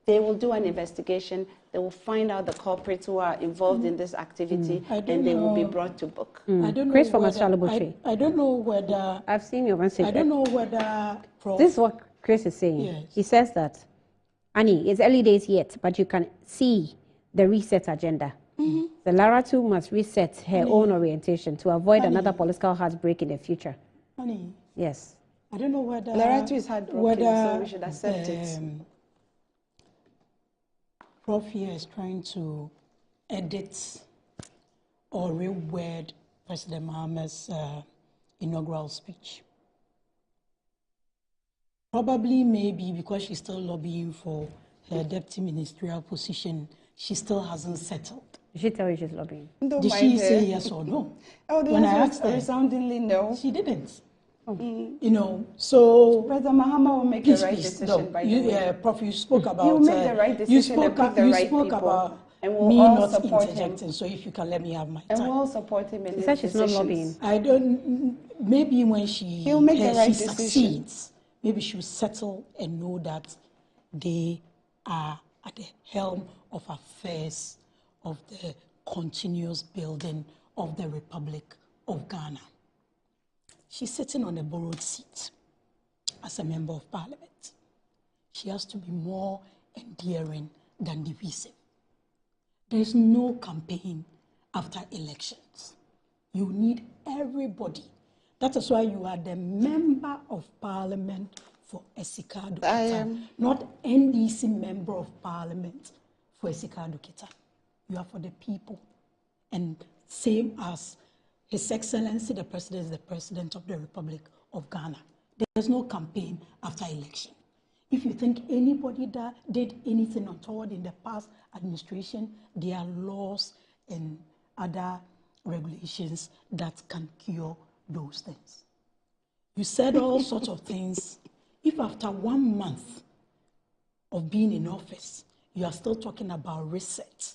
They will do an investigation. They will find out the culprits who are involved in this activity, and they will be brought to book. I don't know Chris from whether- Astrology. I don't know whether I've seen your message. I don't know whether Prof. This is what Chris is saying. Yes. He says that, Annie, it's early days yet, but you can see the reset agenda. The Lara too must reset her own orientation to avoid another political heartbreak in the future. Honey, Yes. I don't know whether Lara too is heartbroken, so we should accept it. Prof here is trying to edit or reword President Mahama's inaugural speech. Probably, maybe because she's still lobbying for her deputy ministerial position, she still hasn't settled. Did she tell you she's lobbying? Don't Did mind she her. say yes or no? Oh, the When I answer asked was her, resoundingly no. she didn't. You know, so President Mahama will make the right decision by the way. Prof, you spoke about. He will make the right decision and pick the right spoke people, about and we'll me all not support him. interjecting. So if you can let me have my And time. we'll all support him in She his said she's not decisions. lobbying. I don't. Maybe when He'll make the right she decision. succeeds, maybe she'll settle and know that they are at the helm of affairs of the continuous building of the Republic of Ghana. She's sitting on a borrowed seat as a member of parliament. She has to be more endearing than divisive. There is no campaign after elections. You need everybody. That is why you are the member of parliament for Esikado I Keita, am. not NDC member of parliament for Esikado Keita. You are for the people. And same as His Excellency, the President is the President of the Republic of Ghana. There's no campaign after election. If you think anybody that did anything untoward in the past administration, there are laws and other regulations that can cure those things. You said all sorts of things If after 1 month of being in office, you are still talking about reset,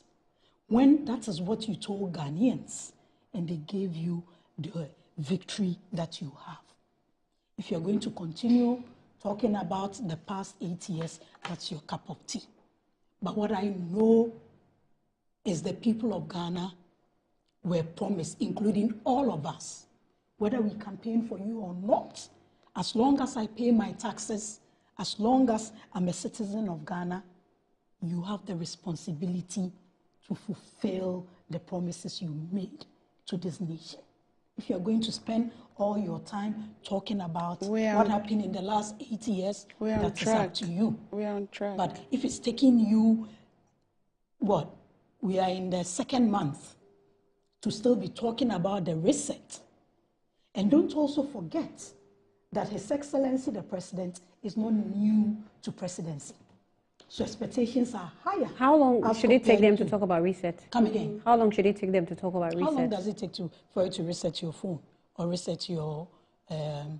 when that is what you told Ghanaians, and they gave you the victory that you have. If you're going to continue talking about the past 8 years, that's your cup of tea. But what I know is the people of Ghana were promised, including all of us, whether we campaign for you or not, as long as I pay my taxes, as long as I'm a citizen of Ghana, you have the responsibility to fulfill the promises you made to this nation. If you're going to spend all your time talking about what happened in the last 8 years, that is up to you. We are on track. But if it's taking you, what? We are in the 2nd month to still be talking about the reset. And don't also forget that His Excellency the President is not new to presidency. So expectations are higher. How long should it take them to talk about reset? Come again. How long should it take them to talk about reset? How long does it take for you to reset your phone or reset your to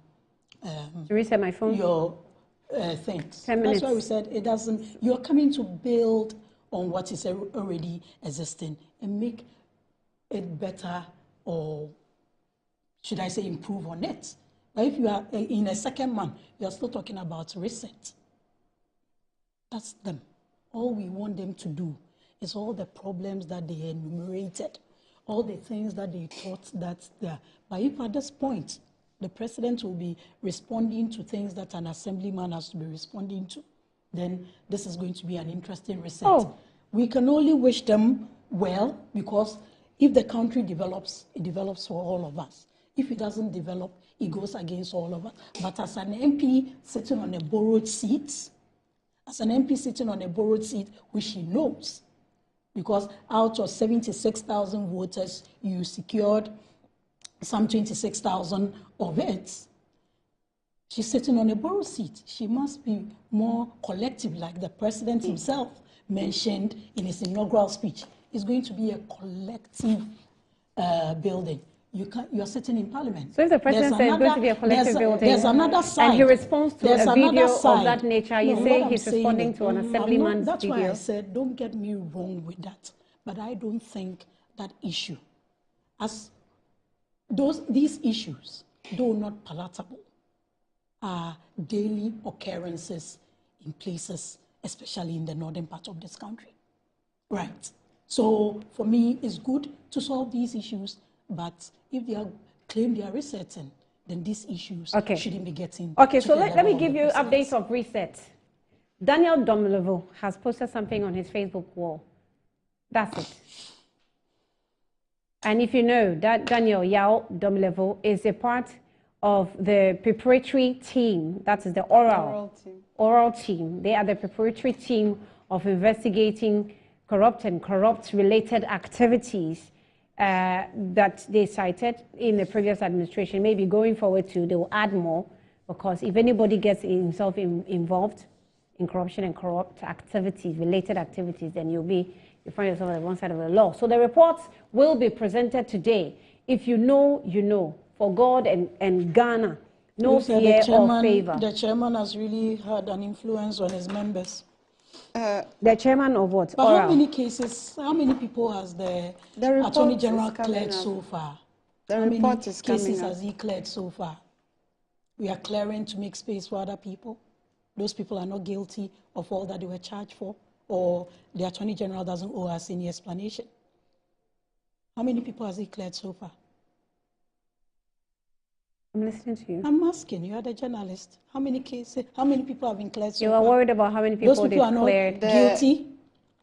reset my phone? Your things. 10 minutes. That's why we said it doesn't. You're coming to build on what is already existing and make it better, or should I say improve on it. But if you are in a 2nd month, you are still talking about reset. That's them. All we want them to do is all the problems that they enumerated, all the things that they thought that there. But if at this point, the president will be responding to things that an assemblyman has to be responding to, then this is going to be an interesting reset. Oh. We can only wish them well, because if the country develops, it develops for all of us. If it doesn't develop, it goes against all of us. But as an MP sitting on a borrowed seat, which he knows, because out of 76,000 voters, you secured some 26,000 of it. She's sitting on a borrowed seat. She must be more collective, like the president himself mentioned in his inaugural speech. It's going to be a collective building. You're sitting in parliament. So if the president says it's going to be a collective building, there's another side. and he responds to a video side of that nature, you say he's responding to an assemblyman's That's video. why I said, don't get me wrong with that. But I don't think that issue, as these issues, though not palatable, are daily occurrences in places, especially in the northern part of this country. Right. So for me, it's good to solve these issues, but if they claim they are resetting, then these issues shouldn't be getting. Okay, so let me give you updates of reset. Daniel Domelevo has posted something on his Facebook wall. That's it. And if you know that Daniel Yao Domelevo is a part of the preparatory team, that is the oral team. They are the preparatory team of investigating corrupt and corrupt-related activities that they cited in the previous administration. Maybe going forward too, they will add more, because if anybody gets himself involved in corruption and corrupt activities, related activities, then you find yourself on one side of the law. So the reports will be presented today. If you know, you know. For God and Ghana, no fear or favor. The chairman has really had an influence on his members. The chairman of what? But how many cases, how many people has the Attorney General cleared so far? The report is coming up. How many cases has he cleared so far? We are clearing to make space for other people. Those people are not guilty of all that they were charged for, or the Attorney General doesn't owe us any explanation. How many people has he cleared so far? I'm listening to you. I'm asking. You are the journalist. How many cases? How many people have been cleared so You far? are worried about how many people Those people are not cleared. guilty.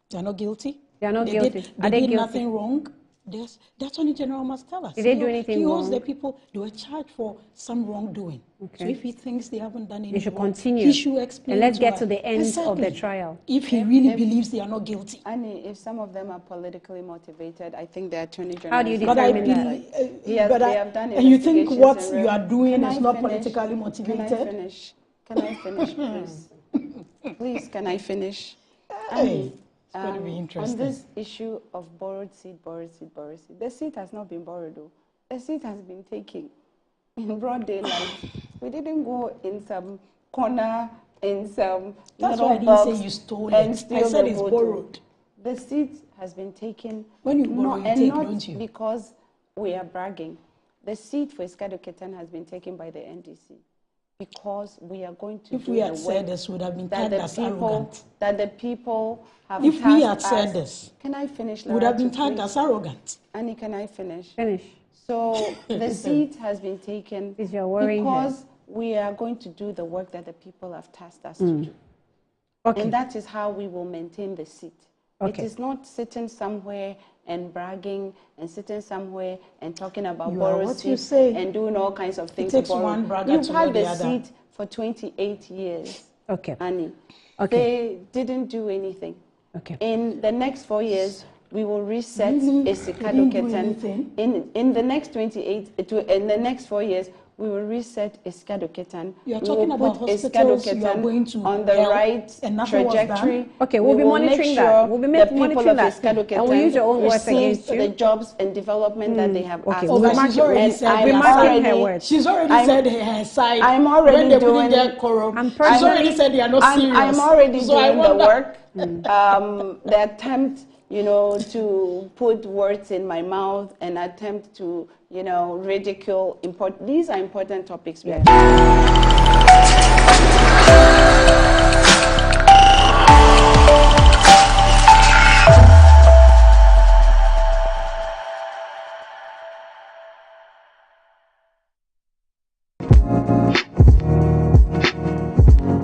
They are not guilty. They are not guilty. They Are they did guilty? nothing wrong. The Attorney General must tell us. Did they do anything He owes wrong? the people, they were charged for some wrongdoing. Okay. So if he thinks they haven't done They anything should wrong, continue. he should explain. And let's get why. to the end of the Exactly. trial. If he really believes they are not guilty. Annie, if some of them are politically motivated, I think the Attorney General... How do you But I determine that? believe, They have done and you think investigations what and you are doing Can is I not finish? politically motivated? Can I finish, please? Please, can I finish? Hey, it's going to be interesting. On this issue of borrowed seat, the seat has not been borrowed, though. The seat has been taken in broad daylight. We didn't go in some corner in some That's little why I didn't box say you stole and it. steal I said the it's vote. borrowed. The seat has been taken. When you borrow, you take, don't you? Because we are bragging. The seat for Iskado Ketan has been taken by the NDC because we are going to If do we had the said work this, would have been that tagged the as people arrogant. that the people have. If we had tasked said us- this, can I finish? would have been Larato, tagged please? as arrogant. Annie, can I finish? Finish. So the seat has been taken worrying because we are going to do the work that the people have tasked us to do. Okay. And that is how we will maintain the seat. Okay. It is not sitting somewhere and bragging and sitting somewhere and talking about You are borrow what you seats say. and doing all kinds of things. takes to borrow. one bragger You've to had know the the other. seat for 28 years. Okay. Annie. Okay. They didn't do anything. Okay. In the next 4 years, we will reset Really? Isikado They didn't do Ketan. In the next in the next 4 years, we will reset Iskado Ketan. You're We talking will about put Iskado hospitals you are Ketan going to on the help, right and nothing was trajectory. done? Okay, we'll We be will monitoring make that. sure We'll be the people monitoring of that. Iskado And Ketan we'll use your own words receive against you. the jobs and development that they have Okay, asked we'll for. mark she's already And said I her am side. already- She's already I'm- said her side. I'm already when they doing put in their quorum. I'm She's already personally- said they are not serious. I'm already So I doing the wonder- work. The attempt, to put words in my mouth and attempt to, ridicule. These are important topics. We are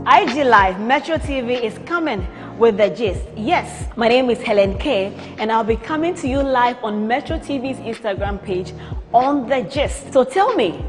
IG Live Metro TV is coming with the gist. Yes, my name is Helen K, and I'll be coming to you live on Metro TV's Instagram page on the gist. So tell me,